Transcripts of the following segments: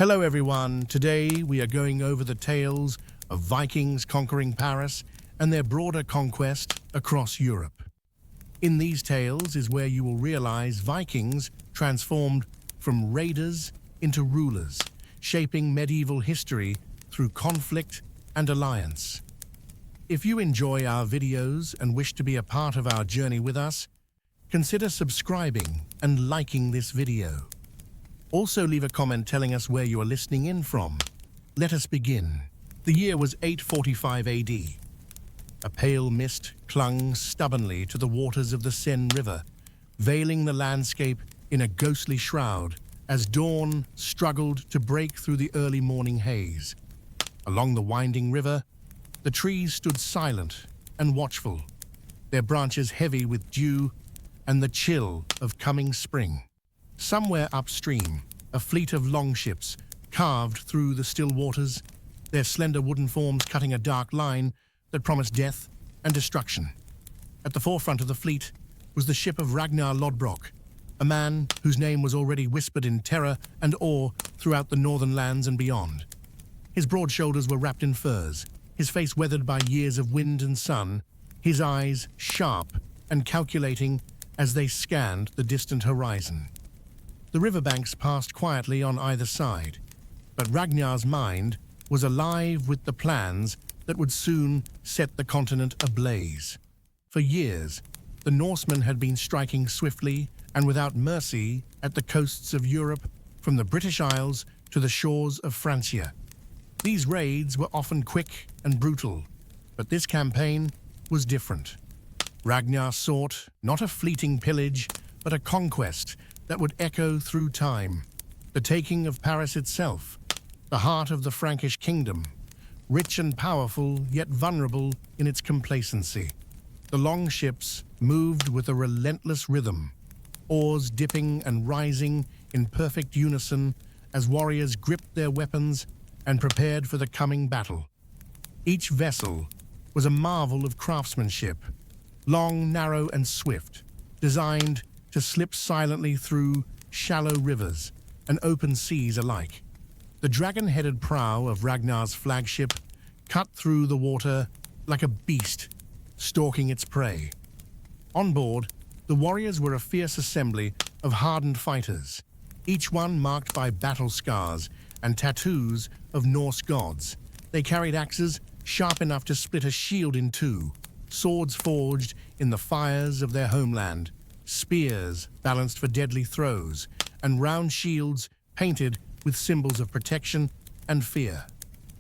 Hello everyone, today we are going over the tales of Vikings conquering Paris and their broader conquest across Europe. In these tales is where you will realize Vikings transformed from raiders into rulers, shaping medieval history through conflict and alliance. If you enjoy our videos and wish to be a part of our journey with us, consider subscribing and liking this video. Also leave a comment telling us where you are listening in from. Let us begin. The year was 845 AD. A pale mist clung stubbornly to the waters of the Seine River, veiling the landscape in a ghostly shroud as dawn struggled to break through the early morning haze. Along the winding river, the trees stood silent and watchful, their branches heavy with dew and the chill of coming spring. Somewhere upstream, a fleet of longships carved through the still waters, their slender wooden forms cutting a dark line that promised death and destruction. At the forefront of the fleet was the ship of Ragnar Lodbrok, a man whose name was already whispered in terror and awe throughout the northern lands and beyond. His broad shoulders were wrapped in furs, his face weathered by years of wind and sun, his eyes sharp and calculating as they scanned the distant horizon. The riverbanks passed quietly on either side, but Ragnar's mind was alive with the plans that would soon set the continent ablaze. For years, the Norsemen had been striking swiftly and without mercy at the coasts of Europe, from the British Isles to the shores of Francia. These raids were often quick and brutal, but this campaign was different. Ragnar sought not a fleeting pillage, but a conquest that would echo through time. The taking of Paris itself, the heart of the Frankish kingdom, rich and powerful yet vulnerable in its complacency. The longships moved with a relentless rhythm, oars dipping and rising in perfect unison as warriors gripped their weapons and prepared for the coming battle. Each vessel was a marvel of craftsmanship, long, narrow, and swift, designed to slip silently through shallow rivers and open seas alike. The dragon-headed prow of Ragnar's flagship cut through the water like a beast stalking its prey. On board, the warriors were a fierce assembly of hardened fighters, each one marked by battle scars and tattoos of Norse gods. They carried axes sharp enough to split a shield in two, swords forged in the fires of their homeland, spears balanced for deadly throws, and round shields painted with symbols of protection and fear.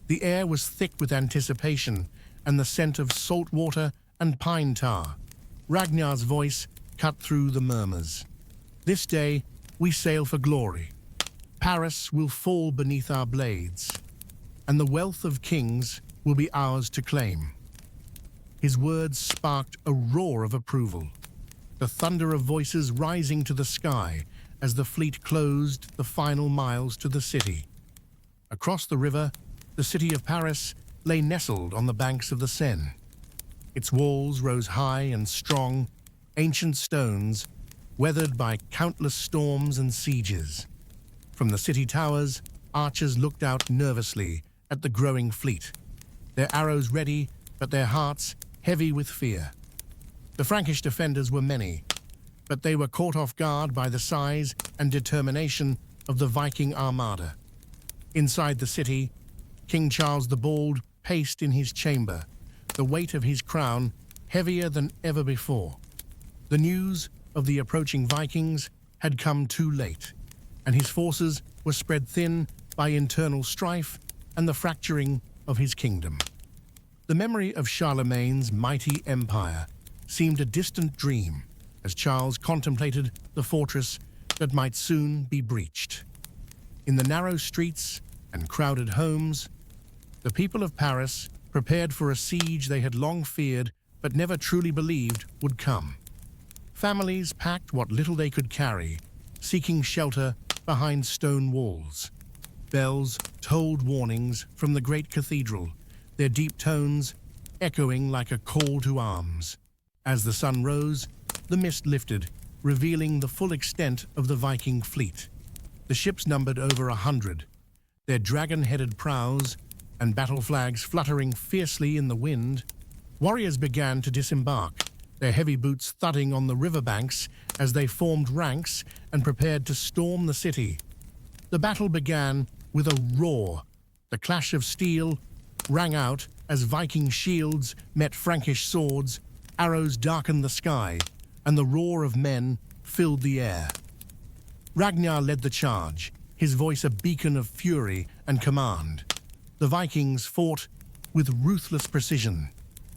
The air was thick with anticipation and the scent of salt water and pine tar. Ragnar's voice cut through the murmurs. This day we sail for glory. Paris will fall beneath our blades, and the wealth of kings will be ours to claim. His words sparked a roar of approval, the thunder of voices rising to the sky as the fleet closed the final miles to the city. Across the river, the city of Paris lay nestled on the banks of the Seine. Its walls rose high and strong, ancient stones, weathered by countless storms and sieges. From the city towers, archers looked out nervously at the growing fleet, their arrows ready, but their hearts heavy with fear. The Frankish defenders were many, but they were caught off guard by the size and determination of the Viking armada. Inside the city, King Charles the Bald paced in his chamber, the weight of his crown heavier than ever before. The news of the approaching Vikings had come too late, and his forces were spread thin by internal strife and the fracturing of his kingdom. The memory of Charlemagne's mighty empire seemed a distant dream as Charles contemplated the fortress that might soon be breached. In the narrow streets and crowded homes, the people of Paris prepared for a siege they had long feared but never truly believed would come. Families packed what little they could carry, seeking shelter behind stone walls. Bells tolled warnings from the great cathedral, their deep tones echoing like a call to arms. As the sun rose, the mist lifted, revealing the full extent of the Viking fleet. The ships numbered over 100, their dragon-headed prows and battle flags fluttering fiercely in the wind, warriors began to disembark, their heavy boots thudding on the riverbanks as they formed ranks and prepared to storm the city. The battle began with a roar. The clash of steel rang out as Viking shields met Frankish swords, arrows darkened the sky, and the roar of men filled the air. Ragnar led the charge, his voice a beacon of fury and command. The Vikings fought with ruthless precision,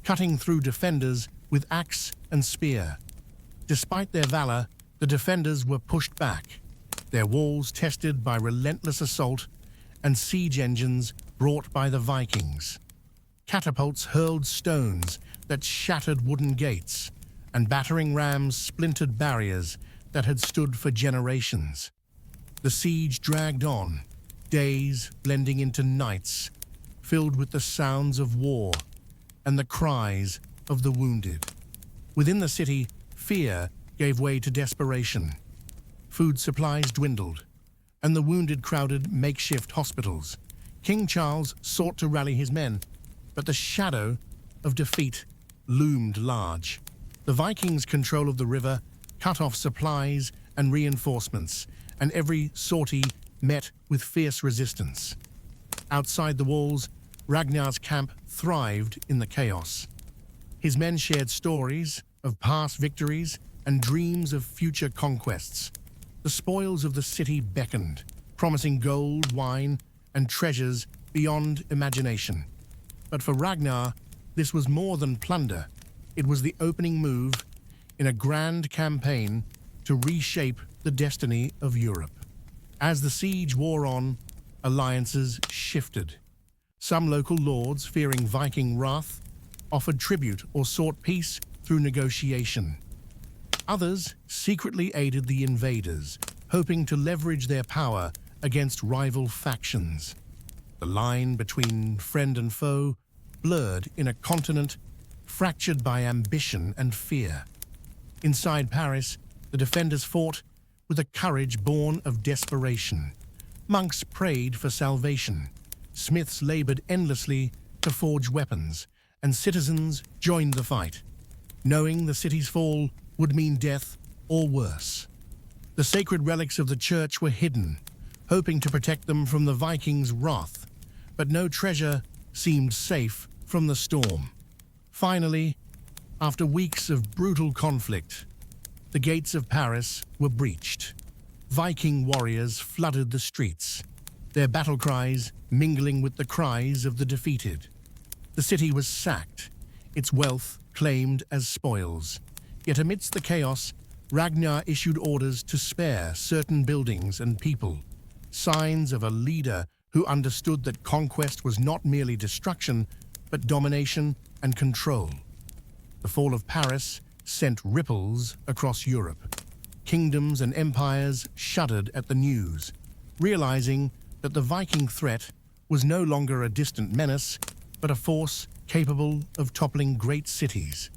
cutting through defenders with axe and spear. Despite their valor, the defenders were pushed back, their walls tested by relentless assault and siege engines brought by the Vikings. Catapults hurled stones that shattered wooden gates, and battering rams splintered barriers that had stood for generations. The siege dragged on, days blending into nights, filled with the sounds of war and the cries of the wounded. Within the city, fear gave way to desperation. Food supplies dwindled, and the wounded crowded makeshift hospitals. King Charles sought to rally his men, but the shadow of defeat loomed large. The Vikings' control of the river cut off supplies and reinforcements, and every sortie met with fierce resistance. Outside the walls, Ragnar's camp thrived in the chaos. His men shared stories of past victories and dreams of future conquests. The spoils of the city beckoned, promising gold, wine, and treasures beyond imagination. But for Ragnar, this was more than plunder. It was the opening move in a grand campaign to reshape the destiny of Europe. As the siege wore on, alliances shifted. Some local lords, fearing Viking wrath, offered tribute or sought peace through negotiation. Others secretly aided the invaders, hoping to leverage their power against rival factions. The line between friend and foe blurred in a continent fractured by ambition and fear. Inside Paris, the defenders fought with a courage born of desperation. Monks prayed for salvation, smiths labored endlessly to forge weapons, and citizens joined the fight, knowing the city's fall would mean death or worse. The sacred relics of the church were hidden, hoping to protect them from the Vikings' wrath, but no treasure seemed safe from the storm. Finally, after weeks of brutal conflict, the gates of Paris were breached. Viking warriors flooded the streets, their battle cries mingling with the cries of the defeated. The city was sacked, its wealth claimed as spoils. Yet amidst the chaos, Ragnar issued orders to spare certain buildings and people, signs of a leader who understood that conquest was not merely destruction, but domination and control. The fall of Paris sent ripples across Europe. Kingdoms and empires shuddered at the news, realizing that the Viking threat was no longer a distant menace, but a force capable of toppling great cities.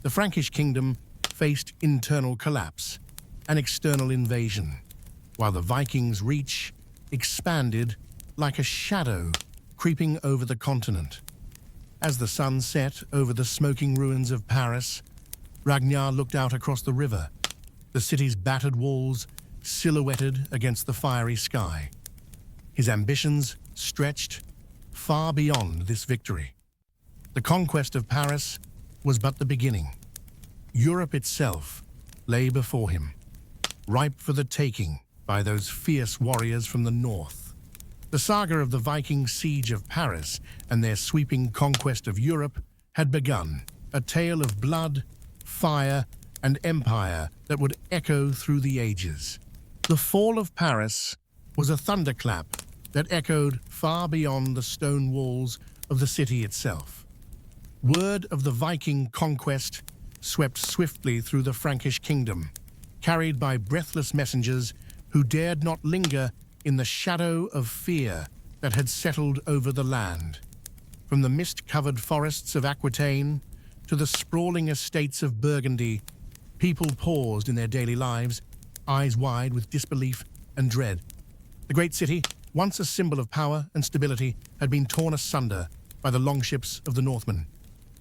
The Frankish kingdom faced internal collapse, an external invasion, while the Vikings' reach expanded like a shadow creeping over the continent. As the sun set over the smoking ruins of Paris, Ragnar looked out across the river, the city's battered walls silhouetted against the fiery sky. His ambitions stretched far beyond this victory. The conquest of Paris was but the beginning. Europe itself lay before him, ripe for the taking by those fierce warriors from the north. The saga of the Viking siege of Paris and their sweeping conquest of Europe had begun, a tale of blood, fire, and empire that would echo through the ages. The fall of Paris was a thunderclap that echoed far beyond the stone walls of the city itself. Word of the Viking conquest swept swiftly through the Frankish kingdom, carried by breathless messengers who dared not linger in the shadow of fear that had settled over the land. From the mist-covered forests of Aquitaine to the sprawling estates of Burgundy, people paused in their daily lives, eyes wide with disbelief and dread. The great city, once a symbol of power and stability, had been torn asunder by the longships of the Northmen.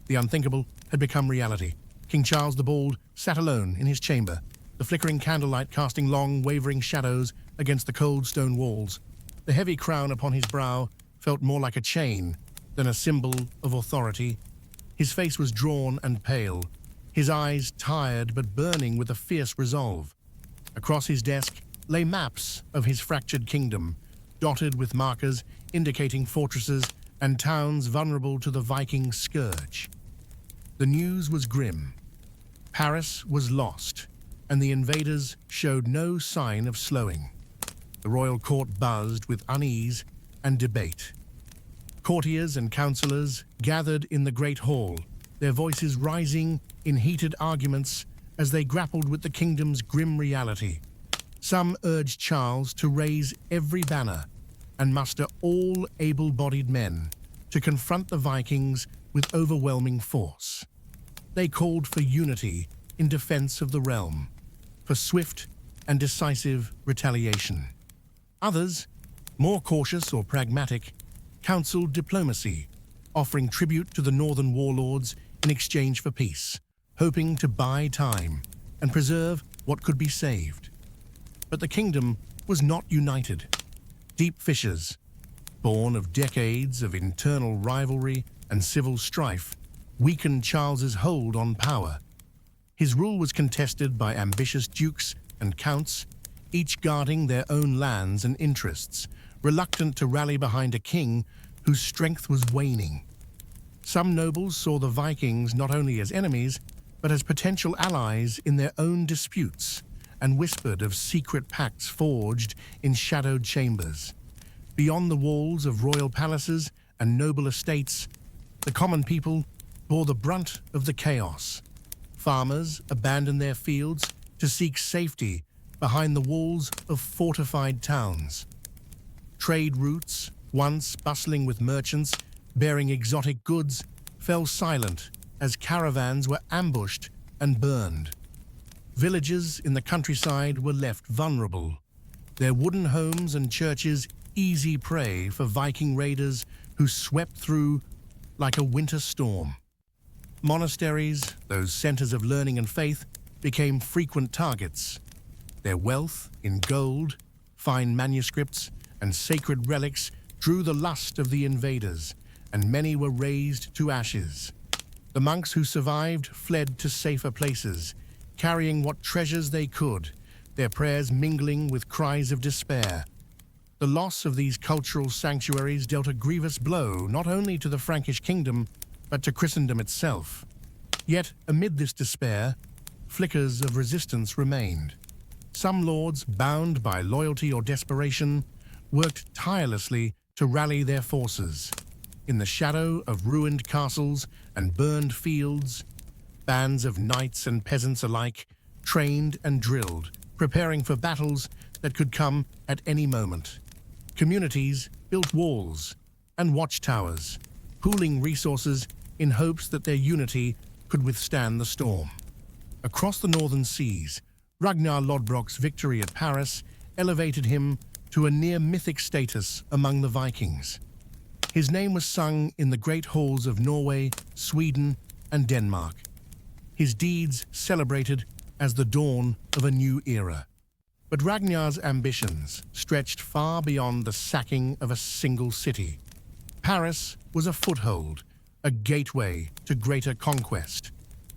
The unthinkable had become reality. King Charles the Bald sat alone in his chamber, the flickering candlelight casting long, wavering shadows against the cold stone walls. The heavy crown upon his brow felt more like a chain than a symbol of authority. His face was drawn and pale, his eyes tired but burning with a fierce resolve. Across his desk lay maps of his fractured kingdom, dotted with markers indicating fortresses and towns vulnerable to the Viking scourge. The news was grim. Paris was lost, and the invaders showed no sign of slowing. The royal court buzzed with unease and debate. Courtiers and councillors gathered in the great hall, their voices rising in heated arguments as they grappled with the kingdom's grim reality. Some urged Charles to raise every banner and muster all able-bodied men to confront the Vikings with overwhelming force. They called for unity in defense of the realm, for swift and decisive retaliation. Others, more cautious or pragmatic, counseled diplomacy, offering tribute to the northern warlords in exchange for peace, hoping to buy time and preserve what could be saved. But the kingdom was not united. Deep fissures, born of decades of internal rivalry and civil strife, weakened Charles's hold on power. His rule was contested by ambitious dukes and counts, each guarding their own lands and interests, reluctant to rally behind a king whose strength was waning. Some nobles saw the Vikings not only as enemies, but as potential allies in their own disputes, and whispered of secret pacts forged in shadowed chambers. Beyond the walls of royal palaces and noble estates, the common people bore the brunt of the chaos. Farmers abandoned their fields to seek safety behind the walls of fortified towns. Trade routes, once bustling with merchants bearing exotic goods, fell silent as caravans were ambushed and burned. Villages in the countryside were left vulnerable, their wooden homes and churches easy prey for Viking raiders who swept through like a winter storm. Monasteries, those centers of learning and faith, became frequent targets. Their wealth in gold, fine manuscripts, and sacred relics drew the lust of the invaders, and many were razed to ashes. The monks who survived fled to safer places, carrying what treasures they could, their prayers mingling with cries of despair. The loss of these cultural sanctuaries dealt a grievous blow not only to the Frankish kingdom, but to Christendom itself. Yet, amid this despair, flickers of resistance remained. Some lords, bound by loyalty or desperation, worked tirelessly to rally their forces. In the shadow of ruined castles and burned fields, bands of knights and peasants alike trained and drilled, preparing for battles that could come at any moment. Communities built walls and watchtowers, pooling resources in hopes that their unity could withstand the storm. Across the northern seas, Ragnar Lodbrok's victory at Paris elevated him to a near-mythic status among the Vikings. His name was sung in the great halls of Norway, Sweden, and Denmark. His deeds celebrated as the dawn of a new era. But Ragnar's ambitions stretched far beyond the sacking of a single city. Paris was a foothold, a gateway to greater conquest.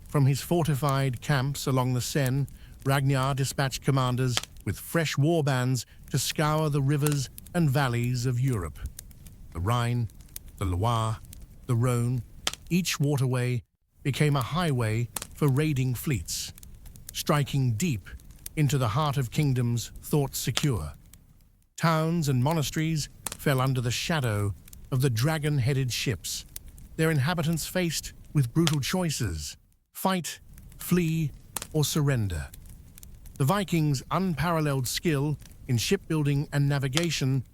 From his fortified camps along the Seine, Ragnar dispatched commanders with fresh warbands to scour the rivers and valleys of Europe. The Rhine, the Loire, the Rhone, each waterway became a highway for raiding fleets, striking deep into the heart of kingdoms thought secure. Towns and monasteries fell under the shadow of the dragon-headed ships, their inhabitants faced with brutal choices: fight, flee, or surrender. The Vikings' unparalleled skill in shipbuilding and navigation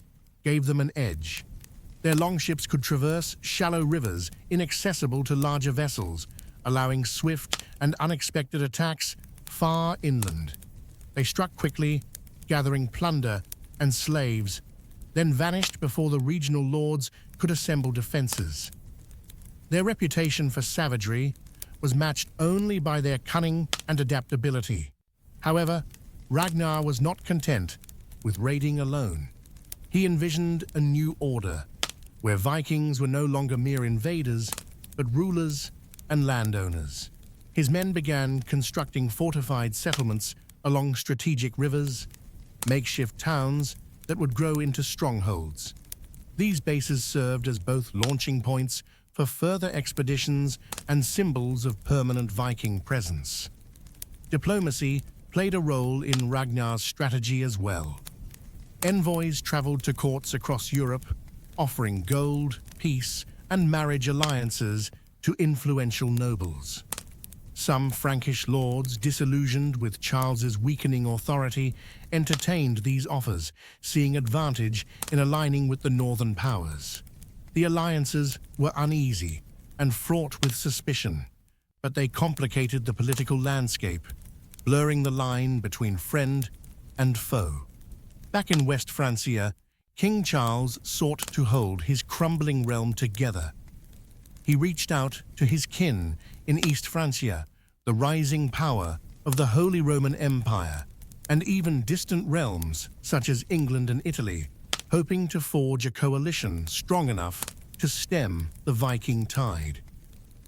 gave them an edge. Their longships could traverse shallow rivers inaccessible to larger vessels, allowing swift and unexpected attacks far inland. They struck quickly, gathering plunder and slaves then vanished before the regional lords could assemble defenses. Their reputation for savagery was matched only by their cunning and adaptability. However, Ragnar was not content with raiding alone. He envisioned a new order, where Vikings were no longer mere invaders, but rulers and landowners. His men began constructing fortified settlements along strategic rivers, makeshift towns that would grow into strongholds. These bases served as both launching points for further expeditions and symbols of permanent Viking presence. Diplomacy played a role in Ragnar's strategy as well. Envoys traveled to courts across Europe, offering gold, peace, and marriage alliances to influential nobles. Some Frankish lords, disillusioned with Charles's weakening authority, entertained these offers, seeing advantage in aligning with the northern powers. The alliances were uneasy and fraught with suspicion, but they complicated the political landscape, blurring the line between friend and foe. Back in West Francia, King Charles sought to hold his crumbling realm together. He reached out to his kin in East Francia, the rising power of the Holy Roman Empire, and even distant realms such as England and Italy, hoping to forge a coalition strong enough to stem the Viking tide.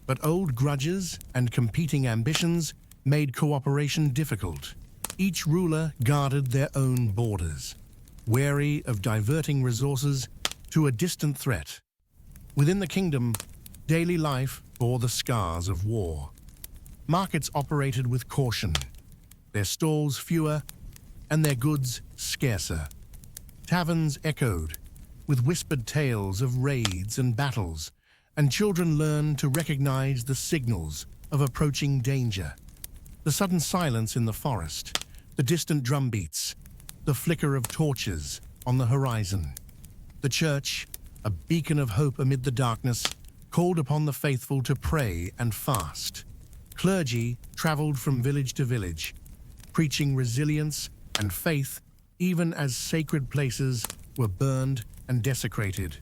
But old grudges and competing ambitions made cooperation difficult. Each ruler guarded their own borders, wary of diverting resources to a distant threat. Within the kingdom, daily life bore the scars of war. Markets operated with caution, their stalls fewer and their goods scarcer. Taverns echoed with whispered tales of raids and battles, and children learned to recognize the signals of approaching danger. The sudden silence in the forest, the distant drumbeats, the flicker of torches on the horizon. The church, a beacon of hope amid the darkness, called upon the faithful to pray and fast. Clergy traveled from village to village, preaching resilience and faith even as sacred places were burned and desecrated.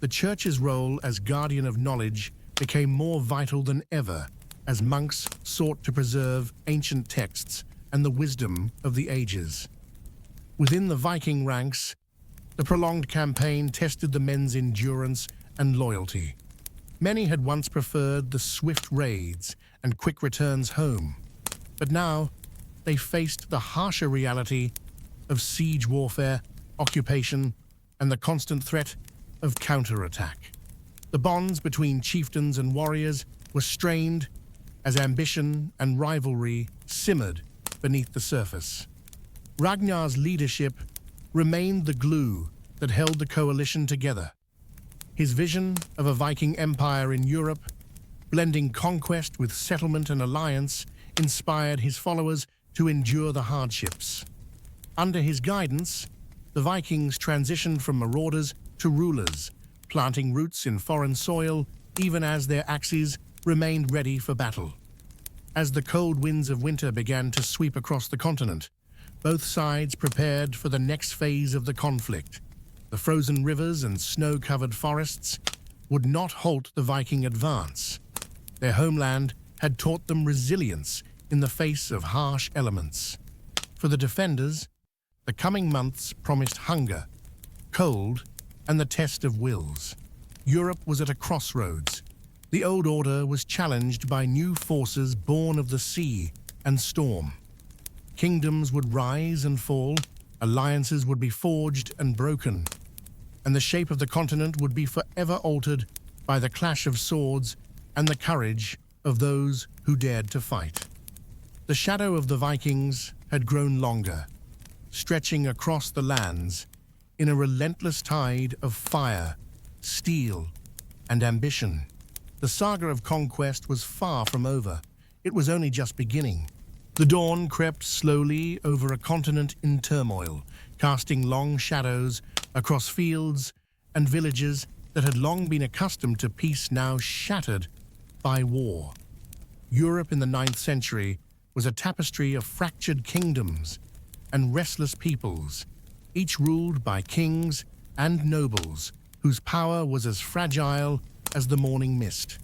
The church's role as guardian of knowledge became more vital than ever as monks sought to preserve ancient texts and the wisdom of the ages. Within the Viking ranks, the prolonged campaign tested the men's endurance and loyalty. Many had once preferred the swift raids and quick returns home, but now they faced the harsher reality of siege warfare, occupation, and the constant threat of counterattack. The bonds between chieftains and warriors were strained as ambition and rivalry simmered beneath the surface. Ragnar's leadership remained the glue that held the coalition together. His vision of a Viking empire in Europe, blending conquest with settlement and alliance, inspired his followers to endure the hardships. Under his guidance, the Vikings transitioned from marauders to rulers, planting roots in foreign soil even as their axes remained ready for battle. As the cold winds of winter began to sweep across the continent, both sides prepared for the next phase of the conflict. The frozen rivers and snow-covered forests would not halt the Viking advance. Their homeland had taught them resilience in the face of harsh elements. For the defenders, the coming months promised hunger, cold, and the test of wills. Europe was at a crossroads. The old order was challenged by new forces born of the sea and storm. Kingdoms would rise and fall, alliances would be forged and broken, and the shape of the continent would be forever altered by the clash of swords and the courage of those who dared to fight. The shadow of the Vikings had grown longer, stretching across the lands in a relentless tide of fire, steel, and ambition. The saga of conquest was far from over. It was only just beginning. The dawn crept slowly over a continent in turmoil, casting long shadows across fields and villages that had long been accustomed to peace, now shattered by war. Europe in the 9th century was a tapestry of fractured kingdoms and restless peoples, each ruled by kings and nobles whose power was as fragile as the morning mist.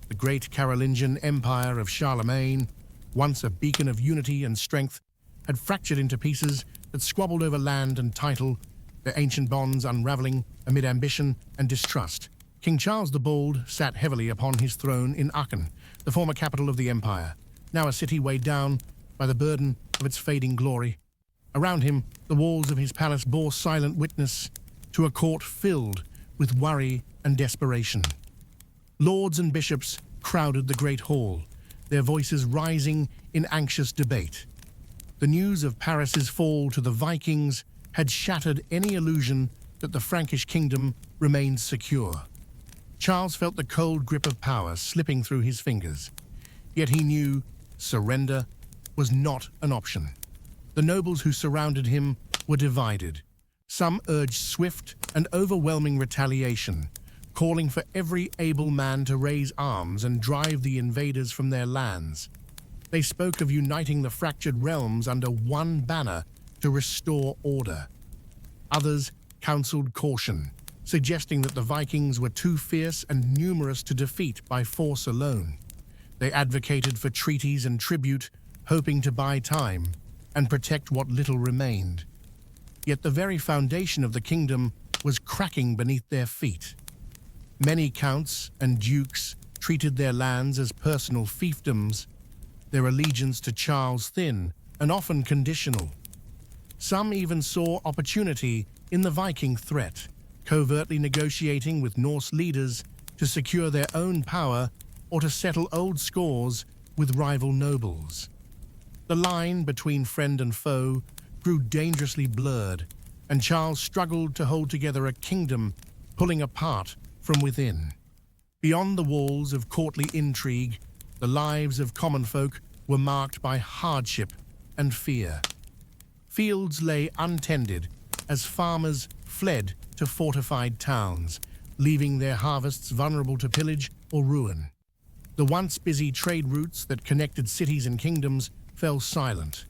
The great Carolingian Empire of Charlemagne, once a beacon of unity and strength, had fractured into pieces that squabbled over land and title, their ancient bonds unraveling amid ambition and distrust. King Charles the Bald sat heavily upon his throne in Aachen, the former capital of the empire, now a city weighed down by the burden of its fading glory. Around him, the walls of his palace bore silent witness to a court filled with worry and desperation. Lords and bishops crowded the great hall, their voices rising in anxious debate. The news of Paris's fall to the Vikings had shattered any illusion that the Frankish kingdom remained secure. Charles felt the cold grip of power slipping through his fingers, yet he knew surrender was not an option. The nobles who surrounded him were divided. Some urged swift and overwhelming retaliation, calling for every able man to raise arms and drive the invaders from their lands. They spoke of uniting the fractured realms under one banner to restore order. Others counseled caution, suggesting that the Vikings were too fierce and numerous to defeat by force alone. They advocated for treaties and tribute, hoping to buy time and protect what little remained. Yet the very foundation of the kingdom was cracking beneath their feet. Many counts and dukes treated their lands as personal fiefdoms, their allegiance to Charles thin and often conditional. Some even saw opportunity in the Viking threat, covertly negotiating with Norse leaders to secure their own power or to settle old scores with rival nobles. The line between friend and foe grew dangerously blurred, and Charles struggled to hold together a kingdom pulling apart from within. Beyond the walls of courtly intrigue, the lives of common folk were marked by hardship and fear. Fields lay untended as farmers fled to fortified towns, leaving their harvests vulnerable to pillage or ruin. The once busy trade routes that connected cities and kingdoms fell silent.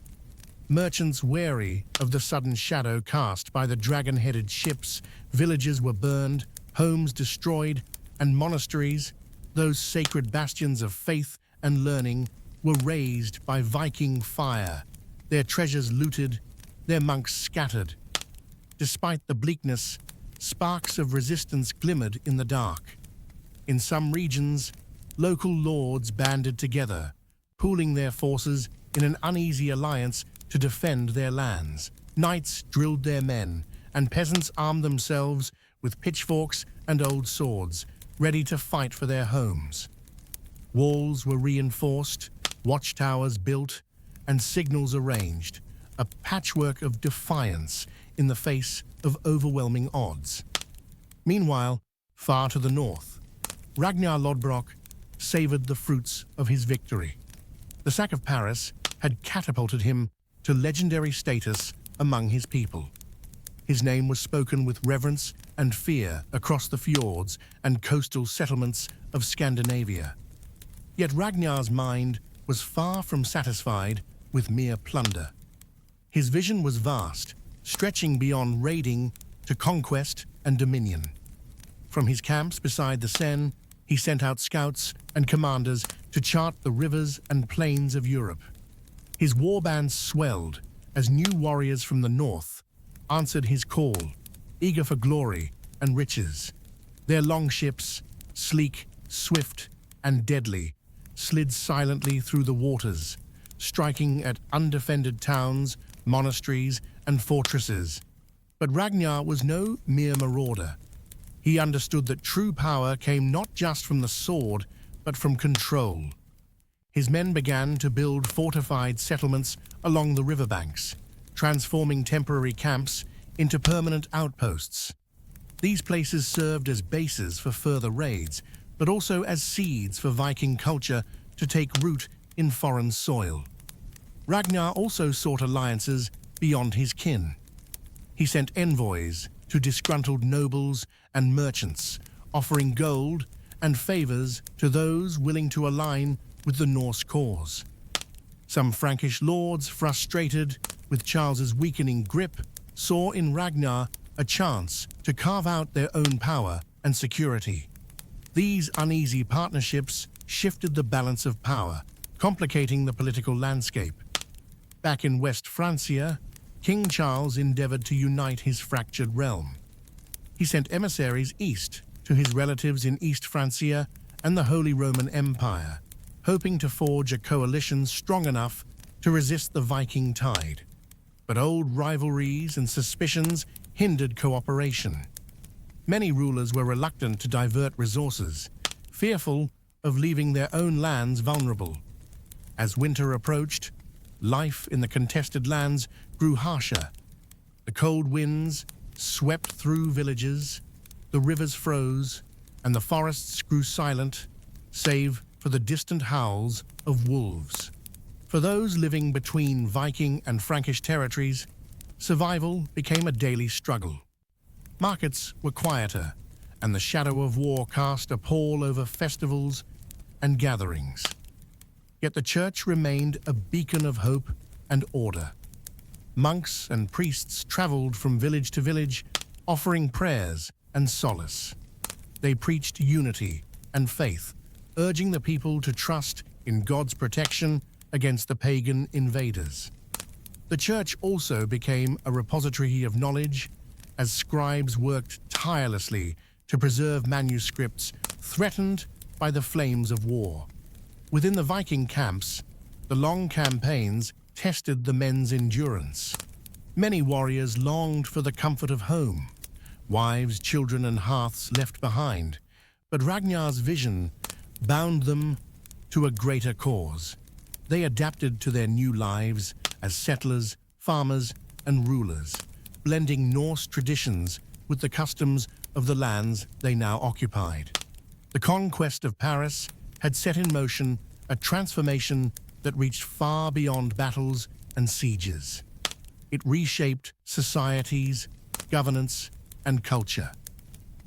Merchants wary of the sudden shadow cast by the dragon-headed ships, villages were burned, homes destroyed, and monasteries, those sacred bastions of faith and learning, were razed by Viking fire, their treasures looted, their monks scattered. Despite the bleakness, sparks of resistance glimmered in the dark. In some regions, local lords banded together, pooling their forces in an uneasy alliance to defend their lands. Knights drilled their men, and peasants armed themselves with pitchforks and old swords, ready to fight for their homes. Walls were reinforced, watchtowers built, and signals arranged, a patchwork of defiance in the face of overwhelming odds. Meanwhile, far to the north, Ragnar Lodbrok savored the fruits of his victory. The sack of Paris had catapulted him to legendary status among his people. His name was spoken with reverence and fear across the fjords and coastal settlements of Scandinavia. Yet Ragnar's mind was far from satisfied with mere plunder. His vision was vast, stretching beyond raiding to conquest and dominion. From his camps beside the Seine, he sent out scouts and commanders to chart the rivers and plains of Europe. His warbands swelled as new warriors from the north answered his call, eager for glory and riches. Their longships, sleek, swift, and deadly, slid silently through the waters, striking at undefended towns, monasteries, and fortresses. But Ragnar was no mere marauder. He understood that true power came not just from the sword, but from control. His men began to build fortified settlements along the riverbanks, transforming temporary camps into permanent outposts. These places served as bases for further raids, but also as seeds for Viking culture to take root in foreign soil. Ragnar also sought alliances beyond his kin. He sent envoys to disgruntled nobles and merchants, offering gold and favors to those willing to align with the Norse cause. Some Frankish lords, frustrated with Charles's weakening grip, saw in Ragnar a chance to carve out their own power and security. These uneasy partnerships shifted the balance of power, complicating the political landscape. Back in West Francia, King Charles endeavored to unite his fractured realm. He sent emissaries east to his relatives in East Francia and the Holy Roman Empire, hoping to forge a coalition strong enough to resist the Viking tide. But old rivalries and suspicions hindered cooperation. Many rulers were reluctant to divert resources, fearful of leaving their own lands vulnerable. As winter approached, life in the contested lands grew harsher. The cold winds swept through villages, the rivers froze, and the forests grew silent, save for the distant howls of wolves. For those living between Viking and Frankish territories, survival became a daily struggle. Markets were quieter, and the shadow of war cast a pall over festivals and gatherings. Yet the church remained a beacon of hope and order. Monks and priests traveled from village to village, offering prayers and solace. They preached unity and faith, urging the people to trust in God's protection against the pagan invaders. The church also became a repository of knowledge, as scribes worked tirelessly to preserve manuscripts threatened by the flames of war. Within the Viking camps, the long campaigns tested the men's endurance. Many warriors longed for the comfort of home, wives, children, and hearths left behind, but Ragnar's vision bound them to a greater cause. They adapted to their new lives as settlers, farmers, and rulers, blending Norse traditions with the customs of the lands they now occupied. The conquest of Paris had set in motion a transformation that reached far beyond battles and sieges. It reshaped societies, governance, and culture.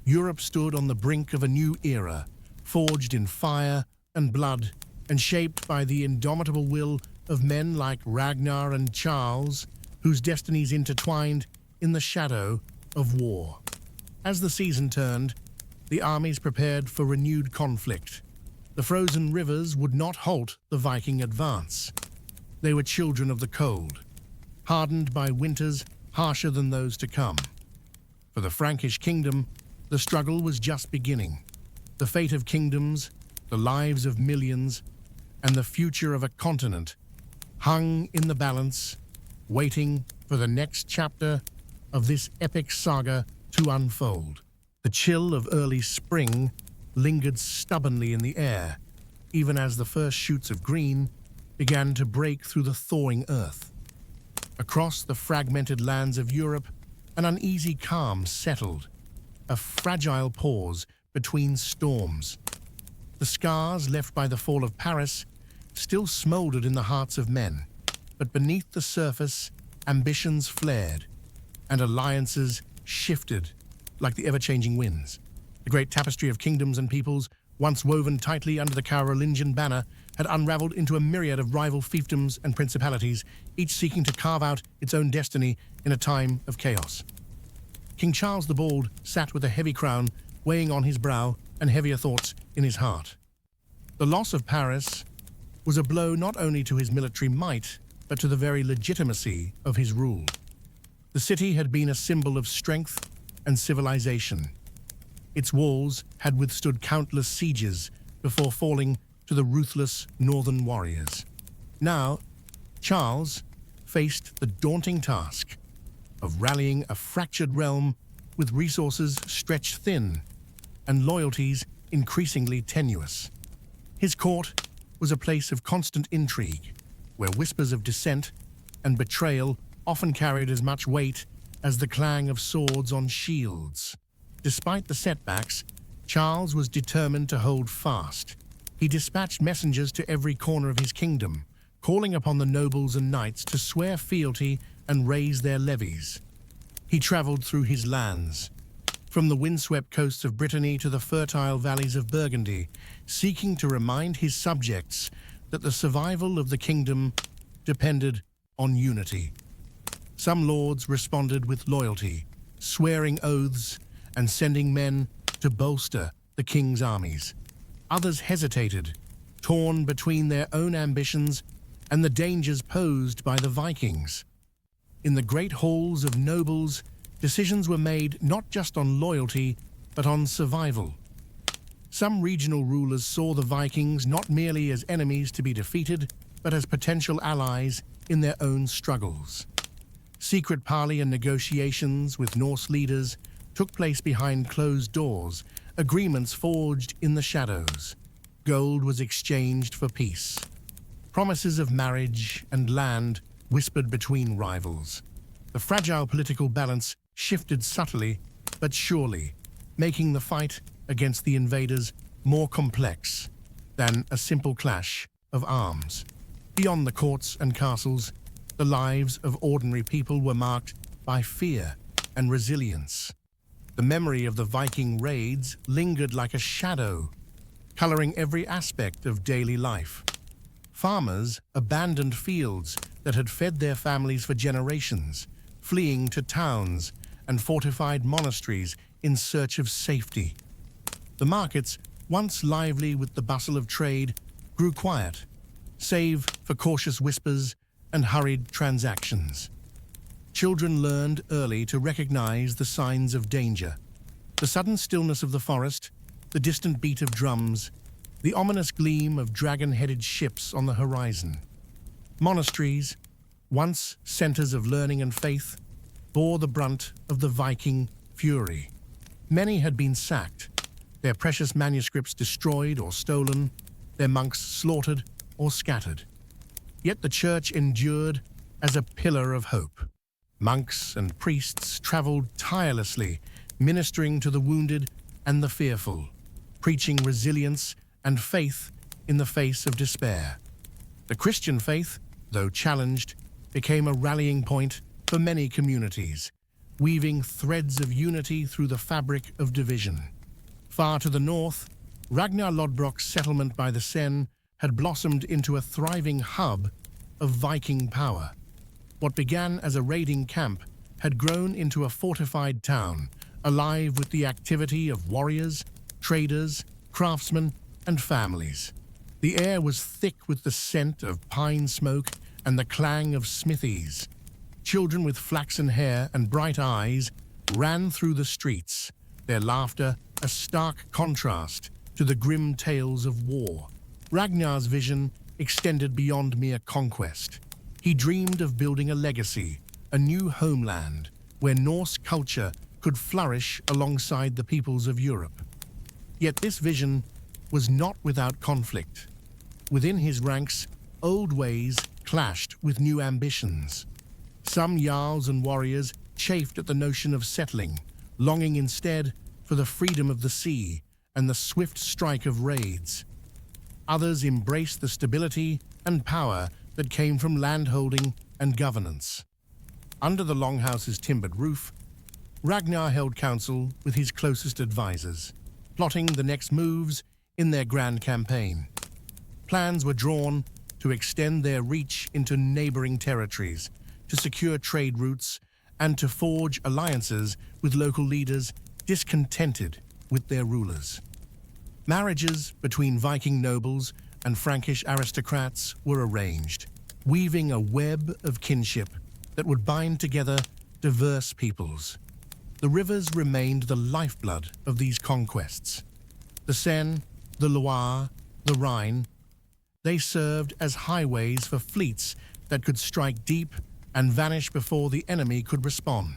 Europe stood on the brink of a new era, forged in fire and blood, and shaped by the indomitable will of men like Ragnar and Charles, whose destinies intertwined in the shadow of war. As the season turned, the armies prepared for renewed conflict. The frozen rivers would not halt the Viking advance. They were children of the cold, hardened by winters harsher than those to come. For the Frankish kingdom, the struggle was just beginning. The fate of kingdoms, the lives of millions, and the future of a continent hung in the balance, waiting for the next chapter of this epic saga to unfold. The chill of early spring lingered stubbornly in the air, even as the first shoots of green began to break through the thawing earth. Across the fragmented lands of Europe, an uneasy calm settled, a fragile pause between storms. The scars left by the fall of Paris still smoldered in the hearts of men, but beneath the surface, ambitions flared, and alliances shifted like the ever-changing winds. The great tapestry of kingdoms and peoples, once woven tightly under the Carolingian banner, had unraveled into a myriad of rival fiefdoms and principalities, each seeking to carve out its own destiny in a time of chaos. King Charles the Bald sat with a heavy crown weighing on his brow and heavier thoughts in his heart. The loss of Paris was a blow not only to his military might, but to the very legitimacy of his rule. The city had been a symbol of strength and civilization. Its walls had withstood countless sieges before falling to the ruthless northern warriors. Now, Charles faced the daunting task of rallying a fractured realm with resources stretched thin and loyalties increasingly tenuous. His court was a place of constant intrigue, where whispers of dissent and betrayal often carried as much weight as the clang of swords on shields. Despite the setbacks, Charles was determined to hold fast. He dispatched messengers to every corner of his kingdom, calling upon the nobles and knights to swear fealty and raise their levies. He traveled through his lands, from the windswept coasts of Brittany to the fertile valleys of Burgundy, seeking to remind his subjects that the survival of the kingdom depended on unity. Some lords responded with loyalty, swearing oaths and sending men to bolster the king's armies. Others hesitated, torn between their own ambitions and the dangers posed by the Vikings. In the great halls of nobles, decisions were made not just on loyalty, but on survival. Some regional rulers saw the Vikings not merely as enemies to be defeated, but as potential allies in their own struggles. Secret parley and negotiations with Norse leaders took place behind closed doors, agreements forged in the shadows. Gold was exchanged for peace. Promises of marriage and land whispered between rivals. The fragile political balance shifted subtly but surely, making the fight against the invaders more complex than a simple clash of arms. Beyond the courts and castles, the lives of ordinary people were marked by fear and resilience. The memory of the Viking raids lingered like a shadow, coloring every aspect of daily life. Farmers abandoned fields that had fed their families for generations, fleeing to towns and fortified monasteries in search of safety. The markets, once lively with the bustle of trade, grew quiet, save for cautious whispers and hurried transactions. Children learned early to recognize the signs of danger. The sudden stillness of the forest, the distant beat of drums, the ominous gleam of dragon-headed ships on the horizon. Monasteries, once centers of learning and faith, bore the brunt of the Viking fury. Many had been sacked, their precious manuscripts destroyed or stolen, their monks slaughtered or scattered. Yet the church endured as a pillar of hope. Monks and priests traveled tirelessly, ministering to the wounded and the fearful, preaching resilience and faith in the face of despair. The Christian faith, though challenged, became a rallying point for many communities, weaving threads of unity through the fabric of division. Far to the north, Ragnar Lodbrok's settlement by the Seine had blossomed into a thriving hub of Viking power. What began as a raiding camp had grown into a fortified town, alive with the activity of warriors, traders, craftsmen, and families. The air was thick with the scent of pine smoke and the clang of smithies. Children with flaxen hair and bright eyes ran through the streets, their laughter a stark contrast to the grim tales of war. Ragnar's vision extended beyond mere conquest. He dreamed of building a legacy, a new homeland, where Norse culture could flourish alongside the peoples of Europe. Yet this vision was not without conflict. Within his ranks, old ways clashed with new ambitions. Some jarls and warriors chafed at the notion of settling, longing instead for the freedom of the sea and the swift strike of raids. Others embraced the stability and power that came from landholding and governance. Under the longhouse's timbered roof, Ragnar held council with his closest advisors, plotting the next moves in their grand campaign. Plans were drawn to extend their reach into neighboring territories, to secure trade routes, and to forge alliances with local leaders discontented with their rulers. Marriages between Viking nobles and Frankish aristocrats were arranged, weaving a web of kinship that would bind together diverse peoples. The rivers remained the lifeblood of these conquests. The Seine, the Loire, the Rhine, they served as highways for fleets that could strike deep and vanish before the enemy could respond.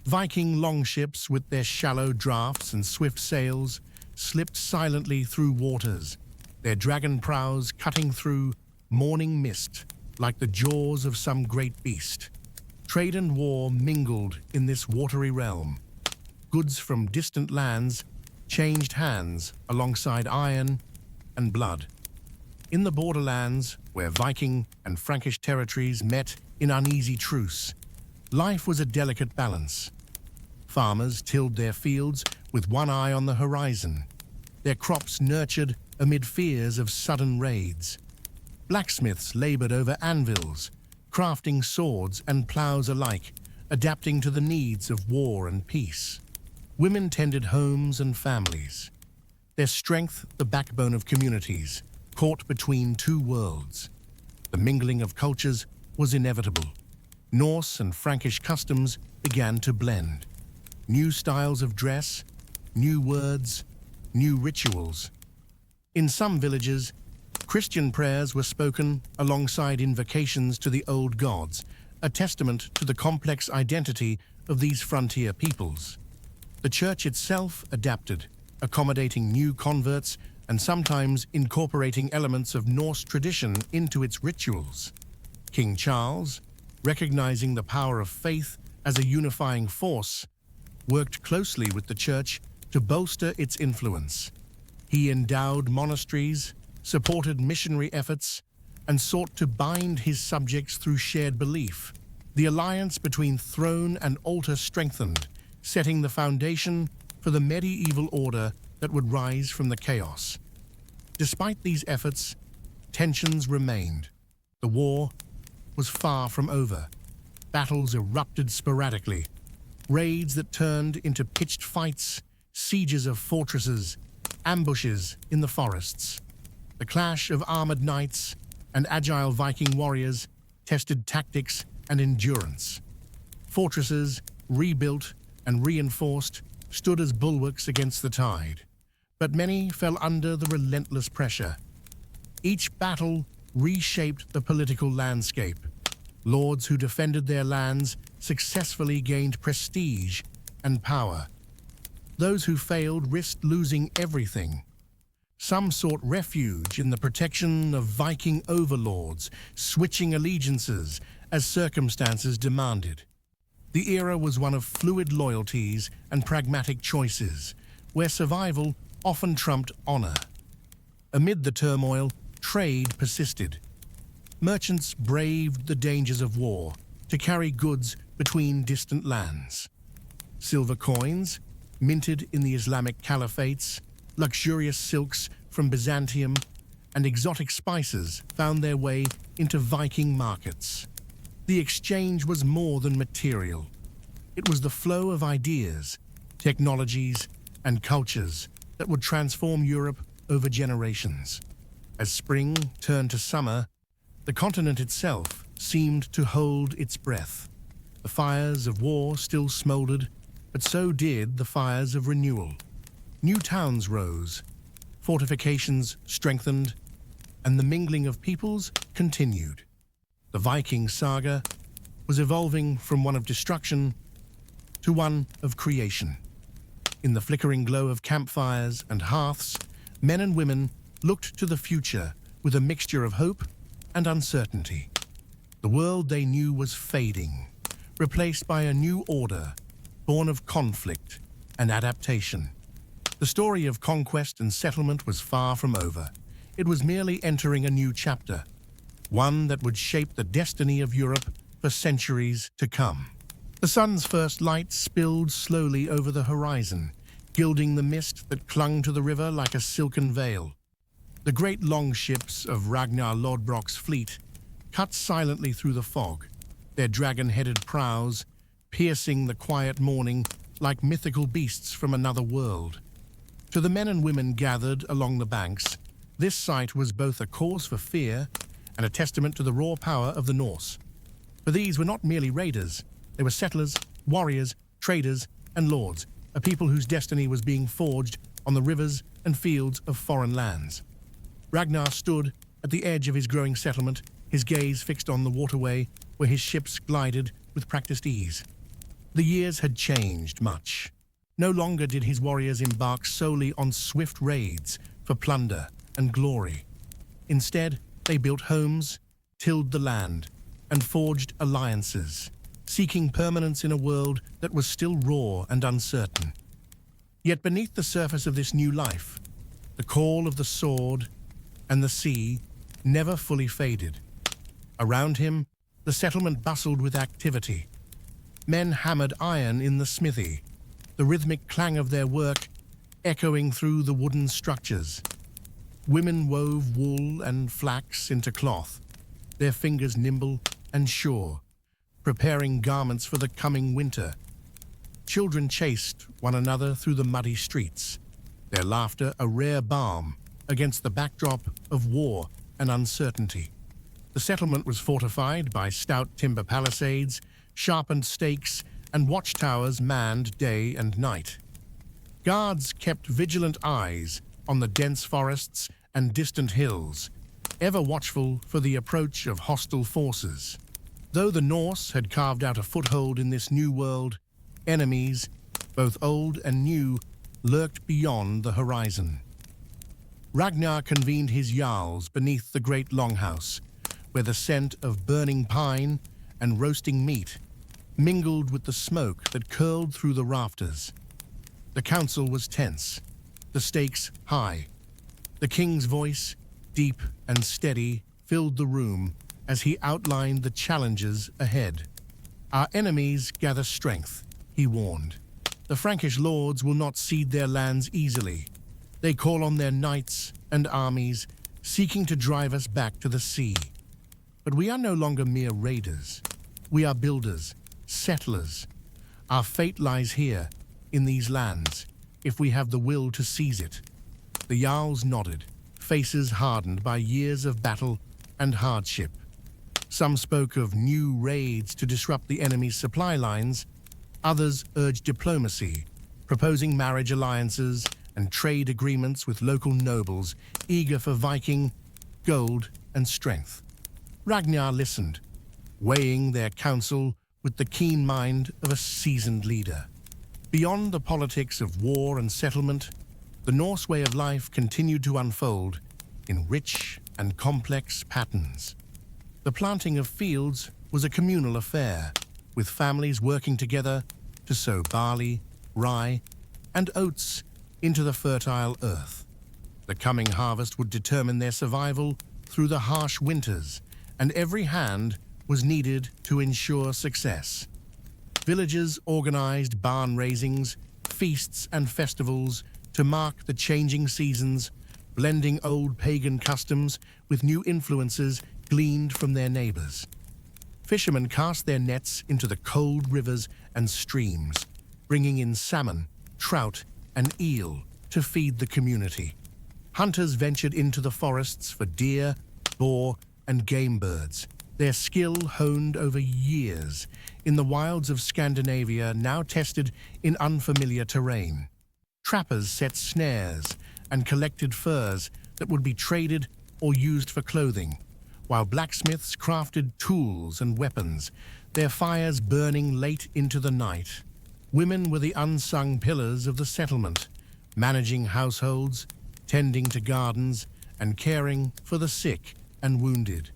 Viking longships with their shallow drafts and swift sails slipped silently through waters, their dragon prows cutting through morning mist like the jaws of some great beast. Trade and war mingled in this watery realm. Goods from distant lands changed hands alongside iron and blood. In the borderlands, where Viking and Frankish territories met in uneasy truce, life was a delicate balance. Farmers tilled their fields with one eye on the horizon, their crops nurtured amid fears of sudden raids. Blacksmiths labored over anvils, crafting swords and plows alike, adapting to the needs of war and peace. Women tended homes and families, their strength the backbone of communities, caught between two worlds. The mingling of cultures was inevitable. Norse and Frankish customs began to blend. New styles of dress, new words, new rituals. In some villages, Christian prayers were spoken alongside invocations to the old gods, a testament to the complex identity of these frontier peoples. The church itself adapted, accommodating new converts and sometimes incorporating elements of Norse tradition into its rituals. King Charles, recognizing the power of faith as a unifying force, worked closely with the church to bolster its influence. He endowed monasteries, supported missionary efforts, and sought to bind his subjects through shared belief. The alliance between throne and altar strengthened, setting the foundation for the medieval order that would rise from the chaos. Despite these efforts, tensions remained. The war was far from over. Battles erupted sporadically, raids that turned into pitched fights, sieges of fortresses, ambushes in the forests. The clash of armored knights and agile Viking warriors tested tactics and endurance. Fortresses, rebuilt and reinforced, stood as bulwarks against the tide, but many fell under the relentless pressure. Each battle reshaped the political landscape. Lords who defended their lands successfully gained prestige and power. Those who failed risked losing everything. Some sought refuge in the protection of Viking overlords, switching allegiances as circumstances demanded. The era was one of fluid loyalties and pragmatic choices, where survival often trumped honor. Amid the turmoil, trade persisted. Merchants braved the dangers of war to carry goods between distant lands. Silver coins, minted in the Islamic caliphates, luxurious silks from Byzantium, and exotic spices found their way into Viking markets. The exchange was more than material. It was the flow of ideas, technologies, and cultures that would transform Europe over generations. As spring turned to summer, the continent itself seemed to hold its breath. The fires of war still smoldered, but so did the fires of renewal. New towns rose, fortifications strengthened, and the mingling of peoples continued. The Viking saga was evolving from one of destruction to one of creation. In the flickering glow of campfires and hearths, men and women looked to the future with a mixture of hope and uncertainty. The world they knew was fading, replaced by a new order, born of conflict and adaptation. The story of conquest and settlement was far from over. It was merely entering a new chapter, one that would shape the destiny of Europe for centuries to come. The sun's first light spilled slowly over the horizon, gilding the mist that clung to the river like a silken veil. The great longships of Ragnar Lodbrok's fleet cut silently through the fog, their dragon-headed prows piercing the quiet morning like mythical beasts from another world. To the men and women gathered along the banks, this sight was both a cause for fear and a testament to the raw power of the Norse. For these were not merely raiders, they were settlers, warriors, traders, and lords, a people whose destiny was being forged on the rivers and fields of foreign lands. Ragnar stood at the edge of his growing settlement, his gaze fixed on the waterway where his ships glided with practiced ease. The years had changed much. No longer did his warriors embark solely on swift raids for plunder and glory. Instead, they built homes, tilled the land, and forged alliances, seeking permanence in a world that was still raw and uncertain. Yet beneath the surface of this new life, the call of the sword and the sea never fully faded. Around him, the settlement bustled with activity. Men hammered iron in the smithy, the rhythmic clang of their work echoing through the wooden structures. Women wove wool and flax into cloth, their fingers nimble and sure, preparing garments for the coming winter. Children chased one another through the muddy streets, their laughter a rare balm against the backdrop of war and uncertainty. The settlement was fortified by stout timber palisades, sharpened stakes, and watchtowers manned day and night. Guards kept vigilant eyes on the dense forests and distant hills, ever watchful for the approach of hostile forces. Though the Norse had carved out a foothold in this new world, enemies, both old and new, lurked beyond the horizon. Ragnar convened his jarls beneath the great longhouse, where the scent of burning pine and roasting meat mingled with the smoke that curled through the rafters. The council was tense, the stakes high. The king's voice, deep and steady, filled the room as he outlined the challenges ahead. "Our enemies gather strength," he warned. "The Frankish lords will not cede their lands easily. They call on their knights and armies, seeking to drive us back to the sea. But we are no longer mere raiders. We are builders, settlers. Our fate lies here, in these lands, if we have the will to seize it." The jarls nodded, faces hardened by years of battle and hardship. Some spoke of new raids to disrupt the enemy's supply lines. Others urged diplomacy, proposing marriage alliances and trade agreements with local nobles eager for Viking gold and strength. Ragnar listened, weighing their counsel with the keen mind of a seasoned leader. Beyond the politics of war and settlement, the Norse way of life continued to unfold in rich and complex patterns. The planting of fields was a communal affair, with families working together to sow barley, rye, and oats into the fertile earth. The coming harvest would determine their survival through the harsh winters, and every hand was needed to ensure success. Villages organized barn raisings, feasts, and festivals to mark the changing seasons, blending old pagan customs with new influences gleaned from their neighbors. Fishermen cast their nets into the cold rivers and streams, bringing in salmon, trout, and eel to feed the community. Hunters ventured into the forests for deer, boar, and game birds, their skill honed over years in the wilds of Scandinavia, now tested in unfamiliar terrain. Trappers set snares and collected furs that would be traded or used for clothing, while blacksmiths crafted tools and weapons, their fires burning late into the night. Women were the unsung pillars of the settlement, managing households, tending to gardens, and caring for the sick and wounded.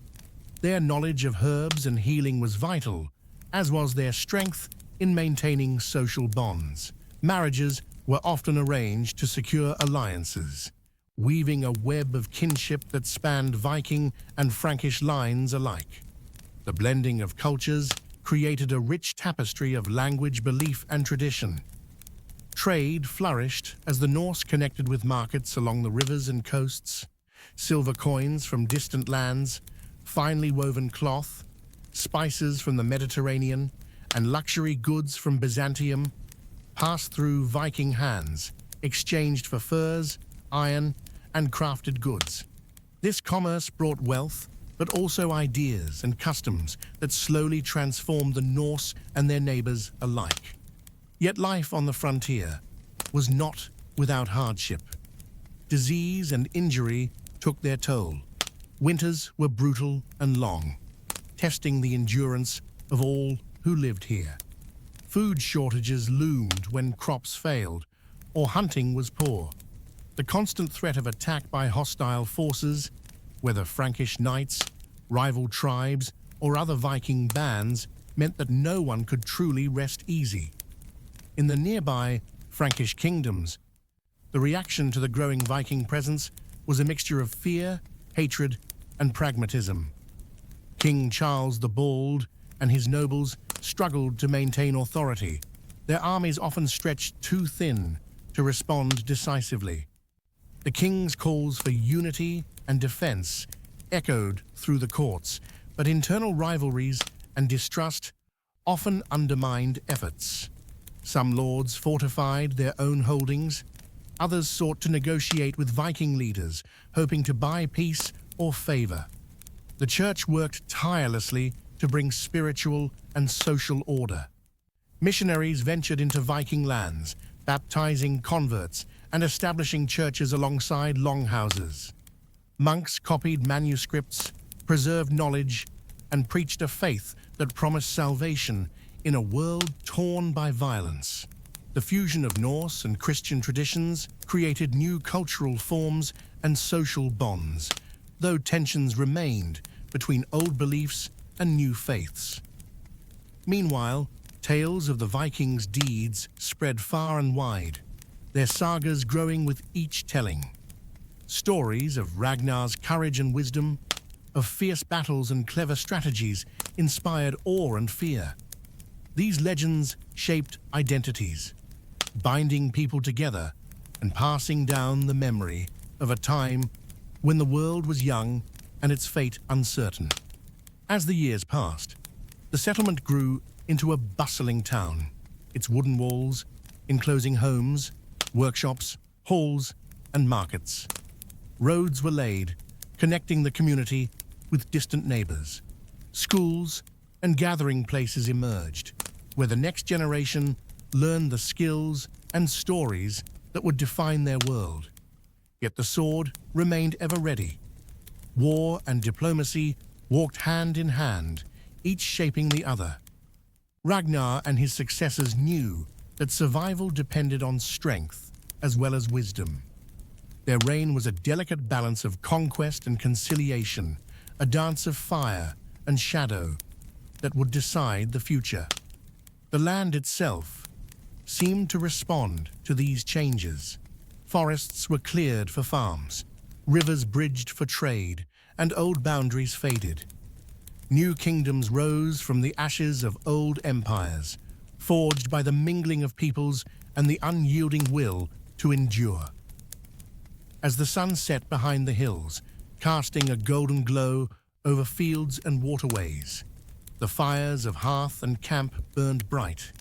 Their knowledge of herbs and healing was vital, as was their strength in maintaining social bonds. Marriages were often arranged to secure alliances, weaving a web of kinship that spanned Viking and Frankish lines alike. The blending of cultures created a rich tapestry of language, belief, and tradition. Trade flourished as the Norse connected with markets along the rivers and coasts. Silver coins from distant lands, finely woven cloth, spices from the Mediterranean, and luxury goods from Byzantium passed through Viking hands, exchanged for furs, iron, and crafted goods. This commerce brought wealth, but also ideas and customs that slowly transformed the Norse and their neighbors alike. Yet life on the frontier was not without hardship. Disease and injury took their toll. Winters were brutal and long, testing the endurance of all who lived here. Food shortages loomed when crops failed, or hunting was poor. The constant threat of attack by hostile forces, whether Frankish knights, rival tribes, or other Viking bands, meant that no one could truly rest easy. In the nearby Frankish kingdoms, the reaction to the growing Viking presence was a mixture of fear, hatred, and pragmatism. King Charles the Bald and his nobles struggled to maintain authority. Their armies often stretched too thin to respond decisively. The king's calls for unity and defense echoed through the courts, but internal rivalries and distrust often undermined efforts. Some lords fortified their own holdings, others sought to negotiate with Viking leaders, hoping to buy peace or favor. The church worked tirelessly to bring spiritual and social order. Missionaries ventured into Viking lands, baptizing converts and establishing churches alongside longhouses. Monks copied manuscripts, preserved knowledge, and preached a faith that promised salvation in a world torn by violence. The fusion of Norse and Christian traditions created new cultural forms and social bonds, though tensions remained between old beliefs and new faiths. Meanwhile, tales of the Vikings' deeds spread far and wide, their sagas growing with each telling. Stories of Ragnar's courage and wisdom, of fierce battles and clever strategies inspired awe and fear. These legends shaped identities, binding people together and passing down the memory of a time when the world was young and its fate uncertain. As the years passed, the settlement grew into a bustling town, its wooden walls enclosing homes, workshops, halls, and markets. Roads were laid, connecting the community with distant neighbors. Schools and gathering places emerged, where the next generation learned the skills and stories that would define their world. Yet the sword remained ever ready. War and diplomacy walked hand in hand, each shaping the other. Ragnar and his successors knew that survival depended on strength as well as wisdom. Their reign was a delicate balance of conquest and conciliation, a dance of fire and shadow that would decide the future. The land itself seemed to respond to these changes. Forests were cleared for farms, rivers bridged for trade, and old boundaries faded. New kingdoms rose from the ashes of old empires, forged by the mingling of peoples and the unyielding will to endure. As the sun set behind the hills, casting a golden glow over fields and waterways, the fires of hearth and camp burned bright.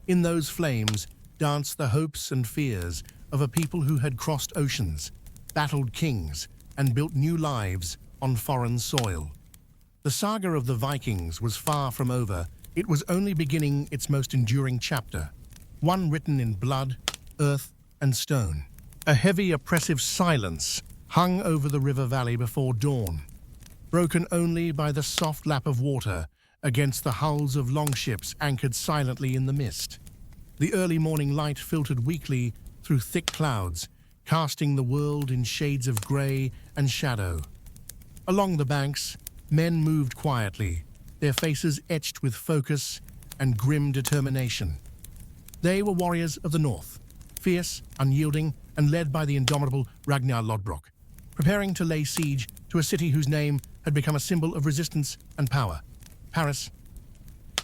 In those flames danced the hopes and fears of a people who had crossed oceans, battled kings, and built new lives on foreign soil. The saga of the Vikings was far from over. It was only beginning its most enduring chapter, one written in blood, earth, and stone. A heavy, oppressive silence hung over the river valley before dawn, broken only by the soft lap of water against the hulls of longships anchored silently in the mist. The early morning light filtered weakly through thick clouds, casting the world in shades of grey and shadow. Along the banks, men moved quietly, their faces etched with focus and grim determination. They were warriors of the north, fierce, unyielding, and led by the indomitable Ragnar Lodbrok, preparing to lay siege to a city whose name had become a symbol of resistance and power, Paris.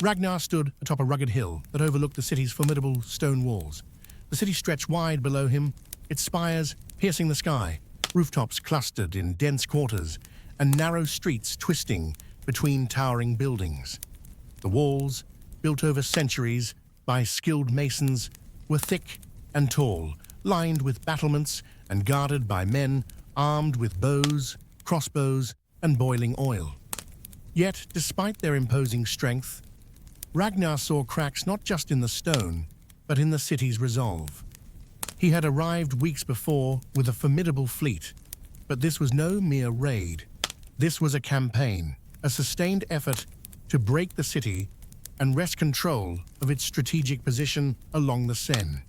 Ragnar stood atop a rugged hill that overlooked the city's formidable stone walls. The city stretched wide below him, its spires piercing the sky, rooftops clustered in dense quarters, and narrow streets twisting between towering buildings. The walls, built over centuries by skilled masons, were thick and tall, lined with battlements and guarded by men armed with bows, crossbows, and boiling oil. Yet, despite their imposing strength, Ragnar saw cracks not just in the stone, but in the city's resolve. He had arrived weeks before with a formidable fleet, but this was no mere raid. This was a campaign, a sustained effort to break the city and wrest control of its strategic position along the Seine.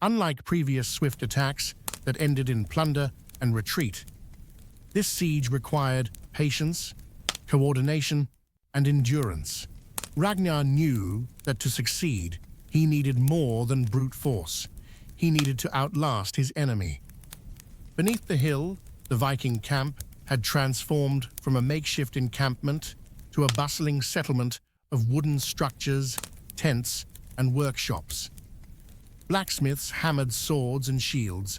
Unlike previous swift attacks that ended in plunder and retreat, this siege required patience, coordination, and endurance. Ragnar knew that to succeed, he needed more than brute force. He needed to outlast his enemy. Beneath the hill, the Viking camp had transformed from a makeshift encampment to a bustling settlement of wooden structures, tents, and workshops. Blacksmiths hammered swords and shields,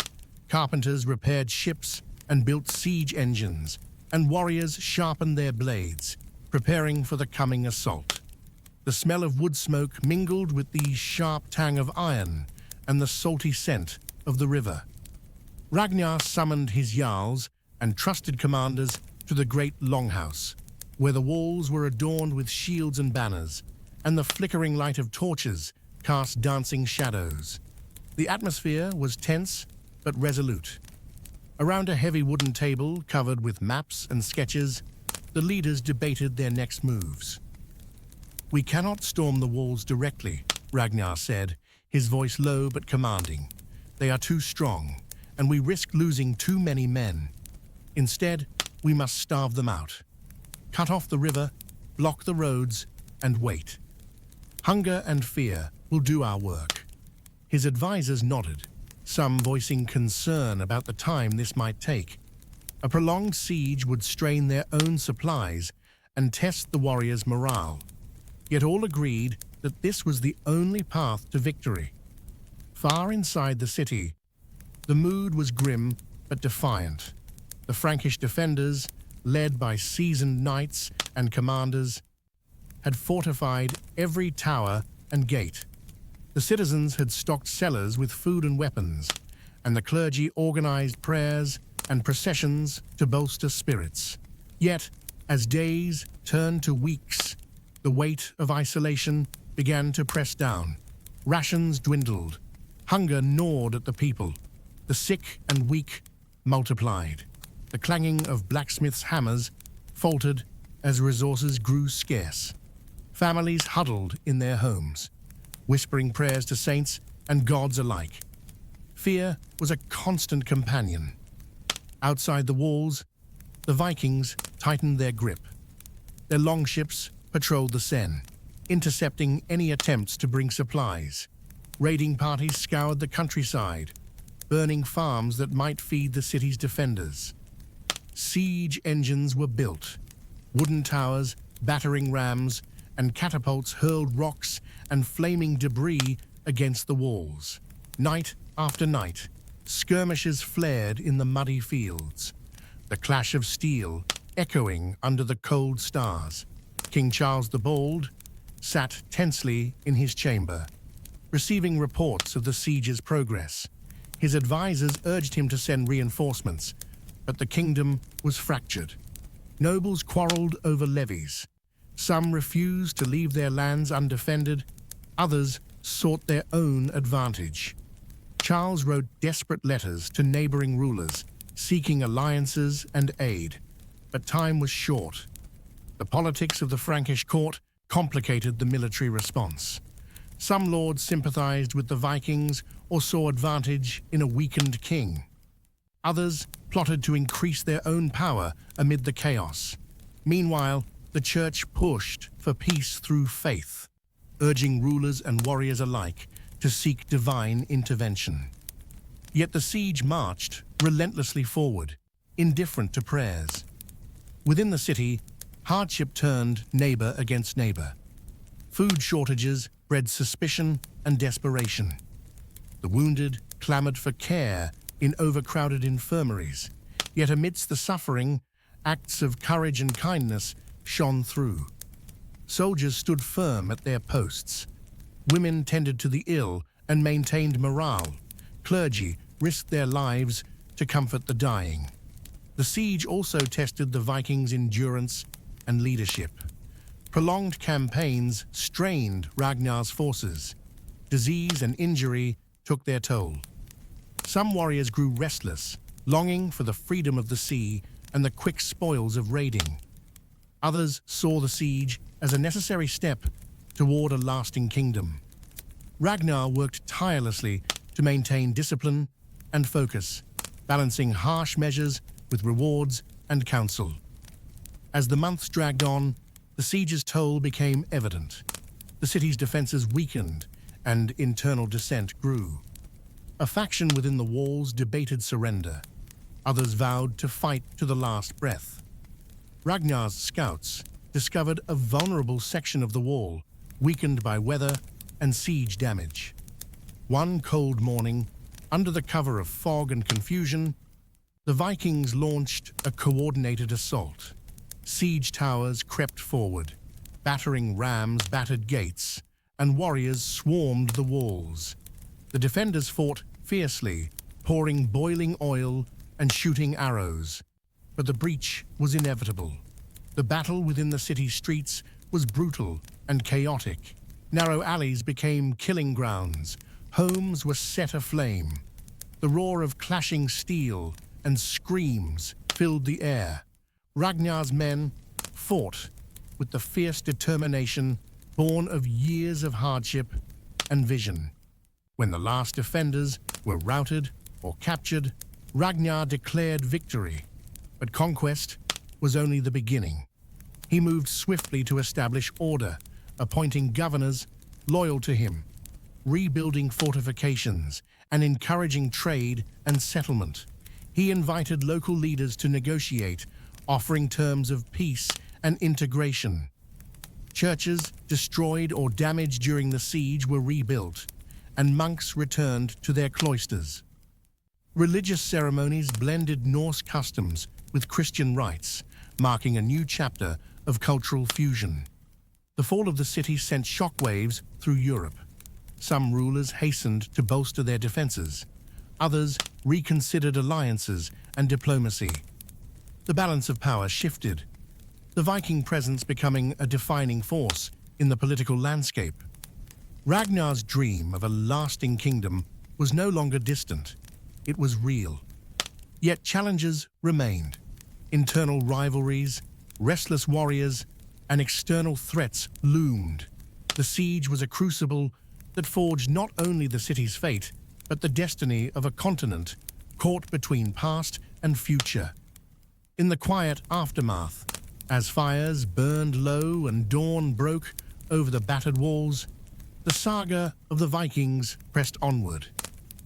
carpenters repaired ships and built siege engines, and warriors sharpened their blades, preparing for the coming assault. The smell of wood smoke mingled with the sharp tang of iron and the salty scent of the river. Ragnar summoned his jarls and trusted commanders to the great longhouse, where the walls were adorned with shields and banners, and the flickering light of torches cast dancing shadows. The atmosphere was tense but resolute. Around a heavy wooden table covered with maps and sketches, the leaders debated their next moves. "We cannot storm the walls directly," Ragnar said, his voice low but commanding. "They are too strong, and we risk losing too many men. Instead, we must starve them out. Cut off the river, block the roads, and wait. Hunger and fear will do our work." His advisors nodded, some voicing concern about the time this might take. A prolonged siege would strain their own supplies and test the warriors' morale. Yet all agreed that this was the only path to victory. Far inside the city, the mood was grim but defiant. The Frankish defenders, led by seasoned knights and commanders, had fortified every tower and gate. The citizens had stocked cellars with food and weapons, and the clergy organized prayers and processions to bolster spirits. Yet, as days turned to weeks, the weight of isolation began to press down. Rations dwindled. Hunger gnawed at the people. The sick and weak multiplied. The clanging of blacksmiths' hammers faltered as resources grew scarce. Families huddled in their homes, whispering prayers to saints and gods alike. Fear was a constant companion. Outside the walls, the Vikings tightened their grip. Their longships patrolled the Seine, intercepting any attempts to bring supplies. Raiding parties scoured the countryside, burning farms that might feed the city's defenders. Siege engines were built. Wooden towers, battering rams, and catapults hurled rocks and flaming debris against the walls. Night after night, skirmishes flared in the muddy fields, the clash of steel echoing under the cold stars. King Charles the Bold sat tensely in his chamber, receiving reports of the siege's progress. His advisors urged him to send reinforcements, but the kingdom was fractured. Nobles quarreled over levies. Some refused to leave their lands undefended, others sought their own advantage. Charles wrote desperate letters to neighboring rulers, seeking alliances and aid, but time was short. The politics of the Frankish court complicated the military response. Some lords sympathized with the Vikings or saw advantage in a weakened king. Others plotted to increase their own power amid the chaos. Meanwhile, the church pushed for peace through faith, urging rulers and warriors alike to seek divine intervention. Yet the siege marched relentlessly forward, indifferent to prayers. Within the city, hardship turned neighbor against neighbor. Food shortages bred suspicion and desperation. The wounded clamored for care in overcrowded infirmaries, yet amidst the suffering, acts of courage and kindness shone through. Soldiers stood firm at their posts. Women tended to the ill and maintained morale. Clergy risked their lives to comfort the dying. The siege also tested the Vikings' endurance and leadership. Prolonged campaigns strained Ragnar's forces. Disease and injury took their toll. Some warriors grew restless, longing for the freedom of the sea and the quick spoils of raiding. Others saw the siege as a necessary step toward a lasting kingdom. Ragnar worked tirelessly to maintain discipline and focus, balancing harsh measures with rewards and counsel. As the months dragged on, the siege's toll became evident. The city's defenses weakened and internal dissent grew. A faction within the walls debated surrender. Others vowed to fight to the last breath. Ragnar's scouts discovered a vulnerable section of the wall, weakened by weather and siege damage. One cold morning, under the cover of fog and confusion, the Vikings launched a coordinated assault. Siege towers crept forward. Battering rams battered gates, and warriors swarmed the walls. The defenders fought fiercely, pouring boiling oil and shooting arrows. But the breach was inevitable. The battle within the city's streets was brutal and chaotic. Narrow alleys became killing grounds. Homes were set aflame. The roar of clashing steel and screams filled the air. Ragnar's men fought with the fierce determination born of years of hardship and vision. When the last defenders were routed or captured, Ragnar declared victory. But conquest was only the beginning. He moved swiftly to establish order, appointing governors loyal to him, rebuilding fortifications, and encouraging trade and settlement. He invited local leaders to negotiate, offering terms of peace and integration. Churches destroyed or damaged during the siege were rebuilt, and monks returned to their cloisters. Religious ceremonies blended Norse customs with Christian rites, marking a new chapter of cultural fusion. The fall of the city sent shockwaves through Europe. Some rulers hastened to bolster their defenses. Others reconsidered alliances and diplomacy. The balance of power shifted, the Viking presence becoming a defining force in the political landscape. Ragnar's dream of a lasting kingdom was no longer distant. It was real. Yet challenges remained. Internal rivalries, restless warriors, and external threats loomed. The siege was a crucible that forged not only the city's fate, but the destiny of a continent caught between past and future. In the quiet aftermath, as fires burned low and dawn broke over the battered walls, the saga of the Vikings pressed onward,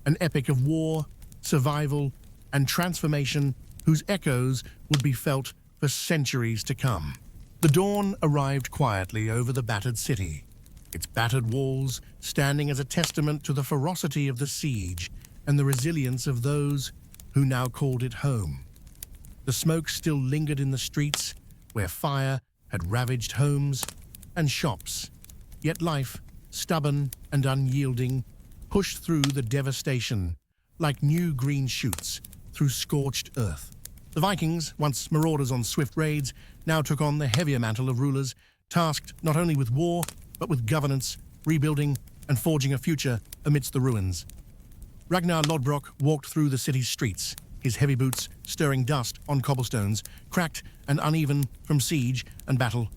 an epic of war, survival, and transformation whose echoes would be felt for centuries to come. The dawn arrived quietly over the battered city, its battered walls standing as a testament to the ferocity of the siege and the resilience of those who now called it home. The smoke still lingered in the streets, where fire had ravaged homes and shops, yet life, stubborn and unyielding, pushed through the devastation like new green shoots through scorched earth. The Vikings, once marauders on swift raids, now took on the heavier mantle of rulers, tasked not only with war, but with governance, rebuilding, and forging a future amidst the ruins. Ragnar Lodbrok walked through the city's streets, his heavy boots stirring dust on cobblestones, cracked and uneven from siege and battle.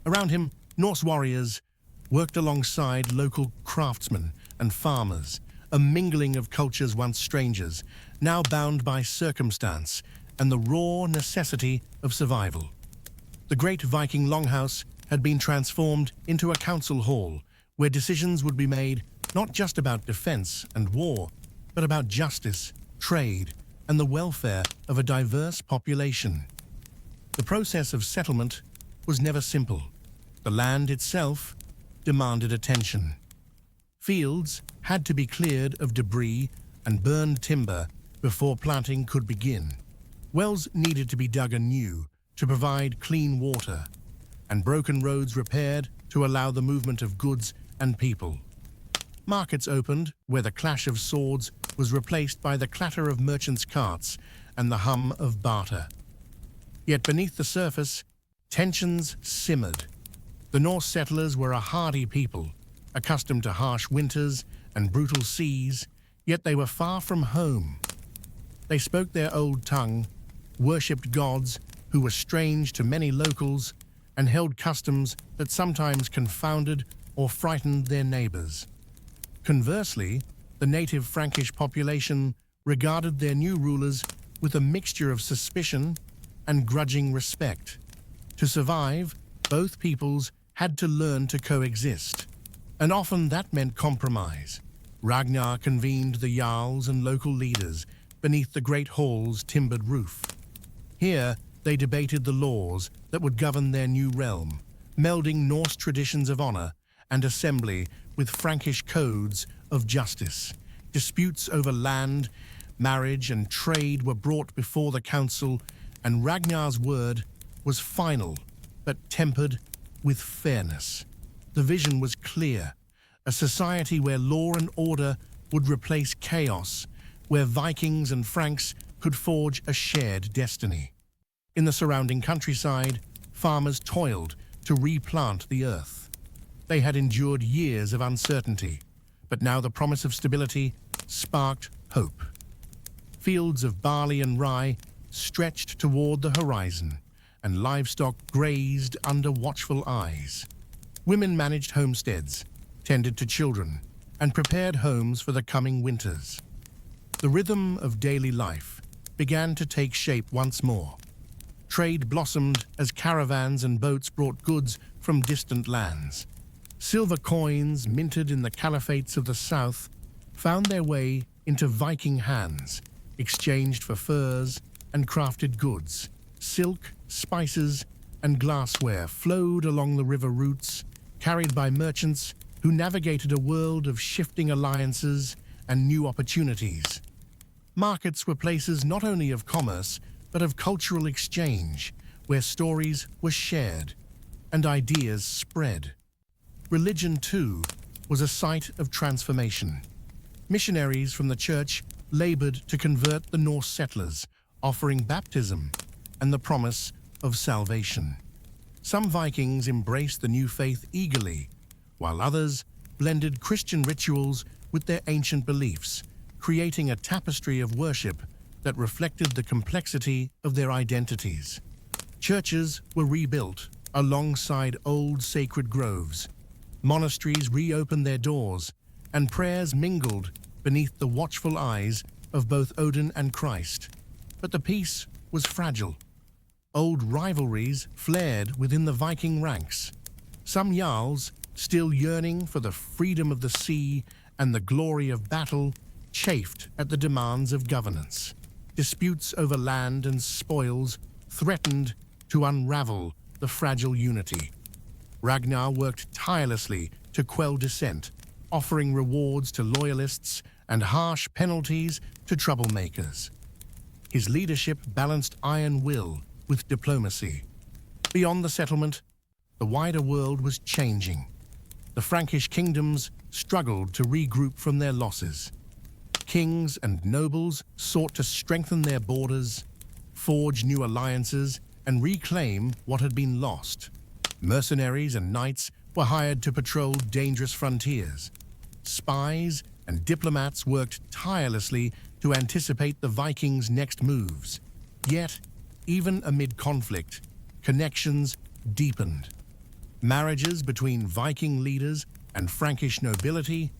Around him, Norse warriors worked alongside local craftsmen and farmers, a mingling of cultures once strangers, now bound by circumstance and the raw necessity of survival. The great Viking longhouse had been transformed into a council hall where decisions would be made not just about defense and war, but about justice, trade, and the welfare of a diverse population. The process of settlement was never simple. The land itself demanded attention. Fields had to be cleared of debris and burned timber before planting could begin. Wells needed to be dug anew to provide clean water, and broken roads repaired to allow the movement of goods and people. Markets opened where the clash of swords was replaced by the clatter of merchants' carts and the hum of barter. Yet beneath the surface, tensions simmered. The Norse settlers were a hardy people, accustomed to harsh winters and brutal seas, yet they were far from home. They spoke their old tongue, worshipped gods who were strange to many locals, and held customs that sometimes confounded or frightened their neighbors. Conversely, the native Frankish population regarded their new rulers with a mixture of suspicion and grudging respect. To survive, both peoples had to learn to coexist, and often that meant compromise. Ragnar convened the jarls and local leaders beneath the great hall's timbered roof. Here, they debated the laws that would govern their new realm, melding Norse traditions of honor and assembly with Frankish codes of justice. Disputes over land, marriage, and trade were brought before the council, and Ragnar's word was final, but tempered with fairness. The vision was clear, a society where law and order would replace chaos, where Vikings and Franks could forge a shared destiny. In the surrounding countryside, farmers toiled to replant the earth. They had endured years of uncertainty, but now the promise of stability sparked hope. Fields of barley and rye stretched toward the horizon, and livestock grazed under watchful eyes. Women managed homesteads, tended to children, and prepared homes for the coming winters. The rhythm of daily life began to take shape once more. Trade blossomed as caravans and boats brought goods from distant lands. Silver coins minted in the caliphates of the south found their way into Viking hands, exchanged for furs and crafted goods. Silk, spices, and glassware flowed along the river routes, carried by merchants who navigated a world of shifting alliances and new opportunities. Markets were places not only of commerce, but of cultural exchange, where stories were shared and ideas spread. Religion, too, was a site of transformation. Missionaries from the church labored to convert the Norse settlers, offering baptism and the promise of salvation. Some Vikings embraced the new faith eagerly, while others blended Christian rituals with their ancient beliefs, creating a tapestry of worship that reflected the complexity of their identities. Churches were rebuilt alongside old sacred groves. Monasteries reopened their doors, and prayers mingled beneath the watchful eyes of both Odin and Christ. But the peace was fragile. Old rivalries flared within the Viking ranks. Some jarls, still yearning for the freedom of the sea and the glory of battle, chafed at the demands of governance. Disputes over land and spoils threatened to unravel the fragile unity. Ragnar worked tirelessly to quell dissent, offering rewards to loyalists and harsh penalties to troublemakers. His leadership balanced iron will with diplomacy. Beyond the settlement, the wider world was changing. The Frankish kingdoms struggled to regroup from their losses. Kings and nobles sought to strengthen their borders, forge new alliances, and reclaim what had been lost. Mercenaries and knights were hired to patrol dangerous frontiers. Spies and diplomats worked tirelessly to anticipate the Vikings' next moves. Yet, even amid conflict, connections deepened. Marriages between Viking leaders and Frankish nobility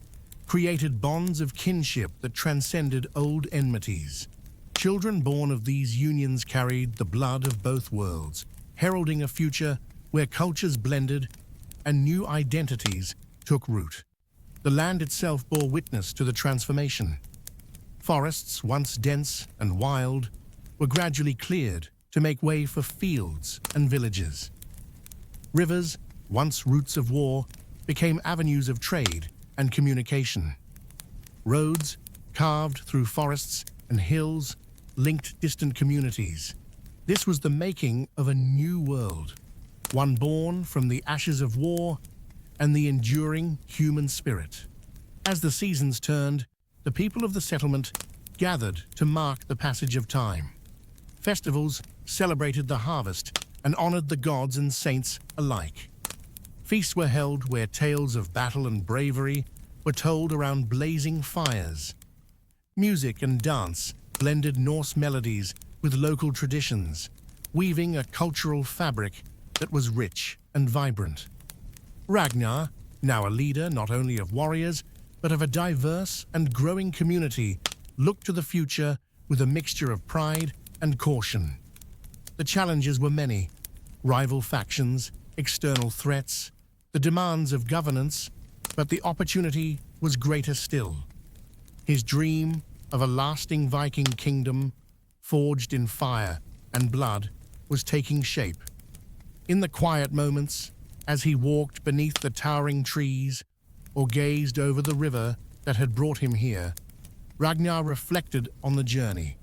created bonds of kinship that transcended old enmities. Children born of these unions carried the blood of both worlds, heralding a future where cultures blended and new identities took root. The land itself bore witness to the transformation. Forests, once dense and wild, were gradually cleared to make way for fields and villages. Rivers, once routes of war, became avenues of trade and communication. Roads, carved through forests and hills, linked distant communities. This was the making of a new world, one born from the ashes of war and the enduring human spirit. As the seasons turned, the people of the settlement gathered to mark the passage of time. Festivals celebrated the harvest and honored the gods and saints alike. Feasts were held where tales of battle and bravery were told around blazing fires. Music and dance blended Norse melodies with local traditions, weaving a cultural fabric that was rich and vibrant. Ragnar, now a leader not only of warriors, but of a diverse and growing community, looked to the future with a mixture of pride and caution. The challenges were many: rival factions, external threats, the demands of governance, but the opportunity was greater still. His dream of a lasting Viking kingdom, forged in fire and blood, was taking shape. In the quiet moments, as he walked beneath the towering trees or gazed over the river that had brought him here, Ragnar reflected on the journey.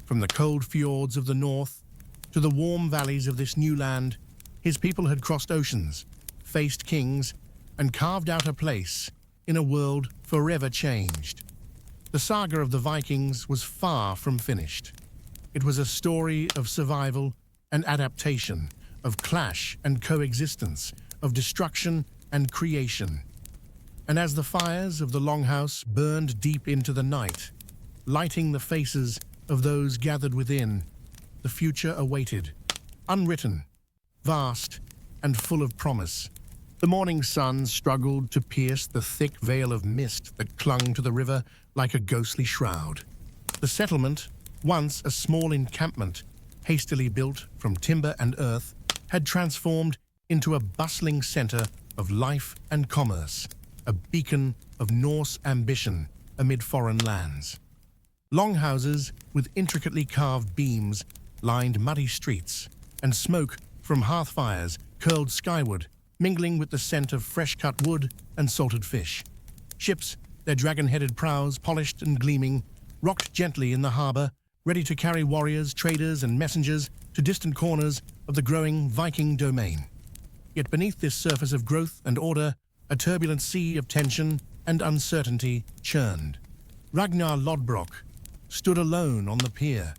From the cold fjords of the north to the warm valleys of this new land, his people had crossed oceans, faced kings, and carved out a place in a world forever changed. The saga of the Vikings was far from finished. It was a story of survival and adaptation, of clash and coexistence, of destruction and creation. And as the fires of the Longhouse burned deep into the night, lighting the faces of those gathered within, the future awaited, unwritten, vast, and full of promise. The morning sun struggled to pierce the thick veil of mist that clung to the river like a ghostly shroud. The settlement, once a small encampment, hastily built from timber and earth, had transformed into a bustling center of life and commerce, a beacon of Norse ambition amid foreign lands. Longhouses with intricately carved beams lined muddy streets, and smoke from hearth fires curled skyward, mingling with the scent of fresh-cut wood and salted fish. Ships, their dragon-headed prows polished and gleaming, rocked gently in the harbor, ready to carry warriors, traders, and messengers to distant corners of the growing Viking domain. Yet beneath this surface of growth and order, a turbulent sea of tension and uncertainty churned. Ragnar Lodbrok stood alone on the pier,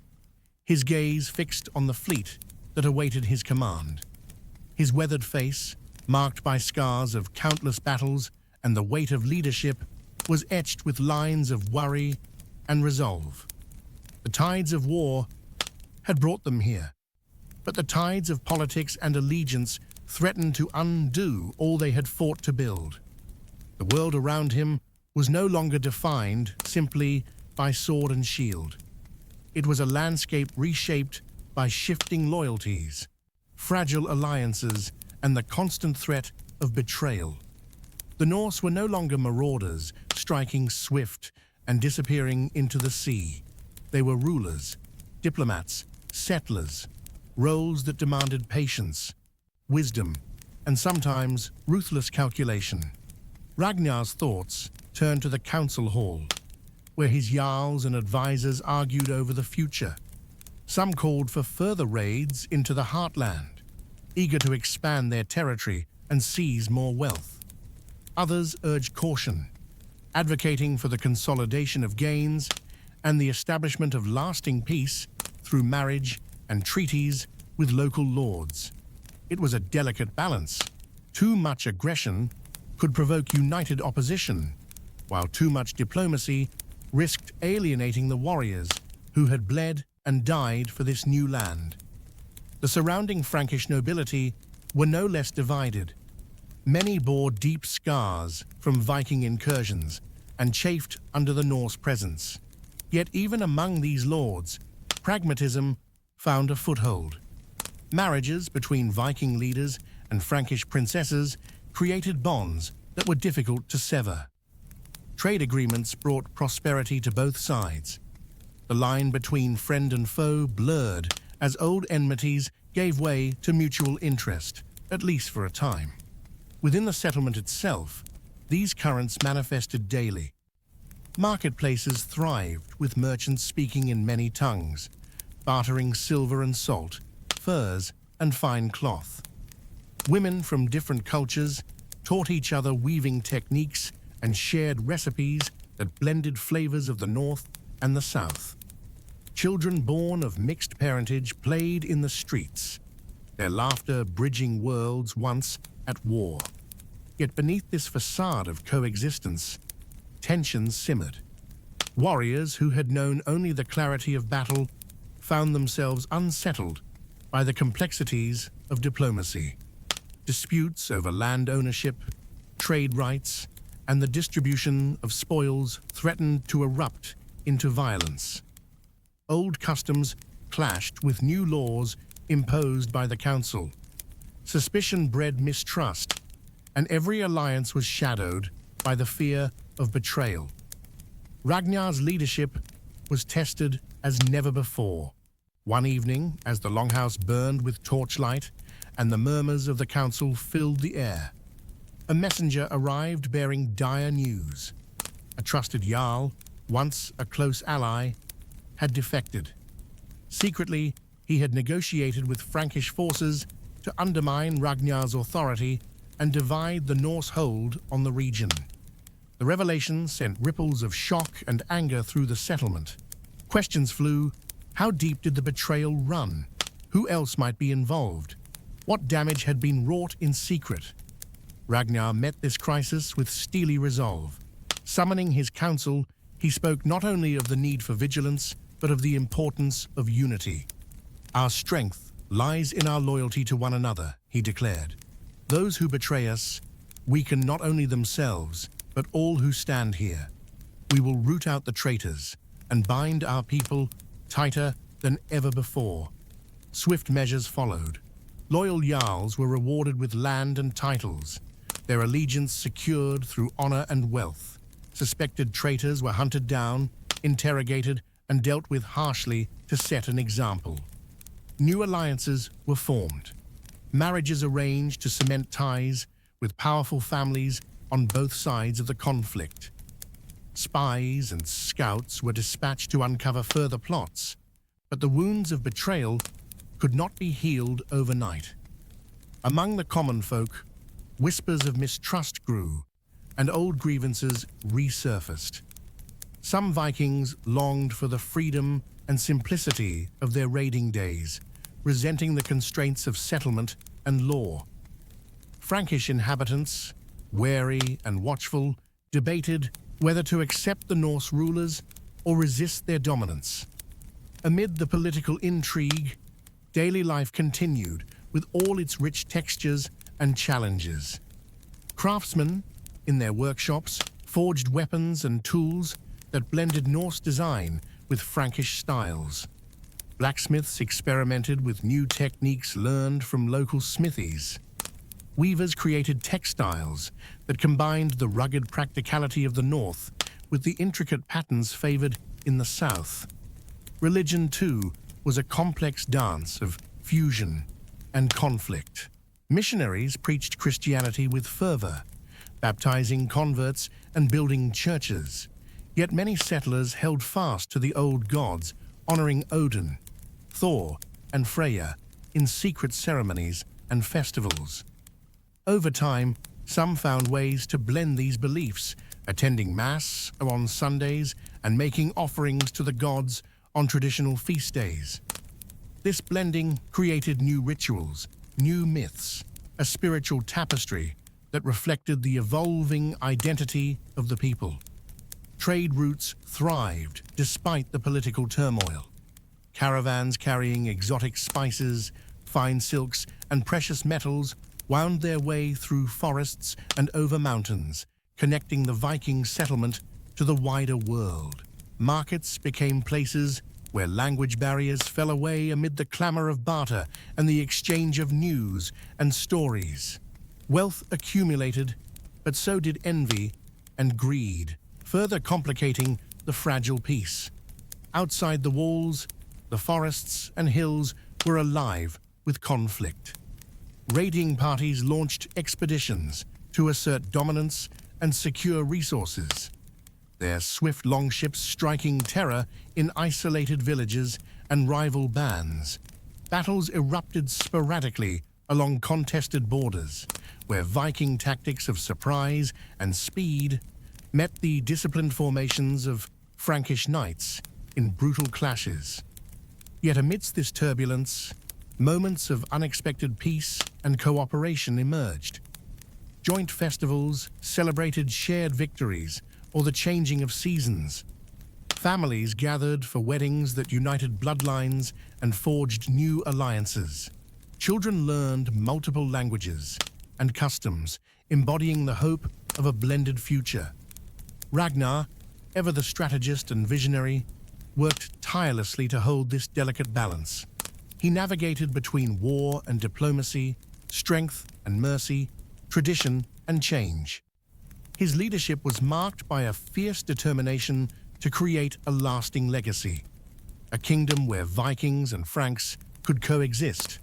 his gaze fixed on the fleet that awaited his command. His weathered face, marked by scars of countless battles and the weight of leadership, was etched with lines of worry and resolve. The tides of war had brought them here, but the tides of politics and allegiance threatened to undo all they had fought to build. The world around him was no longer defined simply by sword and shield. It was a landscape reshaped by shifting loyalties, fragile alliances, and the constant threat of betrayal. The Norse were no longer marauders, striking swift and disappearing into the sea. They were rulers, diplomats, settlers, roles that demanded patience, wisdom, and sometimes ruthless calculation. Ragnar's thoughts turned to the council hall, where his jarls and advisors argued over the future. Some called for further raids into the heartland, eager to expand their territory and seize more wealth. Others urged caution, advocating for the consolidation of gains and the establishment of lasting peace through marriage and treaties with local lords. It was a delicate balance. Too much aggression could provoke united opposition, while too much diplomacy risked alienating the warriors who had bled and died for this new land. The surrounding Frankish nobility were no less divided. Many bore deep scars from Viking incursions and chafed under the Norse presence. Yet even among these lords, pragmatism found a foothold. Marriages between Viking leaders and Frankish princesses created bonds that were difficult to sever. Trade agreements brought prosperity to both sides. The line between friend and foe blurred as old enmities gave way to mutual interest, at least for a time. Within the settlement itself, these currents manifested daily. Marketplaces thrived with merchants speaking in many tongues, bartering silver and salt, furs and fine cloth. Women from different cultures taught each other weaving techniques and shared recipes that blended flavors of the North and the South. Children born of mixed parentage played in the streets, their laughter bridging worlds once at war. Yet beneath this facade of coexistence, tensions simmered. Warriors who had known only the clarity of battle found themselves unsettled by the complexities of diplomacy. Disputes over land ownership, trade rights, and the distribution of spoils threatened to erupt into violence. Old customs clashed with new laws imposed by the council. Suspicion bred mistrust, and every alliance was shadowed by the fear of betrayal. Ragnar's leadership was tested as never before. One evening, as the longhouse burned with torchlight and the murmurs of the council filled the air, a messenger arrived bearing dire news. A trusted jarl, once a close ally, had defected. Secretly, he had negotiated with Frankish forces to undermine Ragnar's authority and divide the Norse hold on the region. The revelation sent ripples of shock and anger through the settlement. Questions flew: how deep did the betrayal run? Who else might be involved? What damage had been wrought in secret? Ragnar met this crisis with steely resolve. Summoning his council, he spoke not only of the need for vigilance, but of the importance of unity. Our strength lies in our loyalty to one another, he declared. Those who betray us weaken not only themselves, but all who stand here. We will root out the traitors and bind our people tighter than ever before. Swift measures followed. Loyal jarls were rewarded with land and titles, their allegiance secured through honor and wealth. Suspected traitors were hunted down, interrogated, and dealt with harshly to set an example. New alliances were formed. Marriages arranged to cement ties with powerful families on both sides of the conflict. Spies and scouts were dispatched to uncover further plots, but the wounds of betrayal could not be healed overnight. Among the common folk, whispers of mistrust grew, and old grievances resurfaced. Some Vikings longed for the freedom and simplicity of their raiding days, resenting the constraints of settlement and law. Frankish inhabitants, wary and watchful, debated whether to accept the Norse rulers or resist their dominance. Amid the political intrigue, daily life continued with all its rich textures and challenges. Craftsmen, in their workshops, forged weapons and tools that blended Norse design with Frankish styles. Blacksmiths experimented with new techniques learned from local smithies. Weavers created textiles that combined the rugged practicality of the North with the intricate patterns favored in the South. Religion, too, was a complex dance of fusion and conflict. Missionaries preached Christianity with fervor, baptizing converts and building churches. Yet many settlers held fast to the old gods, honoring Odin, Thor, and Freya in secret ceremonies and festivals. Over time, some found ways to blend these beliefs, attending Mass on Sundays and making offerings to the gods on traditional feast days. This blending created new rituals, new myths, a spiritual tapestry that reflected the evolving identity of the people. Trade routes thrived despite the political turmoil. Caravans carrying exotic spices, fine silks, and precious metals wound their way through forests and over mountains, connecting the Viking settlement to the wider world. Markets became places where language barriers fell away amid the clamor of barter and the exchange of news and stories. Wealth accumulated, but so did envy and greed, further complicating the fragile peace. Outside the walls, the forests and hills were alive with conflict. Raiding parties launched expeditions to assert dominance and secure resources, their swift longships striking terror in isolated villages and rival bands. Battles erupted sporadically along contested borders, where Viking tactics of surprise and speed met the disciplined formations of Frankish knights in brutal clashes. Yet amidst this turbulence, moments of unexpected peace and cooperation emerged. Joint festivals celebrated shared victories or the changing of seasons. Families gathered for weddings that united bloodlines and forged new alliances. Children learned multiple languages and customs, embodying the hope of a blended future. Ragnar, ever the strategist and visionary, worked tirelessly to hold this delicate balance. He navigated between war and diplomacy, strength and mercy, tradition and change. His leadership was marked by a fierce determination to create a lasting legacy, a kingdom where Vikings and Franks could coexist,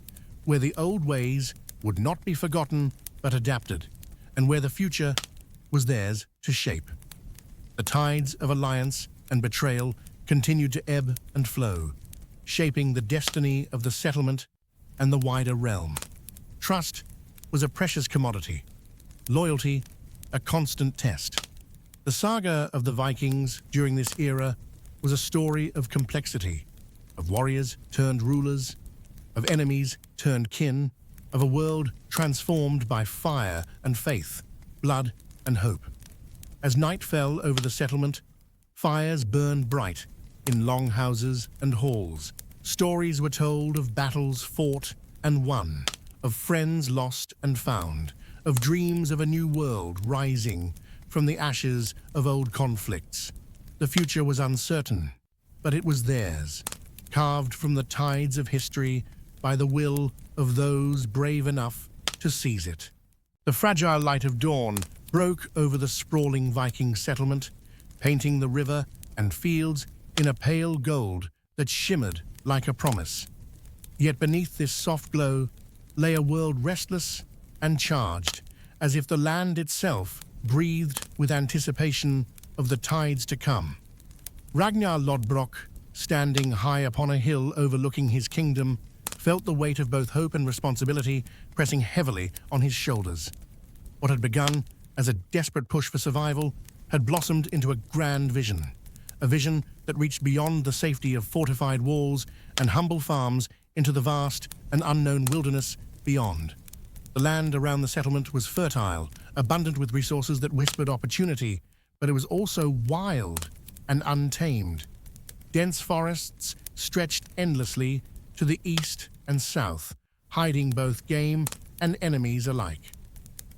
where the old ways would not be forgotten but adapted, and where the future was theirs to shape. The tides of alliance and betrayal continued to ebb and flow, shaping the destiny of the settlement and the wider realm. Trust was a precious commodity, loyalty a constant test. The saga of the Vikings during this era was a story of complexity, of warriors turned rulers, of enemies turned kin, of a world transformed by fire and faith, blood and hope. As night fell over the settlement, fires burned bright in long houses and halls. Stories were told of battles fought and won, of friends lost and found, of dreams of a new world rising from the ashes of old conflicts. The future was uncertain, but it was theirs, carved from the tides of history by the will of those brave enough to seize it. The fragile light of dawn broke over the sprawling Viking settlement, painting the river and fields in a pale gold that shimmered like a promise. Yet beneath this soft glow lay a world restless and charged, as if the land itself breathed with anticipation of the tides to come. Ragnar Lodbrok, standing high upon a hill overlooking his kingdom, felt the weight of both hope and responsibility pressing heavily on his shoulders. What had begun as a desperate push for survival had blossomed into a grand vision, a vision that reached beyond the safety of fortified walls and humble farms into the vast and unknown wilderness beyond. The land around the settlement was fertile, abundant with resources that whispered opportunity, but it was also wild and untamed. Dense forests stretched endlessly to the east and south, hiding both game and enemies alike.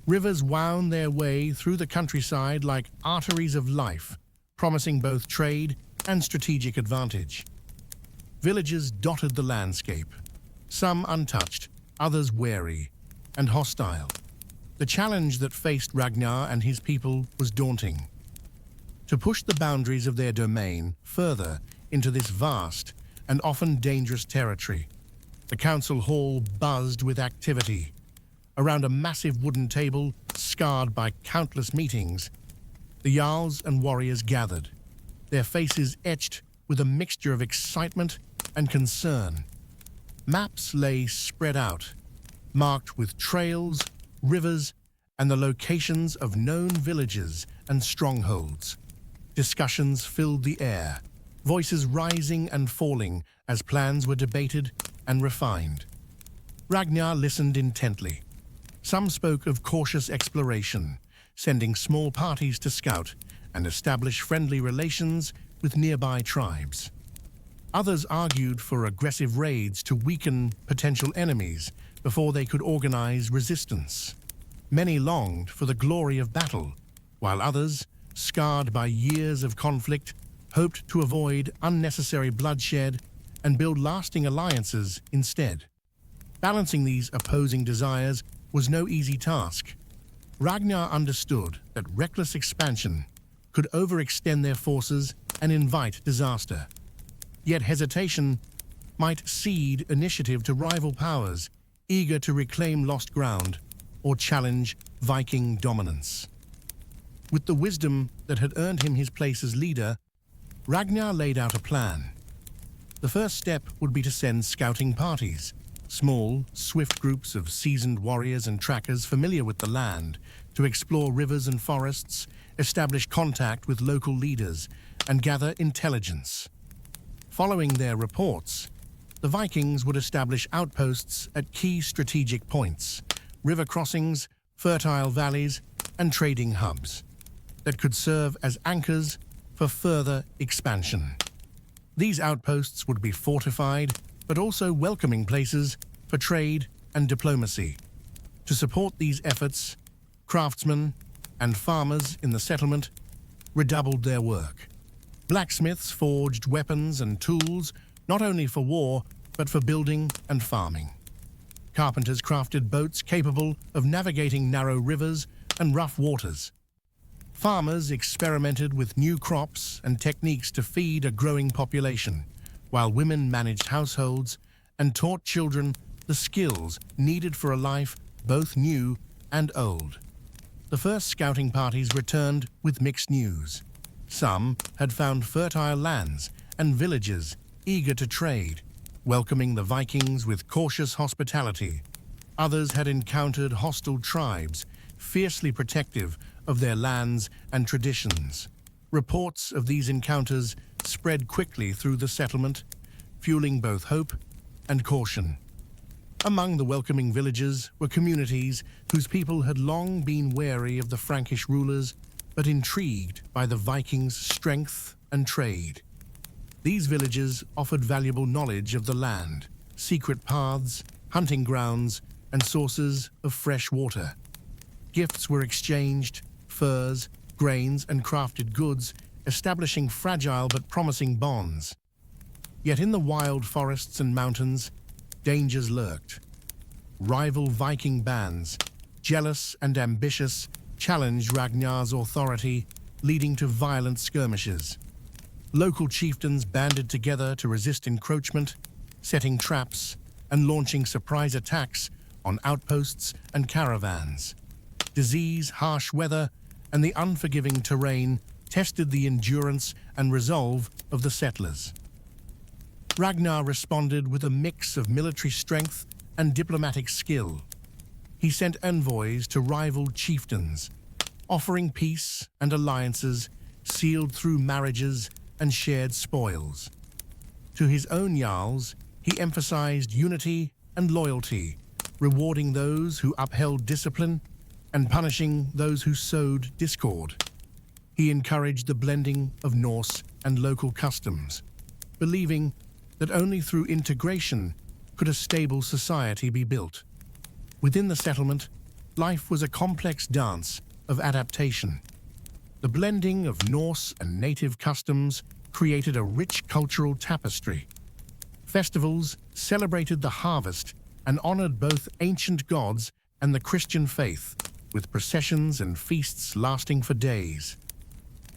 Rivers wound their way through the countryside like arteries of life, promising both trade and strategic advantage. Villages dotted the landscape, some untouched, others wary and hostile. The challenge that faced Ragnar and his people was daunting. To push the boundaries of their domain further into this vast and often dangerous territory, the council hall buzzed with activity. Around a massive wooden table, scarred by countless meetings, the jarls and warriors gathered, their faces etched with a mixture of excitement and concern. Maps lay spread out, marked with trails, rivers, and the locations of known villages and strongholds. Discussions filled the air, voices rising and falling as plans were debated and refined. Ragnar listened intently. Some spoke of cautious exploration, sending small parties to scout and establish friendly relations with nearby tribes. Others argued for aggressive raids to weaken potential enemies before they could organize resistance. Many longed for the glory of battle, while others, scarred by years of conflict, hoped to avoid unnecessary bloodshed and build lasting alliances instead. Balancing these opposing desires was no easy task. Ragnar understood that reckless expansion could overextend their forces and invite disaster. Yet hesitation might cede initiative to rival powers eager to reclaim lost ground or challenge Viking dominance. With the wisdom that had earned him his place as leader, Ragnar laid out a plan. The first step would be to send scouting parties, small, swift groups of seasoned warriors and trackers familiar with the land, to explore rivers and forests, establish contact with local leaders, and gather intelligence. Following their reports, the Vikings would establish outposts at key strategic points, river crossings, fertile valleys, and trading hubs that could serve as anchors for further expansion. These outposts would be fortified, but also welcoming places for trade and diplomacy. To support these efforts, craftsmen and farmers in the settlement redoubled their work. Blacksmiths forged weapons and tools not only for war, but for building and farming. Carpenters crafted boats capable of navigating narrow rivers and rough waters. Farmers experimented with new crops and techniques to feed a growing population, while women managed households and taught children the skills needed for a life both new and old. The first scouting parties returned with mixed news. Some had found fertile lands and villages eager to trade, welcoming the Vikings with cautious hospitality. Others had encountered hostile tribes, fiercely protective of their lands and traditions. Reports of these encounters spread quickly through the settlement, fueling both hope and caution. Among the welcoming villagers were communities whose people had long been wary of the Frankish rulers, but intrigued by the Vikings' strength and trade. These villages offered valuable knowledge of the land, secret paths, hunting grounds, and sources of fresh water. Gifts were exchanged, furs, grains, and crafted goods, establishing fragile but promising bonds. Yet in the wild forests and mountains, dangers lurked. Rival Viking bands, jealous and ambitious, challenged Ragnar's authority, leading to violent skirmishes. Local chieftains banded together to resist encroachment, setting traps and launching surprise attacks on outposts and caravans. Disease, harsh weather, and the unforgiving terrain tested the endurance and resolve of the settlers. Ragnar responded with a mix of military strength and diplomatic skill. He sent envoys to rival chieftains, offering peace and alliances sealed through marriages and shared spoils. To his own jarls, he emphasized unity and loyalty, rewarding those who upheld discipline and punishing those who sowed discord. He encouraged the blending of Norse and local customs, believing that only through integration could a stable society be built. Within the settlement, life was a complex dance of adaptation. The blending of Norse and native customs created a rich cultural tapestry. Festivals celebrated the harvest and honored both ancient gods and the Christian faith, with processions and feasts lasting for days.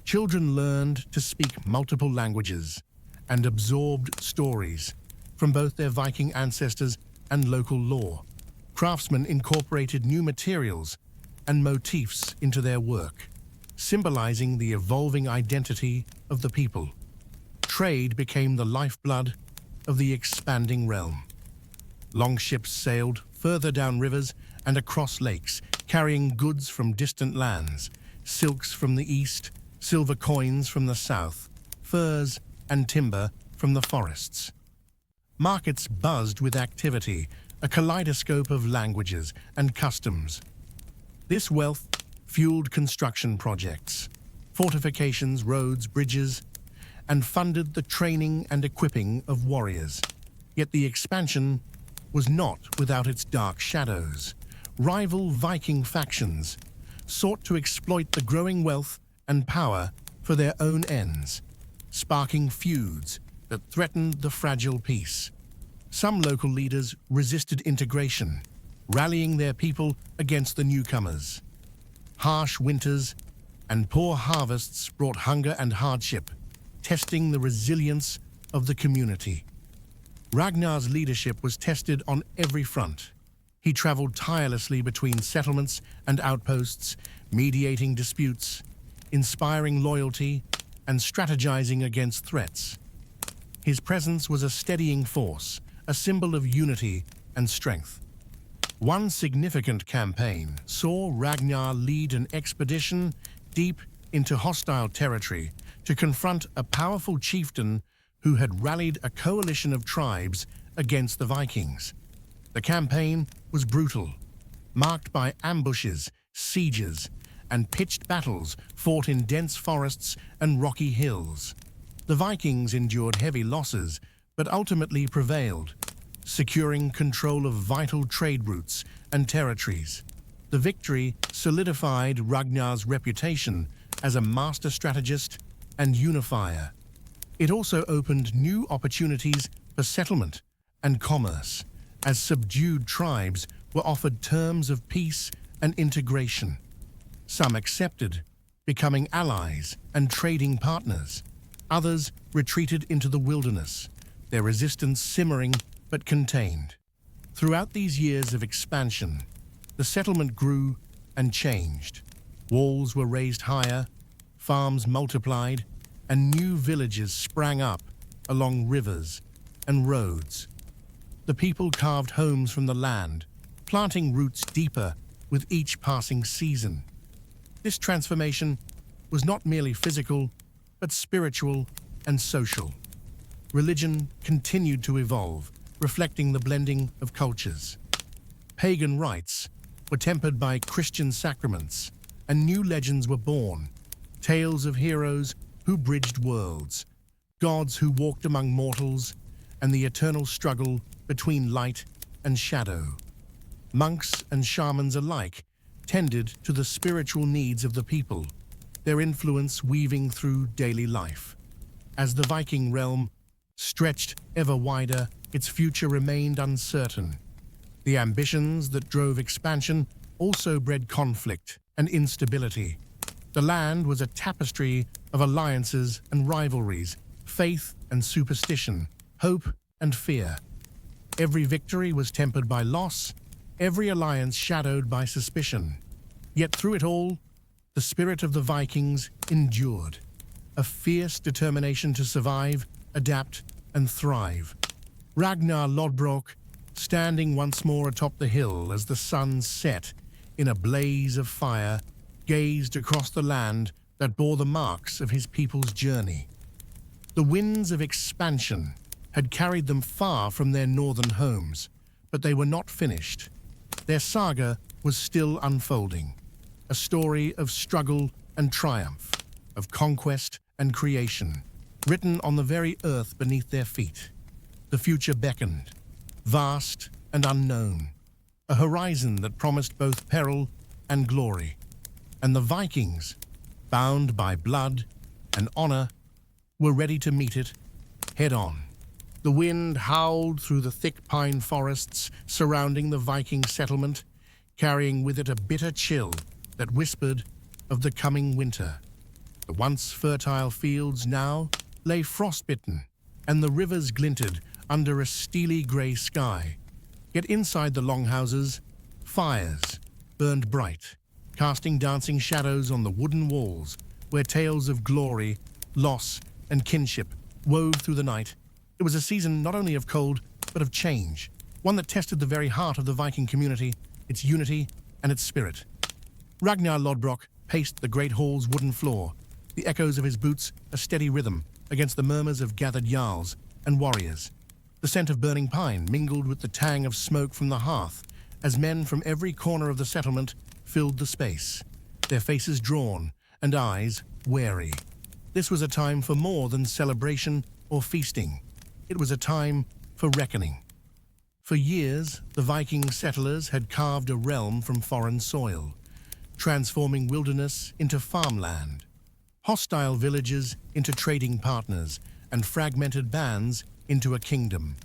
Children learned to speak multiple languages and absorbed stories from both their Viking ancestors and local lore. Craftsmen incorporated new materials and motifs into their work, symbolizing the evolving identity of the people. Trade became the lifeblood of the expanding realm. Longships sailed further down rivers and across lakes, carrying goods from distant lands, silks from the east, silver coins from the south, furs and timber from the forests. Markets buzzed with activity, a kaleidoscope of languages and customs. This wealth fueled construction projects, fortifications, roads, bridges, and funded the training and equipping of warriors. Yet the expansion was not without its dark shadows. Rival Viking factions sought to exploit the growing wealth and power for their own ends, sparking feuds that threatened the fragile peace. Some local leaders resisted integration, rallying their people against the newcomers. Harsh winters and poor harvests brought hunger and hardship, testing the resilience of the community. Ragnar's leadership was tested on every front. He traveled tirelessly between settlements and outposts, mediating disputes, inspiring loyalty, and strategizing against threats. His presence was a steadying force, a symbol of unity and strength. One significant campaign saw Ragnar lead an expedition deep into hostile territory to confront a powerful chieftain who had rallied a coalition of tribes against the Vikings. The campaign was brutal, marked by ambushes, sieges, and pitched battles fought in dense forests and rocky hills. The Vikings endured heavy losses, but ultimately prevailed, securing control of vital trade routes and territories. The victory solidified Ragnar's reputation as a master strategist and unifier. It also opened new opportunities for settlement and commerce, as subdued tribes were offered terms of peace and integration. Some accepted, becoming allies and trading partners. Others retreated into the wilderness, their resistance simmering but contained. Throughout these years of expansion, the settlement grew and changed. Walls were raised higher, farms multiplied, and new villages sprang up along rivers and roads. The people carved homes from the land, planting roots deeper with each passing season. This transformation was not merely physical, but spiritual and social. Religion continued to evolve, reflecting the blending of cultures. Pagan rites were tempered by Christian sacraments, and new legends were born, tales of heroes who bridged worlds, gods who walked among mortals, and the eternal struggle between light and shadow. Monks and shamans alike tended to the spiritual needs of the people, their influence weaving through daily life. As the Viking realm stretched ever wider, its future remained uncertain. The ambitions that drove expansion also bred conflict and instability. The land was a tapestry of alliances and rivalries, faith and superstition, hope and fear. Every victory was tempered by loss, every alliance shadowed by suspicion. Yet through it all, the spirit of the Vikings endured, a fierce determination to survive, adapt, and thrive. Ragnar Lodbrok, standing once more atop the hill as the sun set in a blaze of fire, gazed across the land that bore the marks of his people's journey. The winds of expansion had carried them far from their northern homes, but they were not finished. Their saga was still unfolding, a story of struggle and triumph, of conquest and creation, written on the very earth beneath their feet. The future beckoned, vast and unknown, a horizon that promised both peril and glory. And the Vikings, bound by blood and honor, were ready to meet it head-on. The wind howled through the thick pine forests surrounding the Viking settlement, carrying with it a bitter chill that whispered of the coming winter. The once fertile fields now lay frostbitten, and the rivers glinted under a steely grey sky. Yet inside the longhouses, fires burned bright, casting dancing shadows on the wooden walls, where tales of glory, loss, and kinship wove through the night. It was a season not only of cold, but of change, one that tested the very heart of the Viking community, its unity and its spirit. Ragnar Lodbrok paced the great hall's wooden floor, the echoes of his boots a steady rhythm against the murmurs of gathered jarls and warriors. The scent of burning pine mingled with the tang of smoke from the hearth as men from every corner of the settlement filled the space, their faces drawn and eyes wary. This was a time for more than celebration or feasting. It was a time for reckoning. For years, the Viking settlers had carved a realm from foreign soil, transforming wilderness into farmland, hostile villages into trading partners, and fragmented bands into a kingdom.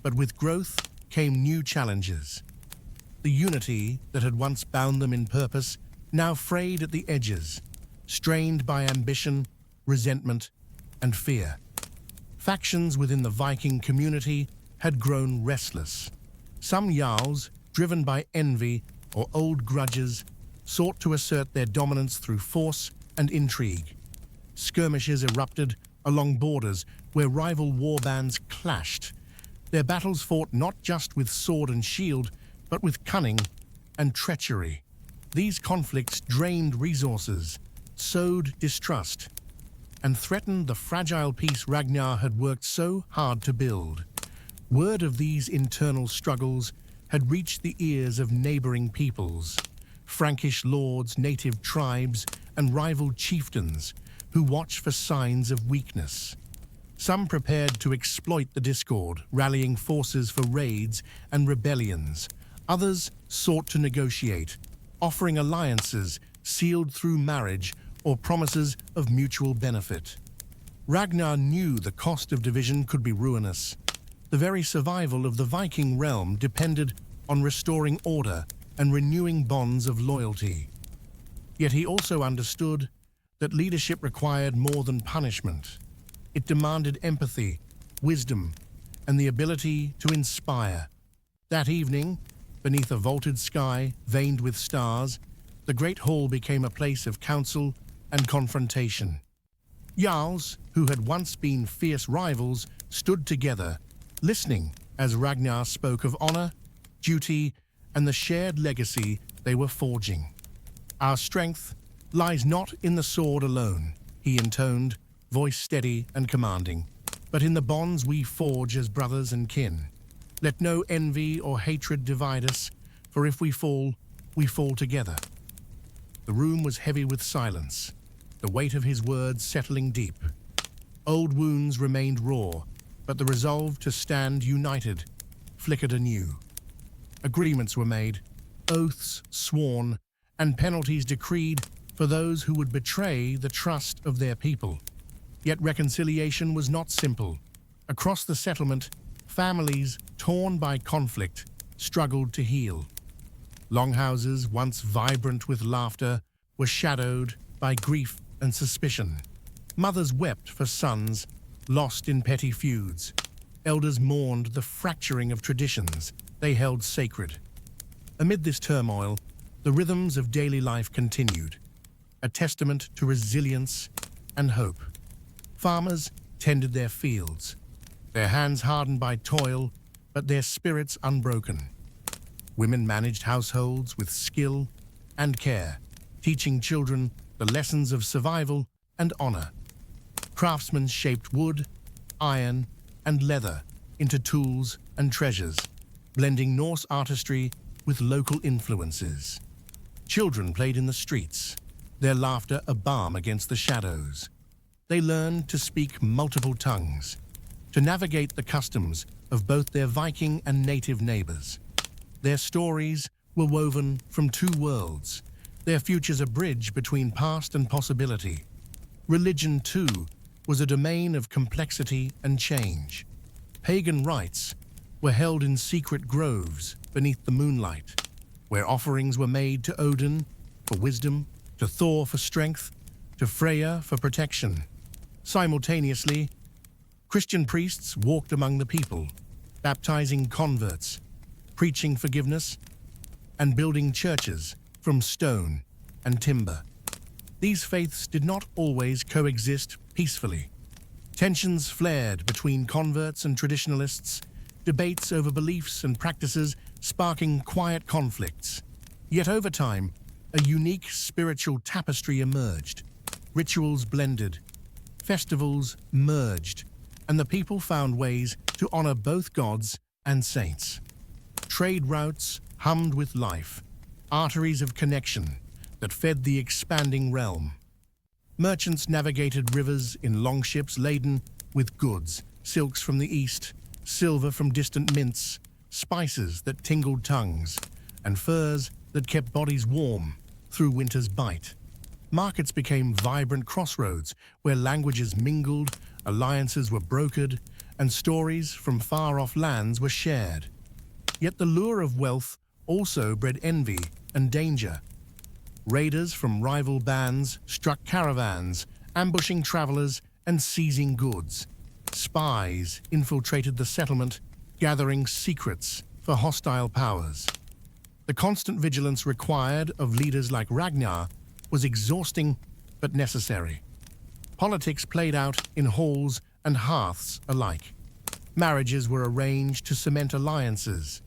But with growth came new challenges. The unity that had once bound them in purpose now frayed at the edges, strained by ambition, resentment, and fear. Factions within the Viking community had grown restless. Some jarls, driven by envy or old grudges, sought to assert their dominance through force and intrigue. Skirmishes erupted along borders where rival warbands clashed, their battles fought not just with sword and shield, but with cunning and treachery. These conflicts drained resources, sowed distrust, and threatened the fragile peace Ragnar had worked so hard to build. Word of these internal struggles had reached the ears of neighboring peoples, Frankish lords, native tribes, and rival chieftains who watched for signs of weakness. Some prepared to exploit the discord, rallying forces for raids and rebellions. Others sought to negotiate, offering alliances sealed through marriage or promises of mutual benefit. Ragnar knew the cost of division could be ruinous. The very survival of the Viking realm depended on restoring order and renewing bonds of loyalty. Yet he also understood that leadership required more than punishment. It demanded empathy, wisdom, and the ability to inspire. That evening, beneath a vaulted sky veined with stars, the great hall became a place of council and confrontation. Jarls, who had once been fierce rivals, stood together, listening as Ragnar spoke of honor, duty, and the shared legacy they were forging. "Our strength lies not in the sword alone," he intoned, voice steady and commanding, "but in the bonds we forge as brothers and kin. Let no envy or hatred divide us, for if we fall together." The room was heavy with silence, the weight of his words settling deep. Old wounds remained raw, but the resolve to stand united flickered anew. Agreements were made, oaths sworn, and penalties decreed for those who would betray the trust of their people. Yet reconciliation was not simple. Across the settlement, families torn by conflict struggled to heal. Longhouses, once vibrant with laughter, were shadowed by grief and suspicion. Mothers wept for sons lost in petty feuds. Elders mourned the fracturing of traditions they held sacred. Amid this turmoil, the rhythms of daily life continued, a testament to resilience and hope. Farmers tended their fields, their hands hardened by toil, but their spirits unbroken. Women managed households with skill and care, teaching children the lessons of survival and honor. Craftsmen shaped wood, iron, and leather into tools and treasures, blending Norse artistry with local influences. Children played in the streets, their laughter a balm against the shadows. They learned to speak multiple tongues, to navigate the customs of both their Viking and native neighbors. Their stories were woven from two worlds, their futures a bridge between past and possibility. Religion, too, was a domain of complexity and change. Pagan rites were held in secret groves beneath the moonlight, where offerings were made to Odin for wisdom, to Thor for strength, to Freya for protection. Simultaneously, Christian priests walked among the people, baptizing converts, preaching forgiveness, and building churches from stone and timber. These faiths did not always coexist peacefully. Tensions flared between converts and traditionalists, debates over beliefs and practices sparking quiet conflicts. Yet over time, a unique spiritual tapestry emerged. Rituals blended, festivals merged, and the people found ways to honor both gods and saints. Trade routes hummed with life, arteries of connection that fed the expanding realm. Merchants navigated rivers in longships laden with goods, silks from the east, silver from distant mints, spices that tingled tongues, and furs that kept bodies warm through winter's bite. Markets became vibrant crossroads where languages mingled, alliances were brokered, and stories from far-off lands were shared. Yet the lure of wealth also bred envy and danger. Raiders from rival bands struck caravans, ambushing travelers and seizing goods. Spies infiltrated the settlement, gathering secrets for hostile powers. The constant vigilance required of leaders like Ragnar was exhausting but necessary. Politics played out in halls and hearths alike. Marriages were arranged to cement alliances,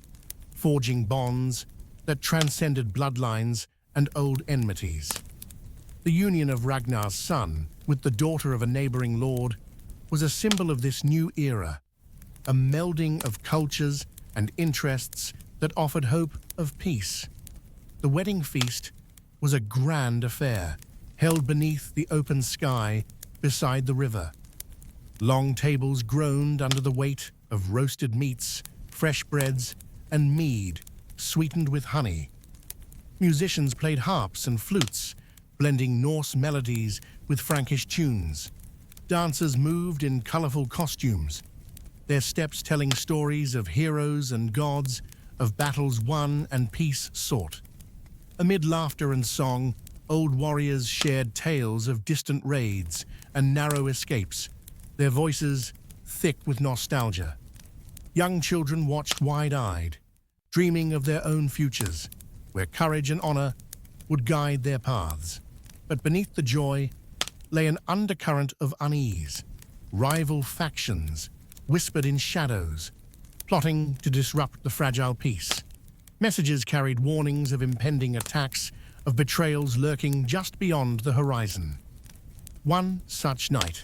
forging bonds that transcended bloodlines and old enmities. The union of Ragnar's son with the daughter of a neighboring lord was a symbol of this new era, a melding of cultures and interests that offered hope of peace. The wedding feast was a grand affair, held beneath the open sky beside the river. Long tables groaned under the weight of roasted meats, fresh breads, and mead sweetened with honey. Musicians played harps and flutes, blending Norse melodies with Frankish tunes. Dancers moved in colorful costumes, their steps telling stories of heroes and gods, of battles won and peace sought. Amid laughter and song, old warriors shared tales of distant raids and narrow escapes, their voices thick with nostalgia. Young children watched wide-eyed, dreaming of their own futures, where courage and honor would guide their paths. But beneath the joy lay an undercurrent of unease. Rival factions whispered in shadows, plotting to disrupt the fragile peace. Messages carried warnings of impending attacks, of betrayals lurking just beyond the horizon. One such night,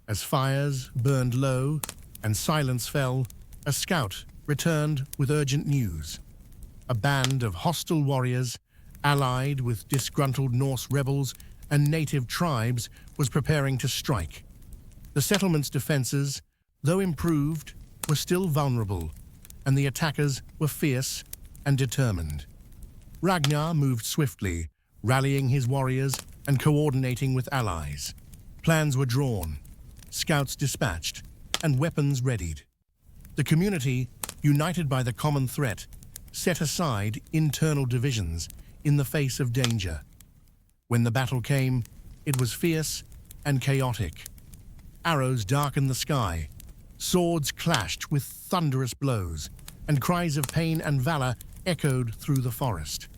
as fires burned low and silence fell, a scout returned with urgent news. A band of hostile warriors, allied with disgruntled Norse rebels and native tribes, was preparing to strike. The settlement's defenses, though improved, were still vulnerable, and the attackers were fierce and determined. Ragnar moved swiftly, rallying his warriors and coordinating with allies. Plans were drawn, scouts dispatched, and weapons readied. The community, united by the common threat, set aside internal divisions in the face of danger. When the battle came, it was fierce and chaotic. Arrows darkened the sky, swords clashed with thunderous blows, and cries of pain and valor echoed through the forest.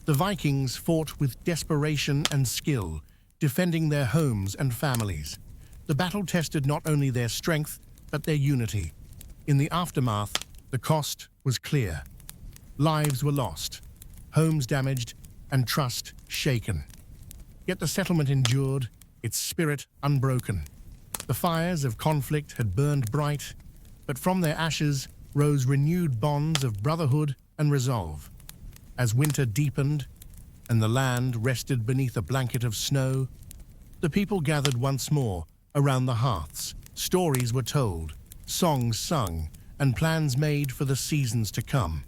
The Vikings fought with desperation and skill, defending their homes and families. The battle tested not only their strength, but their unity. In the aftermath, the cost was clear. Lives were lost, homes damaged, and trust shaken. Yet the settlement endured, its spirit unbroken. The fires of conflict had burned bright, but from their ashes rose renewed bonds of brotherhood and resolve. As winter deepened and the land rested beneath a blanket of snow, the people gathered once more around the hearths. Stories were told, songs sung, and plans made for the seasons to come.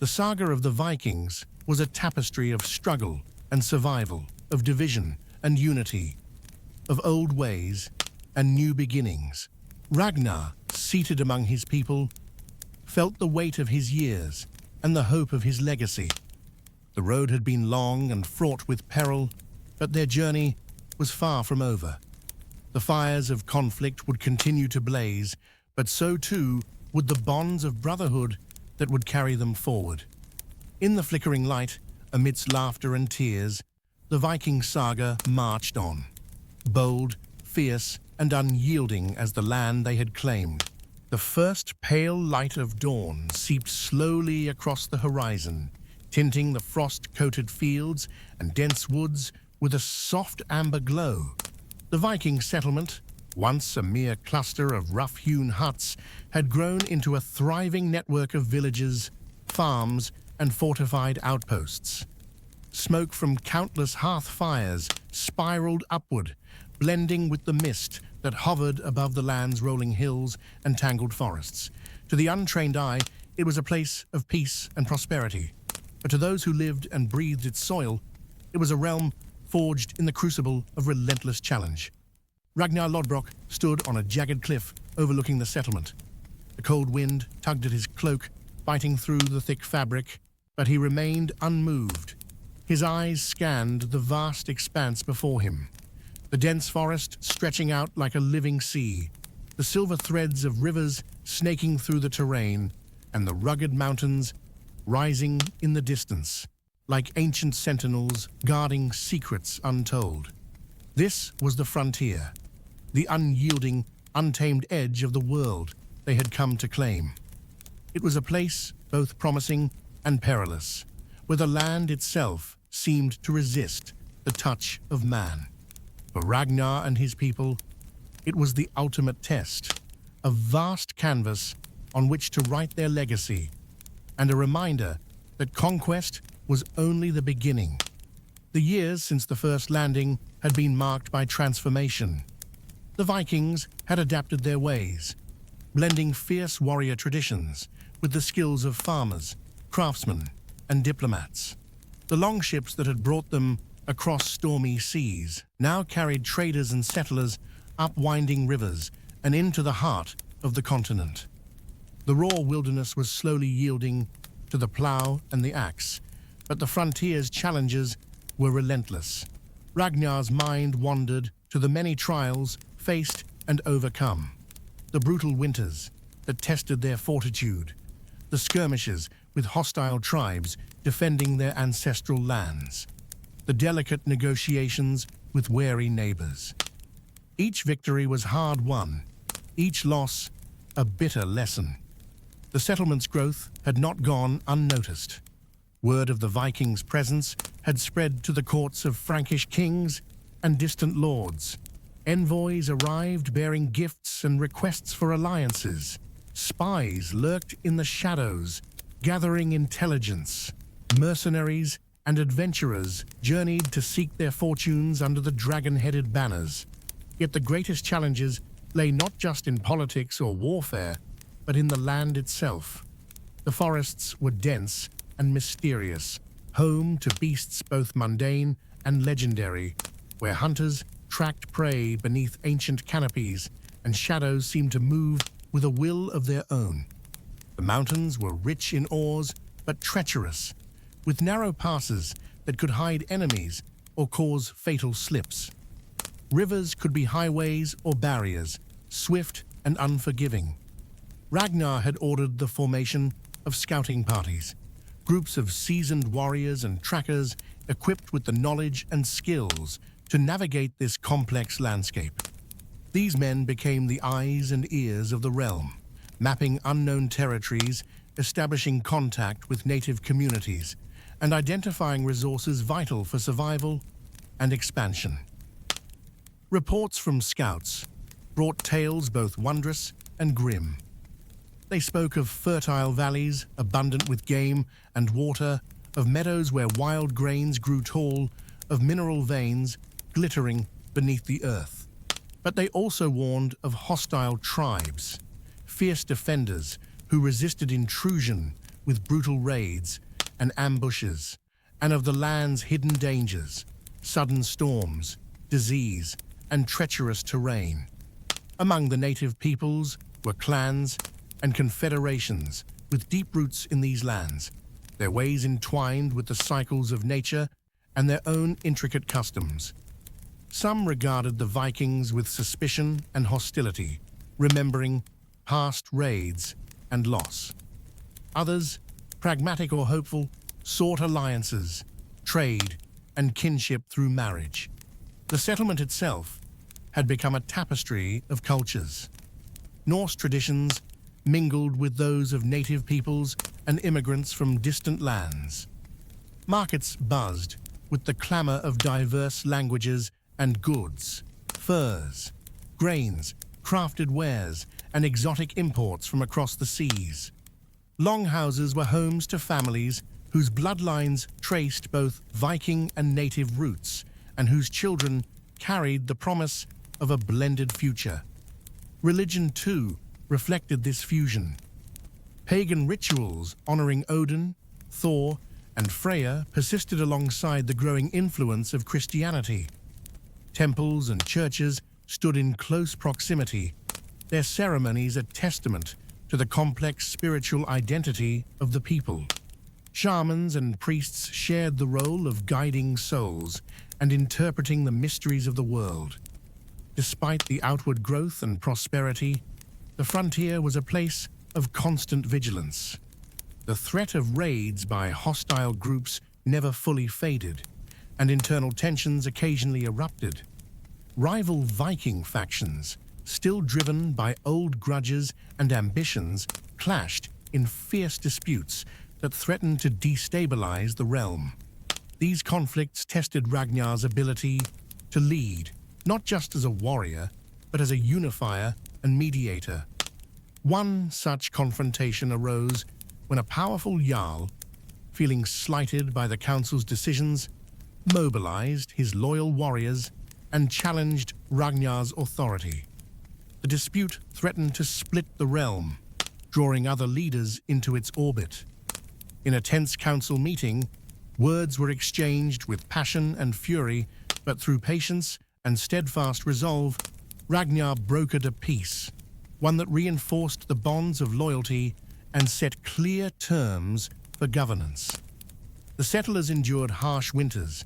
The saga of the Vikings was a tapestry of struggle and survival, of division and unity, of old ways and new beginnings. Ragnar, seated among his people, felt the weight of his years and the hope of his legacy. The road had been long and fraught with peril, but their journey was far from over. The fires of conflict would continue to blaze, but so too would the bonds of brotherhood that would carry them forward. In the flickering light, amidst laughter and tears, the Viking saga marched on, bold, fierce, and unyielding as the land they had claimed. The first pale light of dawn seeped slowly across the horizon, tinting the frost-coated fields and dense woods with a soft amber glow. The Viking settlement, once a mere cluster of rough-hewn huts, had grown into a thriving network of villages, farms, and fortified outposts. Smoke from countless hearth fires spiraled upward, blending with the mist that hovered above the land's rolling hills and tangled forests. To the untrained eye, it was a place of peace and prosperity. But to those who lived and breathed its soil, it was a realm forged in the crucible of relentless challenge. Ragnar Lodbrok stood on a jagged cliff overlooking the settlement. The cold wind tugged at his cloak, biting through the thick fabric, but he remained unmoved. His eyes scanned the vast expanse before him, the dense forest stretching out like a living sea, the silver threads of rivers snaking through the terrain, and the rugged mountains rising in the distance, like ancient sentinels guarding secrets untold. This was the frontier, the unyielding, untamed edge of the world they had come to claim. It was a place both promising and perilous, where the land itself seemed to resist the touch of man. For Ragnar and his people, it was the ultimate test, a vast canvas on which to write their legacy, and a reminder that conquest was only the beginning. The years since the first landing had been marked by transformation. The Vikings had adapted their ways, blending fierce warrior traditions with the skills of farmers, craftsmen, and diplomats. The longships that had brought them across stormy seas now carried traders and settlers up winding rivers and into the heart of the continent. The raw wilderness was slowly yielding to the plow and the axe, but the frontier's challenges were relentless. Ragnar's mind wandered to the many trials faced and overcome. The brutal winters that tested their fortitude, the skirmishes with hostile tribes defending their ancestral lands, the delicate negotiations with wary neighbors. Each victory was hard won, each loss a bitter lesson. The settlement's growth had not gone unnoticed. Word of the Vikings' presence had spread to the courts of Frankish kings and distant lords. Envoys arrived bearing gifts and requests for alliances. Spies lurked in the shadows, gathering intelligence. Mercenaries and adventurers journeyed to seek their fortunes under the dragon-headed banners. Yet the greatest challenges lay not just in politics or warfare, but in the land itself. The forests were dense and mysterious, home to beasts both mundane and legendary, where hunters tracked prey beneath ancient canopies and shadows seemed to move with a will of their own. The mountains were rich in ores, but treacherous, with narrow passes that could hide enemies or cause fatal slips. Rivers could be highways or barriers, swift and unforgiving. Ragnar had ordered the formation of scouting parties, groups of seasoned warriors and trackers equipped with the knowledge and skills to navigate this complex landscape. These men became the eyes and ears of the realm, mapping unknown territories, establishing contact with native communities, and identifying resources vital for survival and expansion. Reports from scouts brought tales both wondrous and grim. They spoke of fertile valleys abundant with game and water, of meadows where wild grains grew tall, of mineral veins glittering beneath the earth. But they also warned of hostile tribes, fierce defenders who resisted intrusion with brutal raids and ambushes, and of the land's hidden dangers, sudden storms, disease, and treacherous terrain. Among the native peoples were clans and confederations with deep roots in these lands, their ways entwined with the cycles of nature and their own intricate customs. Some regarded the Vikings with suspicion and hostility, remembering past raids and loss. Others, pragmatic or hopeful, sought alliances, trade, and kinship through marriage. The settlement itself had become a tapestry of cultures. Norse traditions mingled with those of native peoples and immigrants from distant lands. Markets buzzed with the clamor of diverse languages and goods, furs, grains, crafted wares, and exotic imports from across the seas. Longhouses were homes to families whose bloodlines traced both Viking and native roots, and whose children carried the promise of a blended future. Religion, too, reflected this fusion. Pagan rituals honoring Odin, Thor, and Freya persisted alongside the growing influence of Christianity. Temples and churches stood in close proximity, their ceremonies a testament to the complex spiritual identity of the people. Shamans and priests shared the role of guiding souls and interpreting the mysteries of the world. Despite the outward growth and prosperity, the frontier was a place of constant vigilance. The threat of raids by hostile groups never fully faded, and internal tensions occasionally erupted. Rival Viking factions, still driven by old grudges and ambitions, clashed in fierce disputes that threatened to destabilize the realm. These conflicts tested Ragnar's ability to lead, not just as a warrior, but as a unifier and mediator. One such confrontation arose when a powerful Jarl, feeling slighted by the council's decisions, mobilized his loyal warriors and challenged Ragnar's authority. The dispute threatened to split the realm, drawing other leaders into its orbit. In a tense council meeting, words were exchanged with passion and fury, but through patience and steadfast resolve, Ragnar brokered a peace, one that reinforced the bonds of loyalty and set clear terms for governance. The settlers endured harsh winters,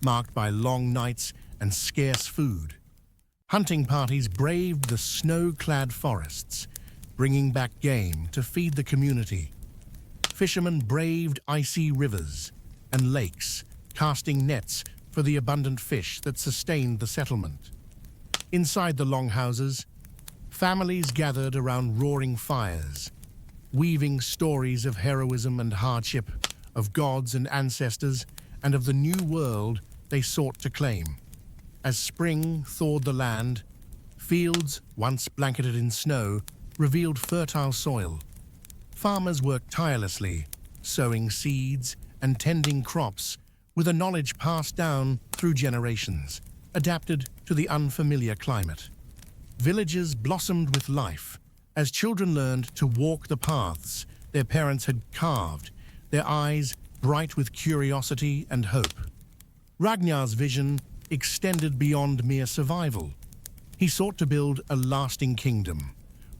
marked by long nights and scarce food. Hunting parties braved the snow-clad forests, bringing back game to feed the community. Fishermen braved icy rivers and lakes, casting nets for the abundant fish that sustained the settlement. Inside the longhouses, families gathered around roaring fires, weaving stories of heroism and hardship, of gods and ancestors, and of the new world they sought to claim. As spring thawed the land, fields, once blanketed in snow, revealed fertile soil. Farmers worked tirelessly, sowing seeds and tending crops with a knowledge passed down through generations, adapted to the unfamiliar climate. Villages blossomed with life as children learned to walk the paths their parents had carved, their eyes bright with curiosity and hope. Ragnar's vision extended beyond mere survival. He sought to build a lasting kingdom,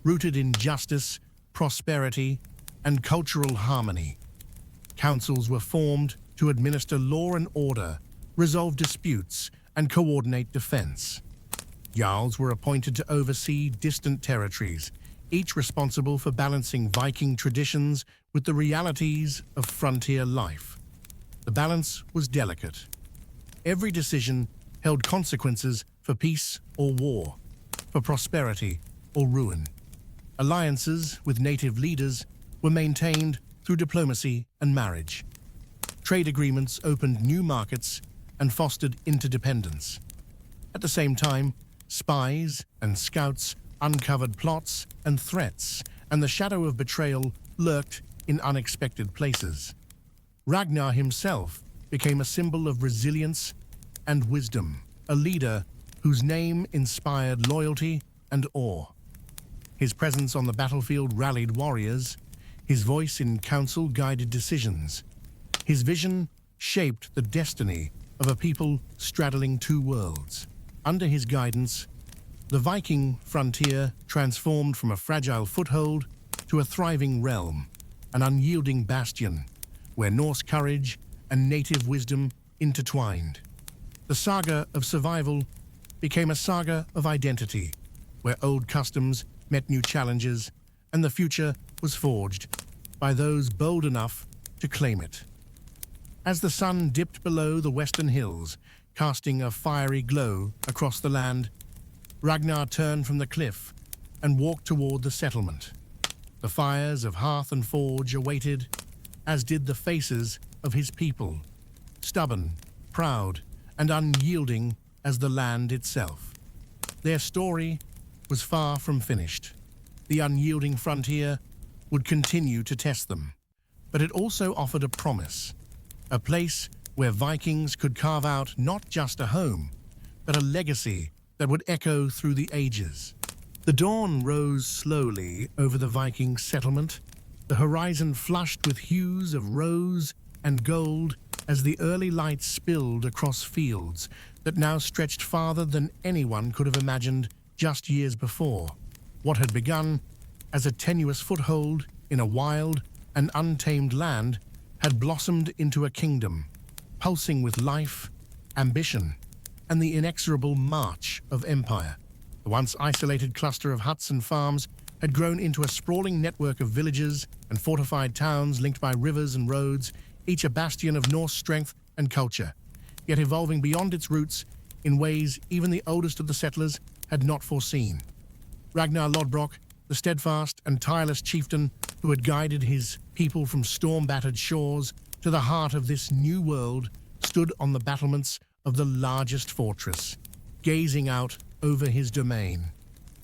rooted in justice, prosperity, and cultural harmony. Councils were formed to administer law and order, resolve disputes, and coordinate defense. Jarls were appointed to oversee distant territories, each responsible for balancing Viking traditions with the realities of frontier life. The balance was delicate. Every decision held consequences for peace or war, for prosperity or ruin. Alliances with native leaders were maintained through diplomacy and marriage. Trade agreements opened new markets and fostered interdependence. At the same time, spies and scouts uncovered plots and threats, and the shadow of betrayal lurked in unexpected places. Ragnar himself became a symbol of resilience and wisdom, a leader whose name inspired loyalty and awe. His presence on the battlefield rallied warriors, his voice in council guided decisions. His vision shaped the destiny of a people straddling two worlds. Under his guidance, the Viking frontier transformed from a fragile foothold to a thriving realm, an unyielding bastion where Norse courage and native wisdom intertwined. The saga of survival became a saga of identity, where old customs met new challenges, and the future was forged by those bold enough to claim it. As the sun dipped below the western hills, casting a fiery glow across the land, Ragnar turned from the cliff and walked toward the settlement. The fires of hearth and forge awaited, as did the faces of his people, stubborn, proud, and unyielding as the land itself. Their story was far from finished. The unyielding frontier would continue to test them, but it also offered a promise, a place where Vikings could carve out not just a home, but a legacy that would echo through the ages. The dawn rose slowly over the Viking settlement, the horizon flushed with hues of rose and gold as the early light spilled across fields that now stretched farther than anyone could have imagined just years before. What had begun as a tenuous foothold in a wild and untamed land had blossomed into a kingdom, pulsing with life, ambition, and the inexorable march of empire. The once isolated cluster of huts and farms had grown into a sprawling network of villages and fortified towns linked by rivers and roads, each a bastion of Norse strength and culture, yet evolving beyond its roots in ways even the oldest of the settlers had not foreseen. Ragnar Lodbrok, the steadfast and tireless chieftain who had guided his people from storm-battered shores to the heart of this new world, stood on the battlements of the largest fortress, gazing out over his domain.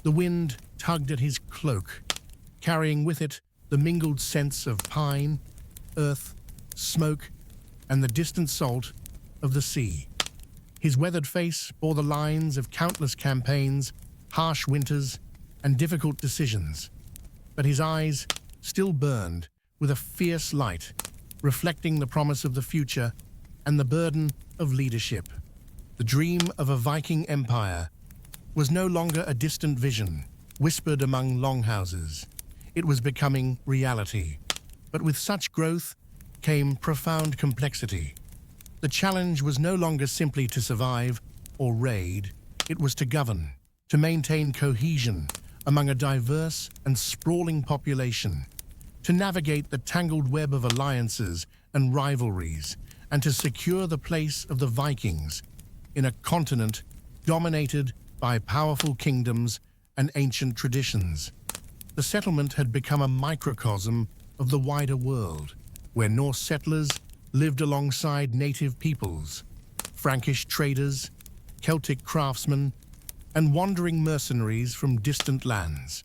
The wind tugged at his cloak, carrying with it the mingled scents of pine, earth, smoke, and the distant salt of the sea. His weathered face bore the lines of countless campaigns, harsh winters, and difficult decisions, but his eyes still burned with a fierce light, reflecting the promise of the future and the burden of leadership. The dream of a Viking empire was no longer a distant vision, whispered among longhouses. It was becoming reality. But with such growth came profound complexity. The challenge was no longer simply to survive or raid, it was to govern, to maintain cohesion among a diverse and sprawling population, to navigate the tangled web of alliances and rivalries, and to secure the place of the Vikings in a continent dominated by powerful kingdoms and ancient traditions. The settlement had become a microcosm of the wider world, where Norse settlers lived alongside native peoples, Frankish traders, Celtic craftsmen, and wandering mercenaries from distant lands.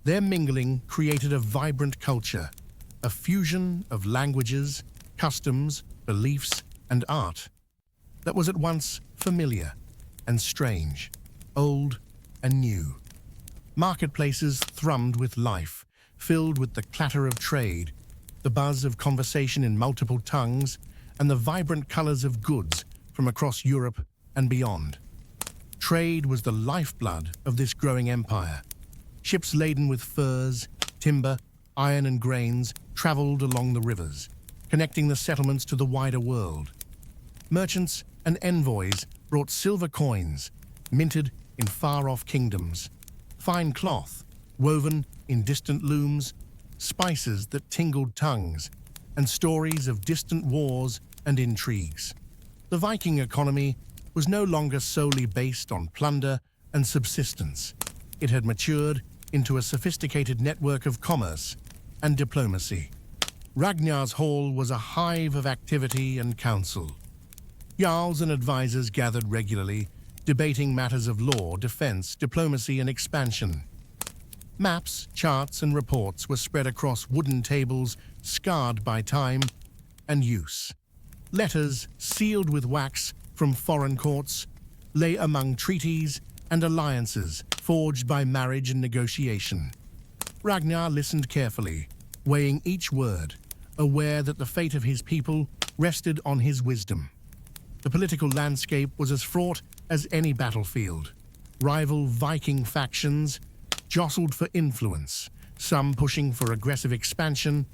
Their mingling created a vibrant culture, a fusion of languages, customs, beliefs, and art that was at once familiar and strange, old and new. Marketplaces thrummed with life, filled with the clatter of trade, the buzz of conversation in multiple tongues, and the vibrant colors of goods from across Europe and beyond. Trade was the lifeblood of this growing empire. Ships laden with furs, timber, iron, and grains traveled along the rivers, connecting the settlements to the wider world. Merchants and envoys brought silver coins, minted in far-off kingdoms, fine cloth, woven in distant looms, spices that tingled tongues, and stories of distant wars and intrigues. The Viking economy was no longer solely based on plunder and subsistence. It had matured into a sophisticated network of commerce and diplomacy. Ragnar's hall was a hive of activity and counsel. Jarls and advisors gathered regularly, debating matters of law, defense, diplomacy, and expansion. Maps, charts, and reports were spread across wooden tables scarred by time and use. Letters, sealed with wax from foreign courts, lay among treaties and alliances forged by marriage and negotiation. Ragnar listened carefully, weighing each word, aware that the fate of his people rested on his wisdom. The political landscape was as fraught as any battlefield. Rival Viking factions jostled for influence, some pushing for aggressive expansion,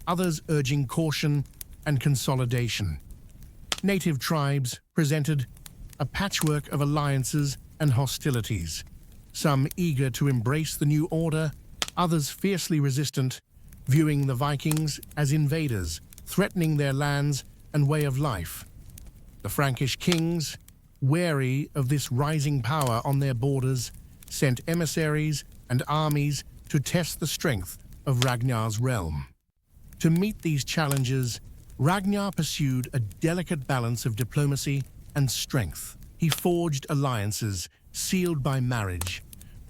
others urging caution and consolidation. Native tribes presented a patchwork of alliances and hostilities, some eager to embrace the new order, others fiercely resistant, viewing the Vikings as invaders, threatening their lands and way of life. The Frankish kings, wary of this rising power on their borders, sent emissaries and armies to test the strength of Ragnar's realm. To meet these challenges, Ragnar pursued a delicate balance of diplomacy and strength. He forged alliances sealed by marriage,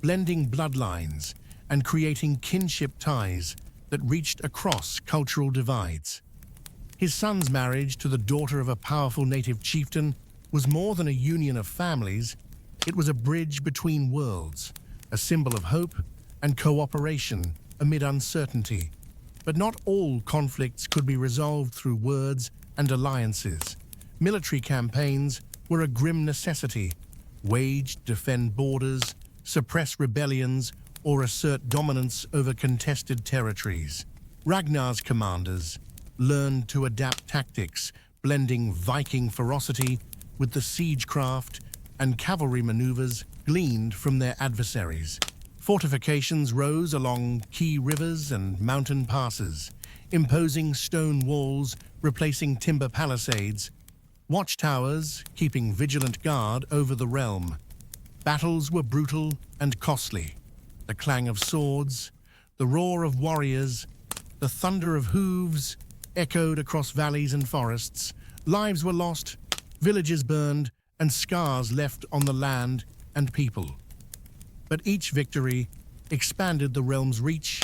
blending bloodlines and creating kinship ties that reached across cultural divides. His son's marriage to the daughter of a powerful native chieftain was more than a union of families. It was a bridge between worlds, a symbol of hope and cooperation amid uncertainty. But not all conflicts could be resolved through words and alliances. Military campaigns were a grim necessity, waged to defend borders, suppress rebellions, or assert dominance over contested territories. Ragnar's commanders learned to adapt tactics, blending Viking ferocity with the siegecraft and cavalry maneuvers gleaned from their adversaries. Fortifications rose along key rivers and mountain passes, imposing stone walls replacing timber palisades, watchtowers keeping vigilant guard over the realm. Battles were brutal and costly. The clang of swords, the roar of warriors, the thunder of hooves echoed across valleys and forests. Lives were lost, villages burned, and scars left on the land and people. But each victory expanded the realm's reach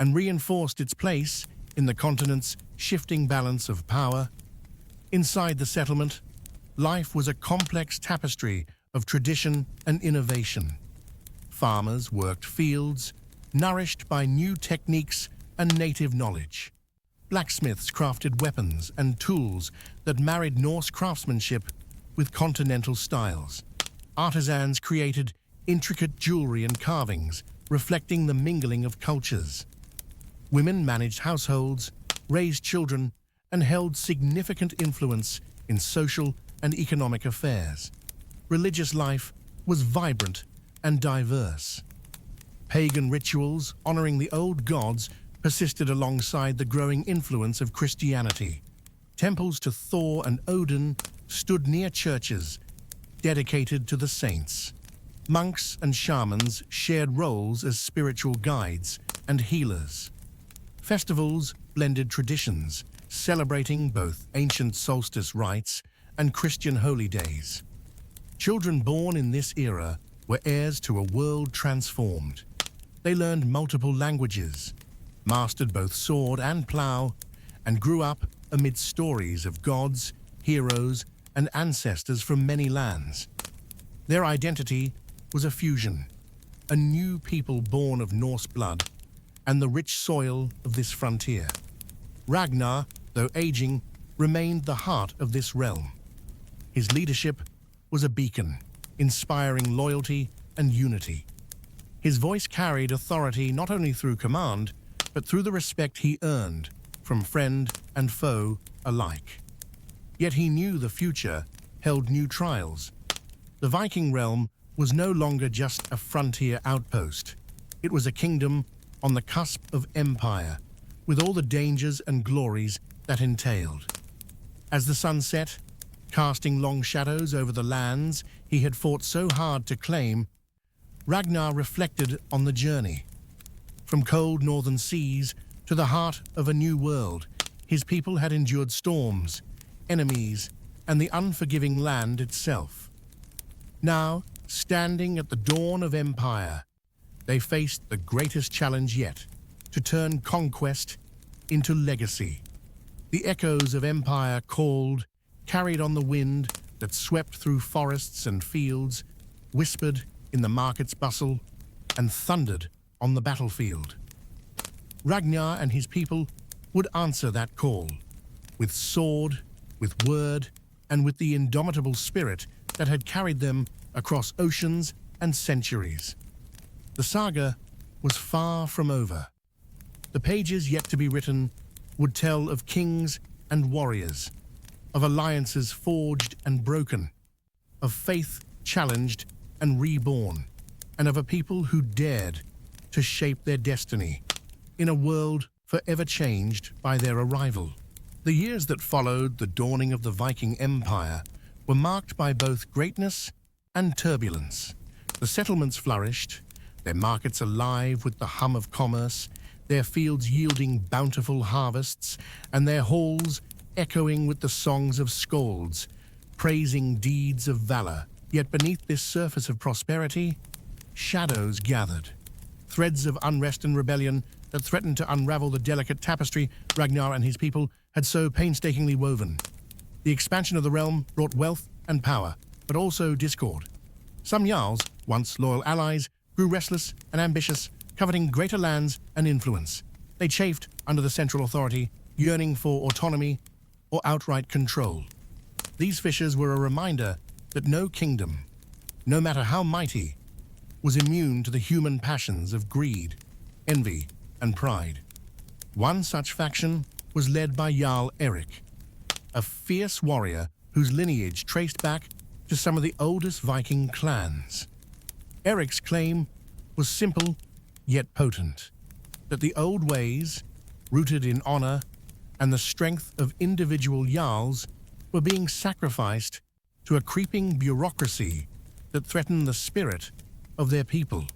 and reinforced its place in the continent's shifting balance of power. Inside the settlement, life was a complex tapestry of tradition and innovation. Farmers worked fields, nourished by new techniques and native knowledge. Blacksmiths crafted weapons and tools that married Norse craftsmanship with continental styles. Artisans created intricate jewelry and carvings, reflecting the mingling of cultures. Women managed households, raised children, and held significant influence in social and economic affairs. Religious life was vibrant and diverse. Pagan rituals honoring the old gods persisted alongside the growing influence of Christianity. Temples to Thor and Odin stood near churches dedicated to the saints. Monks and shamans shared roles as spiritual guides, and healers. Festivals blended traditions, celebrating both ancient solstice rites and Christian holy days. Children born in this era were heirs to a world transformed. They learned multiple languages, mastered both sword and plough, and grew up amid stories of gods, heroes, and ancestors from many lands. Their identity was a fusion, a new people born of Norse blood and the rich soil of this frontier. Ragnar, though aging, remained the heart of this realm. His leadership was a beacon, inspiring loyalty and unity. His voice carried authority not only through command, but through the respect he earned from friend and foe alike. Yet he knew the future held new trials. The Viking realm was no longer just a frontier outpost. It was a kingdom on the cusp of empire, with all the dangers and glories that entailed. As the sun set, casting long shadows over the lands he had fought so hard to claim, Ragnar reflected on the journey. From cold northern seas to the heart of a new world, his people had endured storms, enemies, and the unforgiving land itself. Now, standing at the dawn of empire, they faced the greatest challenge yet, to turn conquest into legacy. The echoes of empire called, carried on the wind that swept through forests and fields, whispered in the market's bustle, and thundered on the battlefield. Ragnar and his people would answer that call, with sword, with word, and with the indomitable spirit that had carried them across oceans and centuries. The saga was far from over. The pages yet to be written would tell of kings and warriors, of alliances forged and broken, of faith challenged and reborn, and of a people who dared to shape their destiny in a world forever changed by their arrival. The years that followed the dawning of the Viking Empire were marked by both greatness and turbulence. The settlements flourished, their markets alive with the hum of commerce, their fields yielding bountiful harvests, and their halls echoing with the songs of skalds, praising deeds of valor. Yet beneath this surface of prosperity, shadows gathered, threads of unrest and rebellion that threatened to unravel the delicate tapestry Ragnar and his people had so painstakingly woven. The expansion of the realm brought wealth and power, but also discord. Some jarls, once loyal allies, grew restless and ambitious, coveting greater lands and influence. They chafed under the central authority, yearning for autonomy or outright control. These fissures were a reminder that no kingdom, no matter how mighty, was immune to the human passions of greed, envy, and pride. One such faction was led by Jarl Erik, a fierce warrior whose lineage traced back to some of the oldest Viking clans. Erik's claim was simple yet potent, that the old ways, rooted in honor and the strength of individual jarls, were being sacrificed to a creeping bureaucracy that threatened the spirit of their people.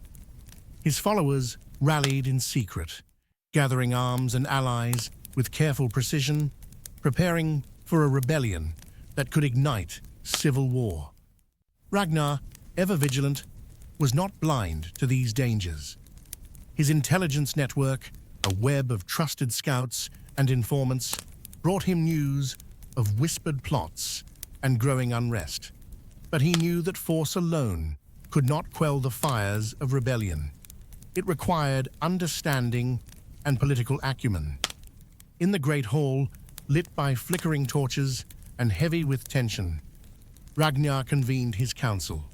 His followers rallied in secret, gathering arms and allies with careful precision, preparing for a rebellion that could ignite civil war. Ragnar, ever vigilant, was not blind to these dangers. His intelligence network, a web of trusted scouts and informants, brought him news of whispered plots and growing unrest. But he knew that force alone could not quell the fires of rebellion. It required understanding and political acumen. In the great hall, lit by flickering torches and heavy with tension, Ragnar convened his council.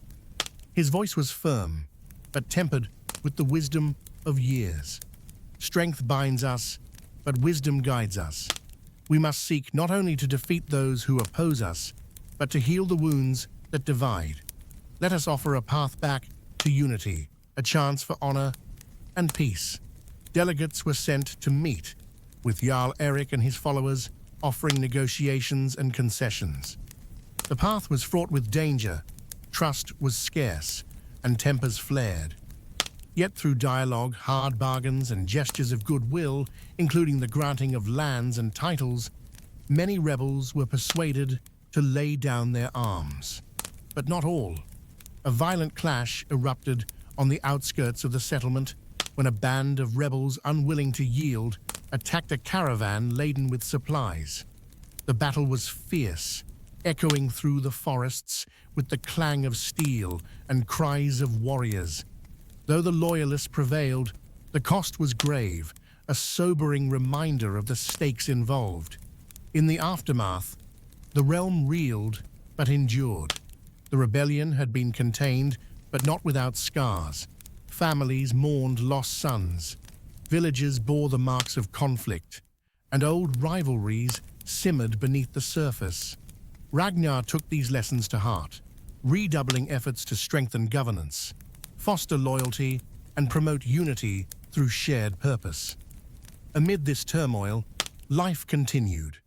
His voice was firm, but tempered with the wisdom of years. Strength binds us, but wisdom guides us. We must seek not only to defeat those who oppose us, but to heal the wounds that divide. Let us offer a path back to unity, a chance for honor and peace. Delegates were sent to meet with Jarl Erik and his followers, offering negotiations and concessions. The path was fraught with danger, trust was scarce, and tempers flared. Yet through dialogue, hard bargains, and gestures of goodwill, including the granting of lands and titles, many rebels were persuaded to lay down their arms. But not all. A violent clash erupted on the outskirts of the settlement when a band of rebels unwilling to yield attacked a caravan laden with supplies. The battle was fierce, echoing through the forests with the clang of steel and cries of warriors. Though the loyalists prevailed, the cost was grave, a sobering reminder of the stakes involved. In the aftermath, the realm reeled but endured. The rebellion had been contained, but not without scars. Families mourned lost sons, villages bore the marks of conflict, and old rivalries simmered beneath the surface. Ragnar took these lessons to heart, redoubling efforts to strengthen governance, foster loyalty, and promote unity through shared purpose. Amid this turmoil, life continued.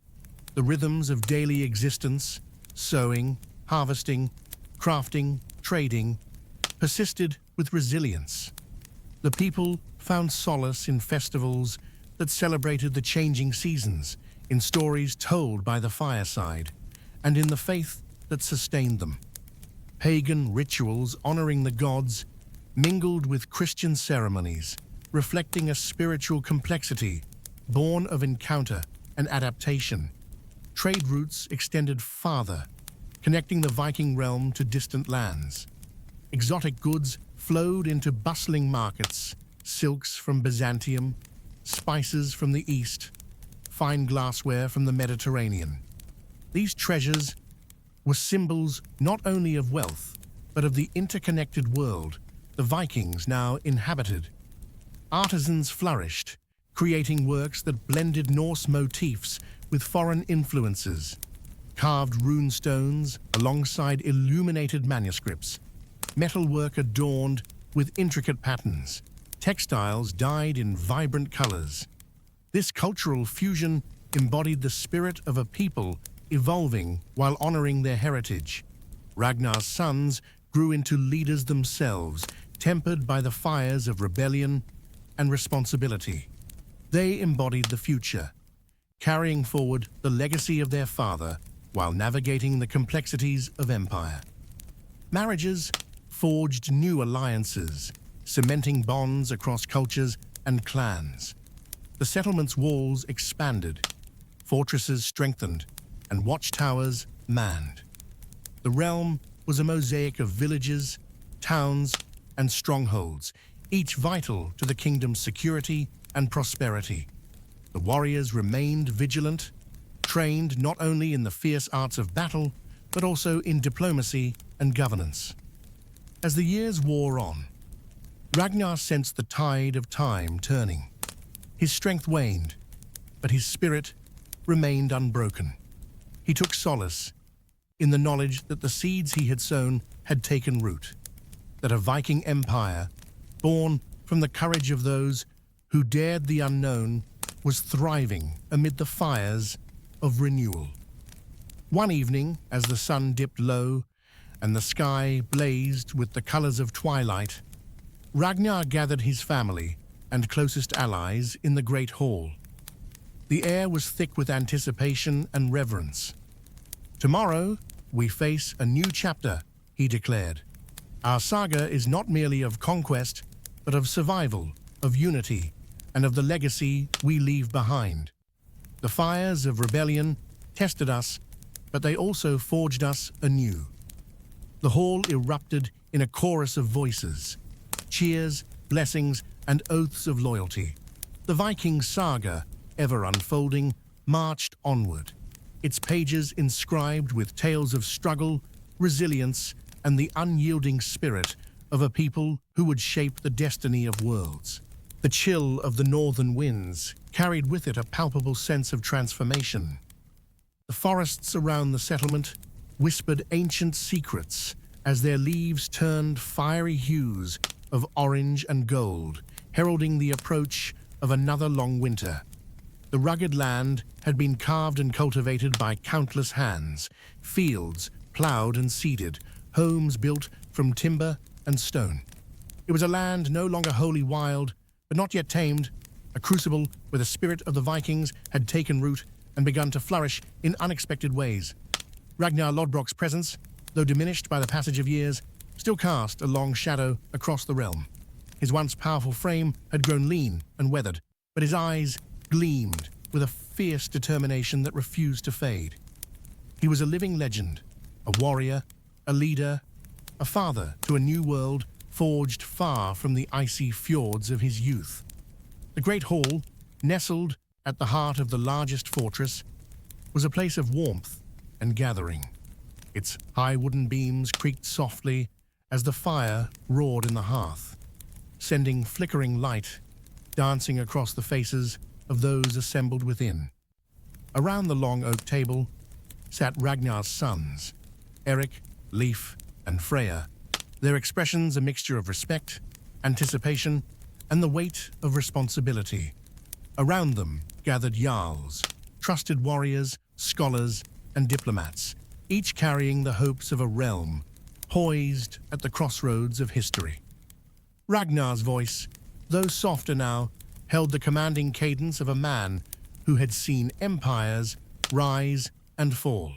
The rhythms of daily existence, sowing, harvesting, crafting, trading, persisted with resilience. The people found solace in festivals that celebrated the changing seasons, in stories told by the fireside, and in the faith that sustained them. Pagan rituals honoring the gods mingled with Christian ceremonies, reflecting a spiritual complexity born of encounter and adaptation. Trade routes extended farther, connecting the Viking realm to distant lands. Exotic goods flowed into bustling markets, silks from Byzantium, spices from the East, fine glassware from the Mediterranean. These treasures were symbols not only of wealth, but of the interconnected world the Vikings now inhabited. Artisans flourished, creating works that blended Norse motifs with foreign influences. Carved rune stones alongside illuminated manuscripts, metalwork adorned with intricate patterns, textiles dyed in vibrant colors. This cultural fusion embodied the spirit of a people evolving while honoring their heritage. Ragnar's sons grew into leaders themselves, tempered by the fires of rebellion and responsibility. They embodied the future, carrying forward the legacy of their father while navigating the complexities of empire. Marriages forged new alliances, cementing bonds across cultures and clans. The settlement's walls expanded, fortresses strengthened, and watchtowers manned. The realm was a mosaic of villages, towns, and strongholds, each vital to the kingdom's security and prosperity. The warriors remained vigilant, trained not only in the fierce arts of battle, but also in diplomacy and governance. As the years wore on, Ragnar sensed the tide of time turning. His strength waned, but his spirit remained unbroken. He took solace in the knowledge that the seeds he had sown had taken root, that a Viking empire, born from the courage of those who dared the unknown, was thriving amid the fires of renewal. One evening, as the sun dipped low and the sky blazed with the colors of twilight, Ragnar gathered his family and closest allies in the great hall. The air was thick with anticipation and reverence. "Tomorrow, we face a new chapter," he declared. "Our saga is not merely of conquest, but of survival, of unity, and of the legacy we leave behind. The fires of rebellion tested us, but they also forged us anew." The hall erupted in a chorus of voices, cheers, blessings, and oaths of loyalty. The Viking saga, ever unfolding, marched onward, its pages inscribed with tales of struggle, resilience, and the unyielding spirit of a people who would shape the destiny of worlds. The chill of the northern winds carried with it a palpable sense of transformation. The forests around the settlement whispered ancient secrets as their leaves turned fiery hues of orange and gold, heralding the approach of another long winter. The rugged land had been carved and cultivated by countless hands, fields plowed and seeded, homes built from timber and stone. It was a land no longer wholly wild, but not yet tamed, a crucible where the spirit of the Vikings had taken root and begun to flourish in unexpected ways. Ragnar Lodbrok's presence, though diminished by the passage of years, still cast a long shadow across the realm. His once powerful frame had grown lean and weathered, but his eyes gleamed with a fierce determination that refused to fade. He was a living legend, a warrior, a leader, a father to a new world forged far from the icy fjords of his youth. The great hall, nestled at the heart of the largest fortress, was a place of warmth and gathering. Its high wooden beams creaked softly as the fire roared in the hearth, sending flickering light dancing across the faces of those assembled within. Around the long oak table sat Ragnar's sons, Eric, Leif, and Freya, their expressions a mixture of respect, anticipation, and the weight of responsibility. Around them gathered jarls, trusted warriors, scholars, and diplomats, each carrying the hopes of a realm poised at the crossroads of history. Ragnar's voice, though softer now, held the commanding cadence of a man who had seen empires rise and fall.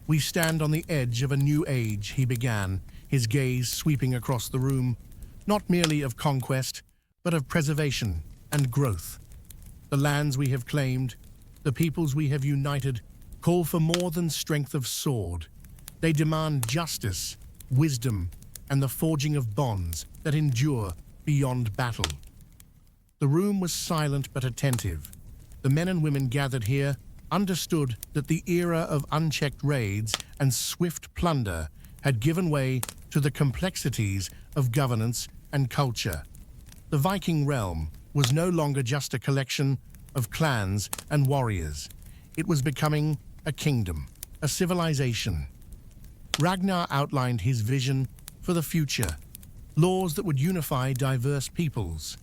"We stand on the edge of a new age," he began, his gaze sweeping across the room, "not merely of conquest, but of preservation and growth. The lands we have claimed, the peoples we have united, call for more than strength of sword. They demand justice, wisdom, and the forging of bonds that endure beyond battle." The room was silent but attentive. The men and women gathered here understood that the era of unchecked raids and swift plunder had given way to the complexities of governance and culture. The Viking realm was no longer just a collection of clans and warriors. It was becoming a kingdom, a civilization. Ragnar outlined his vision for the future: laws that would unify diverse peoples,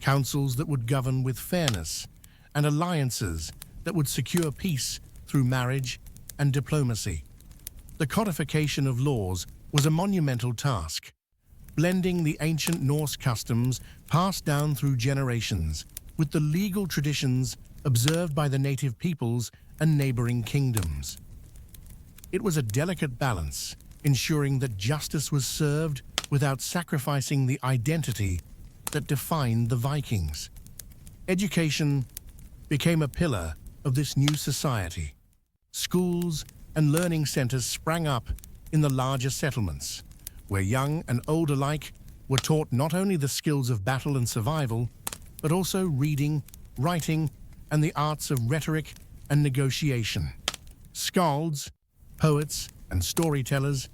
councils that would govern with fairness, and alliances that would secure peace through marriage and diplomacy. The codification of laws was a monumental task, blending the ancient Norse customs passed down through generations with the legal traditions observed by the native peoples and neighboring kingdoms. It was a delicate balance, ensuring that justice was served without sacrificing the identity that defined the Vikings. Education became a pillar of this new society. Schools and learning centers sprang up in the larger settlements, where young and old alike were taught not only the skills of battle and survival, but also reading, writing, and the arts of rhetoric and negotiation. Skalds, poets, and storytellers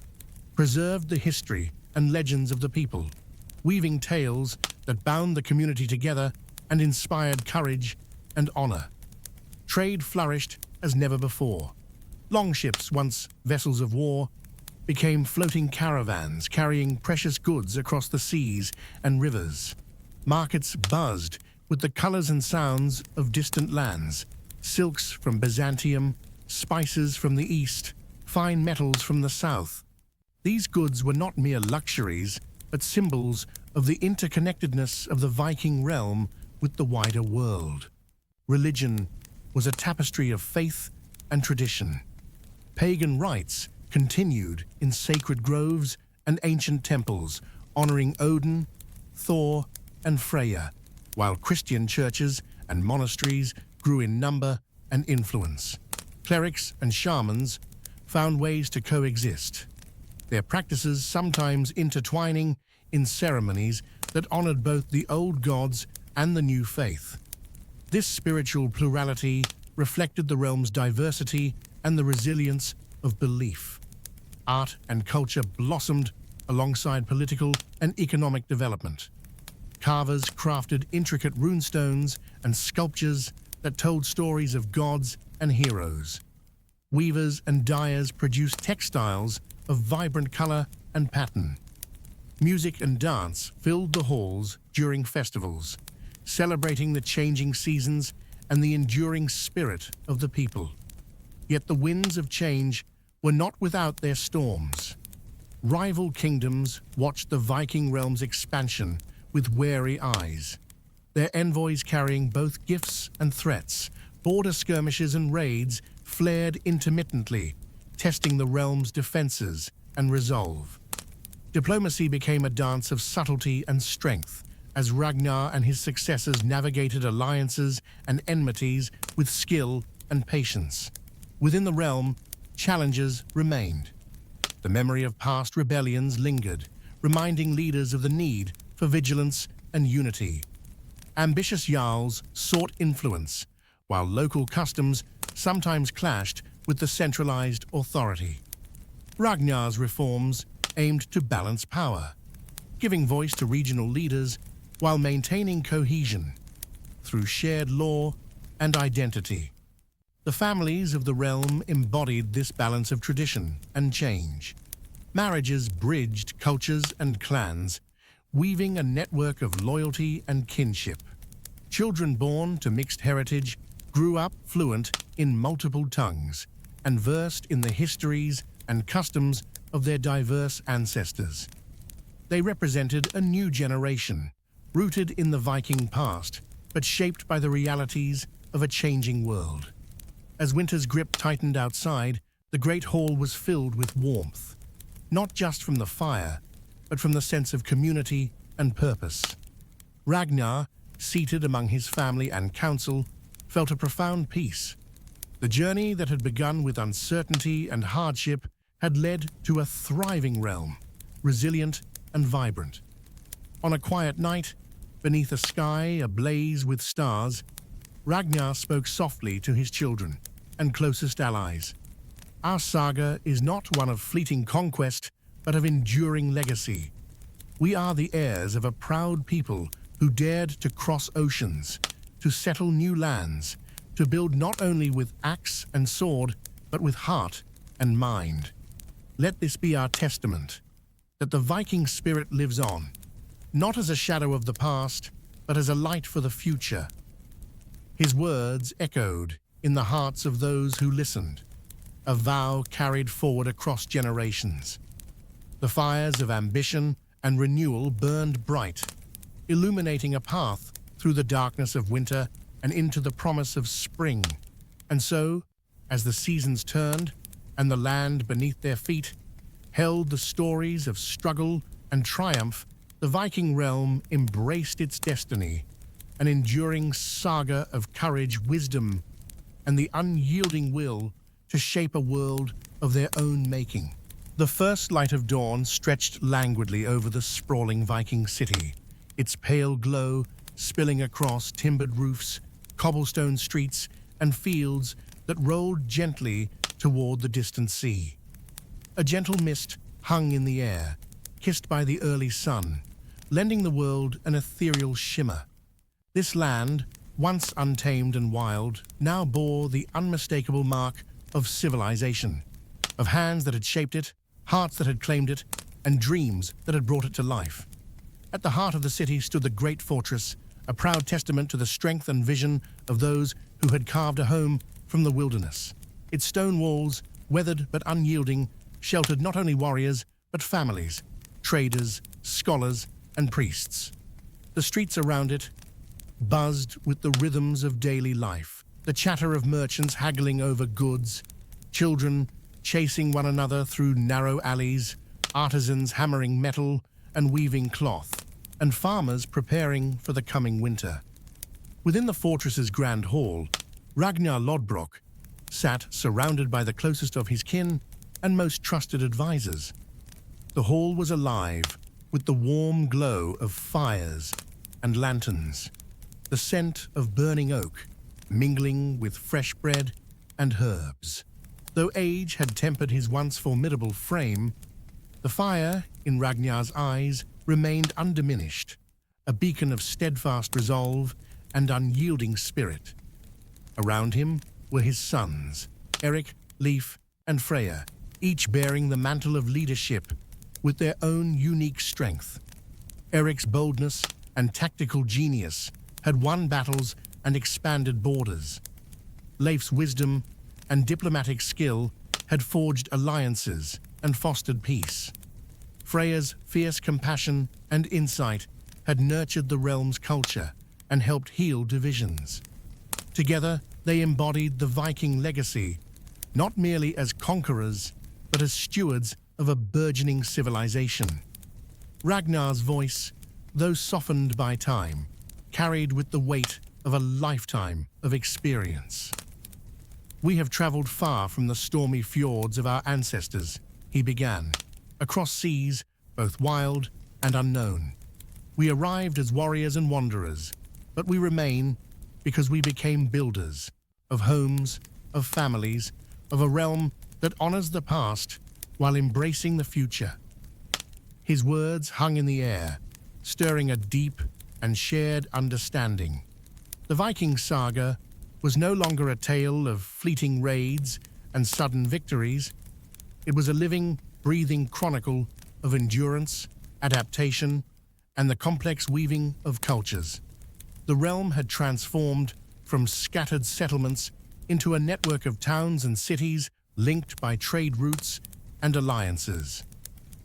preserved the history and legends of the people, weaving tales that bound the community together and inspired courage and honor. Trade flourished as never before. Longships, once vessels of war, became floating caravans carrying precious goods across the seas and rivers. Markets buzzed with the colors and sounds of distant lands: silks from Byzantium, spices from the east, fine metals from the south. These goods were not mere luxuries, but symbols of the interconnectedness of the Viking realm with the wider world. Religion was a tapestry of faith and tradition. Pagan rites continued in sacred groves and ancient temples, honoring Odin, Thor, and Freya, while Christian churches and monasteries grew in number and influence. Clerics and shamans found ways to coexist, their practices sometimes intertwining in ceremonies that honored both the old gods and the new faith. This spiritual plurality reflected the realm's diversity and the resilience of belief. Art and culture blossomed alongside political and economic development. Carvers crafted intricate runestones and sculptures that told stories of gods and heroes. Weavers and dyers produced textiles of vibrant color and pattern. Music and dance filled the halls during festivals, celebrating the changing seasons and the enduring spirit of the people. Yet the winds of change were not without their storms. Rival kingdoms watched the Viking realm's expansion with wary eyes, their envoys carrying both gifts and threats. Border skirmishes and raids flared intermittently, testing the realm's defenses and resolve. Diplomacy became a dance of subtlety and strength as Ragnar and his successors navigated alliances and enmities with skill and patience. Within the realm, challenges remained. The memory of past rebellions lingered, reminding leaders of the need for vigilance and unity. Ambitious jarls sought influence, while local customs sometimes clashed with the centralized authority. Ragnar's reforms aimed to balance power, giving voice to regional leaders while maintaining cohesion through shared law and identity. The families of the realm embodied this balance of tradition and change. Marriages bridged cultures and clans, weaving a network of loyalty and kinship. Children born to mixed heritage grew up fluent in multiple tongues and versed in the histories and customs of their diverse ancestors. They represented a new generation, rooted in the Viking past, but shaped by the realities of a changing world. As winter's grip tightened outside, the great hall was filled with warmth, not just from the fire, but from the sense of community and purpose. Ragnar, seated among his family and council, felt a profound peace. The journey that had begun with uncertainty and hardship had led to a thriving realm, resilient and vibrant. On a quiet night, beneath a sky ablaze with stars, Ragnar spoke softly to his children and closest allies. Our saga is not one of fleeting conquest, but of enduring legacy. We are the heirs of a proud people who dared to cross oceans, to settle new lands, to build not only with axe and sword, but with heart and mind. Let this be our testament, that the Viking spirit lives on, not as a shadow of the past, but as a light for the future. His words echoed in the hearts of those who listened, a vow carried forward across generations. The fires of ambition and renewal burned bright, illuminating a path through the darkness of winter and into the promise of spring. And so, as the seasons turned and the land beneath their feet held the stories of struggle and triumph, the Viking realm embraced its destiny, an enduring saga of courage, wisdom, and the unyielding will to shape a world of their own making. The first light of dawn stretched languidly over the sprawling Viking city, its pale glow spilling across timbered roofs, cobblestone streets, and fields that rolled gently toward the distant sea. A gentle mist hung in the air, kissed by the early sun, lending the world an ethereal shimmer. This land, once untamed and wild, now bore the unmistakable mark of civilization, of hands that had shaped it, hearts that had claimed it, and dreams that had brought it to life. At the heart of the city stood the great fortress, a proud testament to the strength and vision of those who had carved a home from the wilderness. Its stone walls, weathered but unyielding, sheltered not only warriors, but families, traders, scholars, and priests. The streets around it buzzed with the rhythms of daily life, the chatter of merchants haggling over goods, children chasing one another through narrow alleys, artisans hammering metal and weaving cloth, and farmers preparing for the coming winter. Within the fortress's grand hall, Ragnar Lodbrok sat surrounded by the closest of his kin and most trusted advisors. The hall was alive with the warm glow of fires and lanterns, the scent of burning oak mingling with fresh bread and herbs. Though age had tempered his once formidable frame, the fire in Ragnar's eyes remained undiminished, a beacon of steadfast resolve and unyielding spirit. Around him were his sons, Eric, Leif, and Freya, each bearing the mantle of leadership with their own unique strength. Eric's boldness and tactical genius had won battles and expanded borders. Leif's wisdom and diplomatic skill had forged alliances and fostered peace. Freya's fierce compassion and insight had nurtured the realm's culture and helped heal divisions. Together, they embodied the Viking legacy, not merely as conquerors, but as stewards of a burgeoning civilization. Ragnar's voice, though softened by time, carried with the weight of a lifetime of experience. "We have traveled far from the stormy fjords of our ancestors," he began, "across seas both wild and unknown. We arrived as warriors and wanderers, but we remain because we became builders of homes, of families, of a realm that honors the past while embracing the future." His words hung in the air, stirring a deep and shared understanding. The Viking saga was no longer a tale of fleeting raids and sudden victories. It was a living, breathing chronicle of endurance, adaptation, and the complex weaving of cultures. The realm had transformed from scattered settlements into a network of towns and cities linked by trade routes and alliances.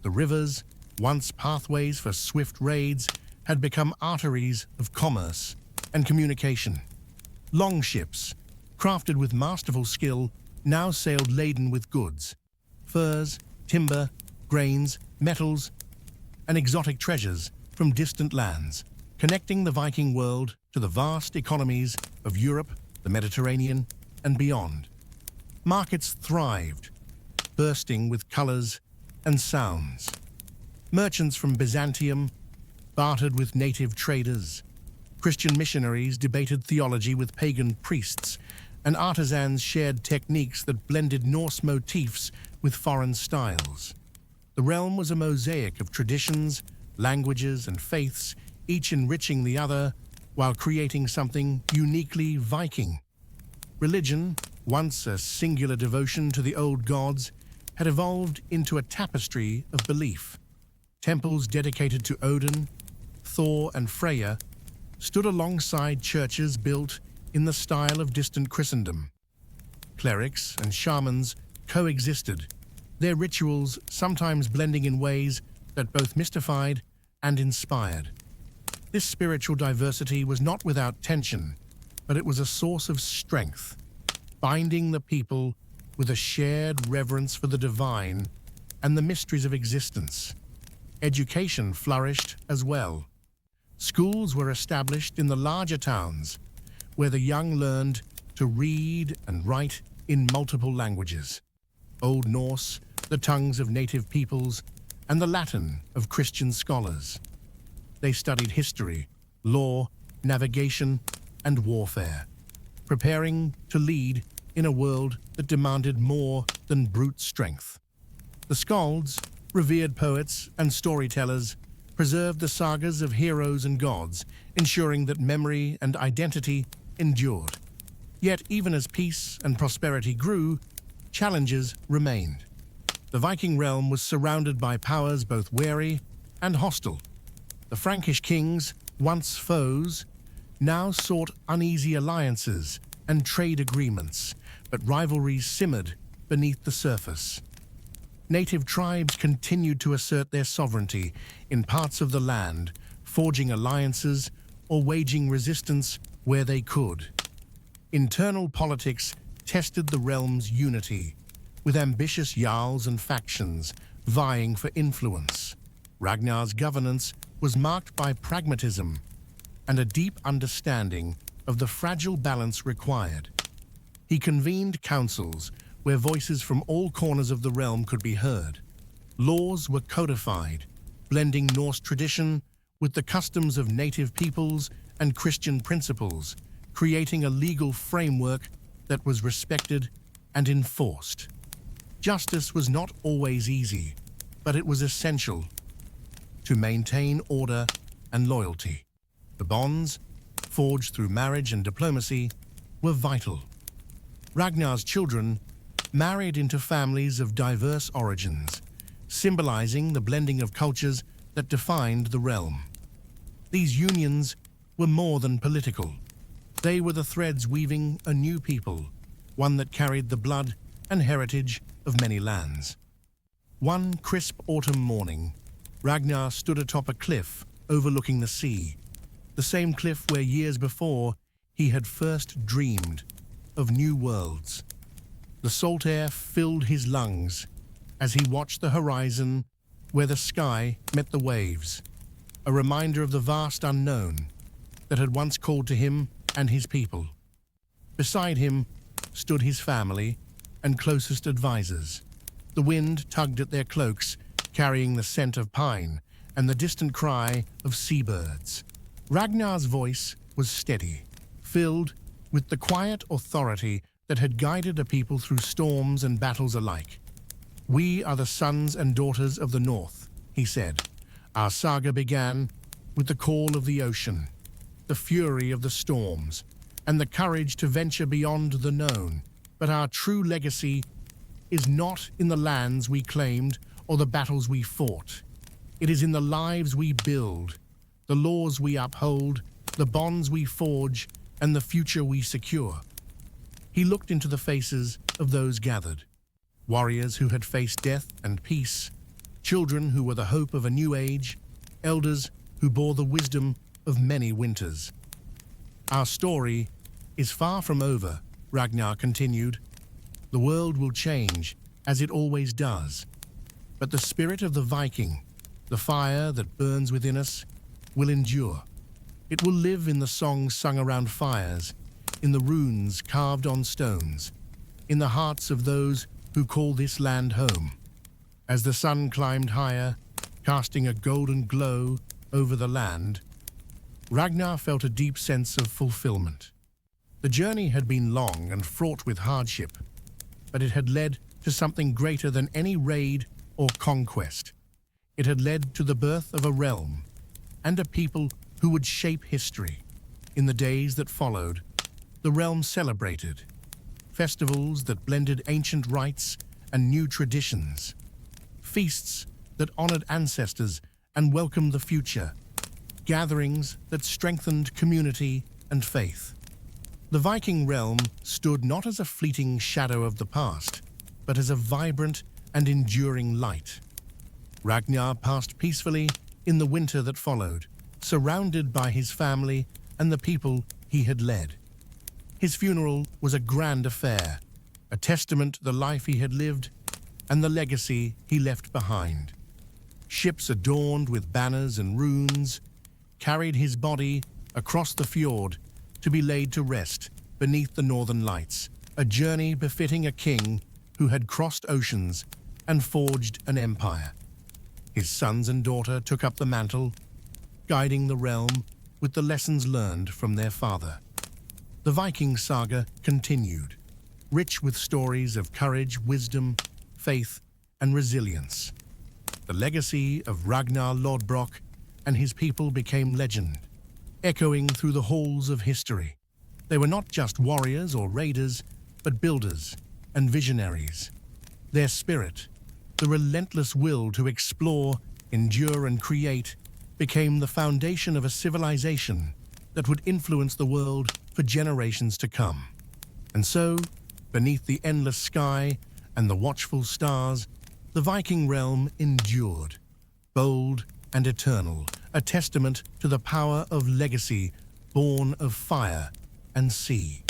The rivers, once pathways for swift raids, had become arteries of commerce and communication. Longships, crafted with masterful skill, now sailed laden with goods, furs, timber, grains, metals, and exotic treasures from distant lands, connecting the Viking world to the vast economies of Europe, the Mediterranean, and beyond. Markets thrived, bursting with colors and sounds. Merchants from Byzantium bartered with native traders. Christian missionaries debated theology with pagan priests, and artisans shared techniques that blended Norse motifs with foreign styles. The realm was a mosaic of traditions, languages, and faiths, each enriching the other while creating something uniquely Viking. Religion, once a singular devotion to the old gods, had evolved into a tapestry of belief. Temples dedicated to Odin, Thor, and Freya stood alongside churches built in the style of distant Christendom. Clerics and shamans coexisted, their rituals sometimes blending in ways that both mystified and inspired. This spiritual diversity was not without tension, but it was a source of strength, binding the people with a shared reverence for the divine and the mysteries of existence. Education flourished as well. Schools were established in the larger towns, where the young learned to read and write in multiple languages: Old Norse, the tongues of native peoples, and the Latin of Christian scholars. They studied history, law, navigation, and warfare, preparing to lead in a world that demanded more than brute strength. The Skalds, revered poets and storytellers, preserved the sagas of heroes and gods, ensuring that memory and identity endured. Yet, even as peace and prosperity grew, challenges remained. The Viking realm was surrounded by powers both wary and hostile. The Frankish kings, once foes, now sought uneasy alliances and trade agreements, but rivalries simmered beneath the surface. Native tribes continued to assert their sovereignty in parts of the land, forging alliances or waging resistance where they could. Internal politics tested the realm's unity, with ambitious jarls and factions vying for influence. Ragnar's governance was marked by pragmatism and a deep understanding of the fragile balance required. He convened councils where voices from all corners of the realm could be heard. Laws were codified, blending Norse tradition with the customs of native peoples and Christian principles, creating a legal framework that was respected and enforced. Justice was not always easy, but it was essential to maintain order and loyalty. The bonds, forged through marriage and diplomacy, were vital. Ragnar's children married into families of diverse origins, symbolizing the blending of cultures that defined the realm. These unions were more than political. They were the threads weaving a new people, one that carried the blood and heritage of many lands. One crisp autumn morning, Ragnar stood atop a cliff overlooking the sea, the same cliff where years before he had first dreamed of new worlds. The salt air filled his lungs as he watched the horizon where the sky met the waves, a reminder of the vast unknown that had once called to him and his people. Beside him stood his family and closest advisors. The wind tugged at their cloaks, carrying the scent of pine and the distant cry of seabirds. Ragnar's voice was steady, filled with the quiet authority that had guided a people through storms and battles alike. "We are the sons and daughters of the North," he said. "Our saga began with the call of the ocean, the fury of the storms, and the courage to venture beyond the known. But our true legacy is not in the lands we claimed or the battles we fought. It is in the lives we build, the laws we uphold, the bonds we forge, and the future we secure." He looked into the faces of those gathered, warriors who had faced death and peace, children who were the hope of a new age, elders who bore the wisdom of many winters. "Our story is far from over," Ragnar continued. "The world will change, as it always does. But the spirit of the Viking, the fire that burns within us, will endure. It will live in the songs sung around fires, in the runes carved on stones, in the hearts of those who call this land home." As the sun climbed higher, casting a golden glow over the land, Ragnar felt a deep sense of fulfillment. The journey had been long and fraught with hardship, but it had led to something greater than any raid or conquest. It had led to the birth of a realm and a people who would shape history. In the days that followed, the realm celebrated festivals that blended ancient rites and new traditions, feasts that honored ancestors and welcomed the future, gatherings that strengthened community and faith. The Viking realm stood not as a fleeting shadow of the past, but as a vibrant and enduring light. Ragnar passed peacefully in the winter that followed, surrounded by his family and the people he had led. His funeral was a grand affair, a testament to the life he had lived and the legacy he left behind. Ships adorned with banners and runes carried his body across the fjord to be laid to rest beneath the northern lights, a journey befitting a king who had crossed oceans and forged an empire. His sons and daughter took up the mantle, guiding the realm with the lessons learned from their father. The Viking saga continued, rich with stories of courage, wisdom, faith, and resilience. The legacy of Ragnar Lodbrok and his people became legend, echoing through the halls of history. They were not just warriors or raiders, but builders and visionaries. Their spirit, the relentless will to explore, endure, and create, became the foundation of a civilization that would influence the world for generations to come. And so, beneath the endless sky and the watchful stars, the Viking realm endured, bold and eternal, a testament to the power of legacy born of fire and sea.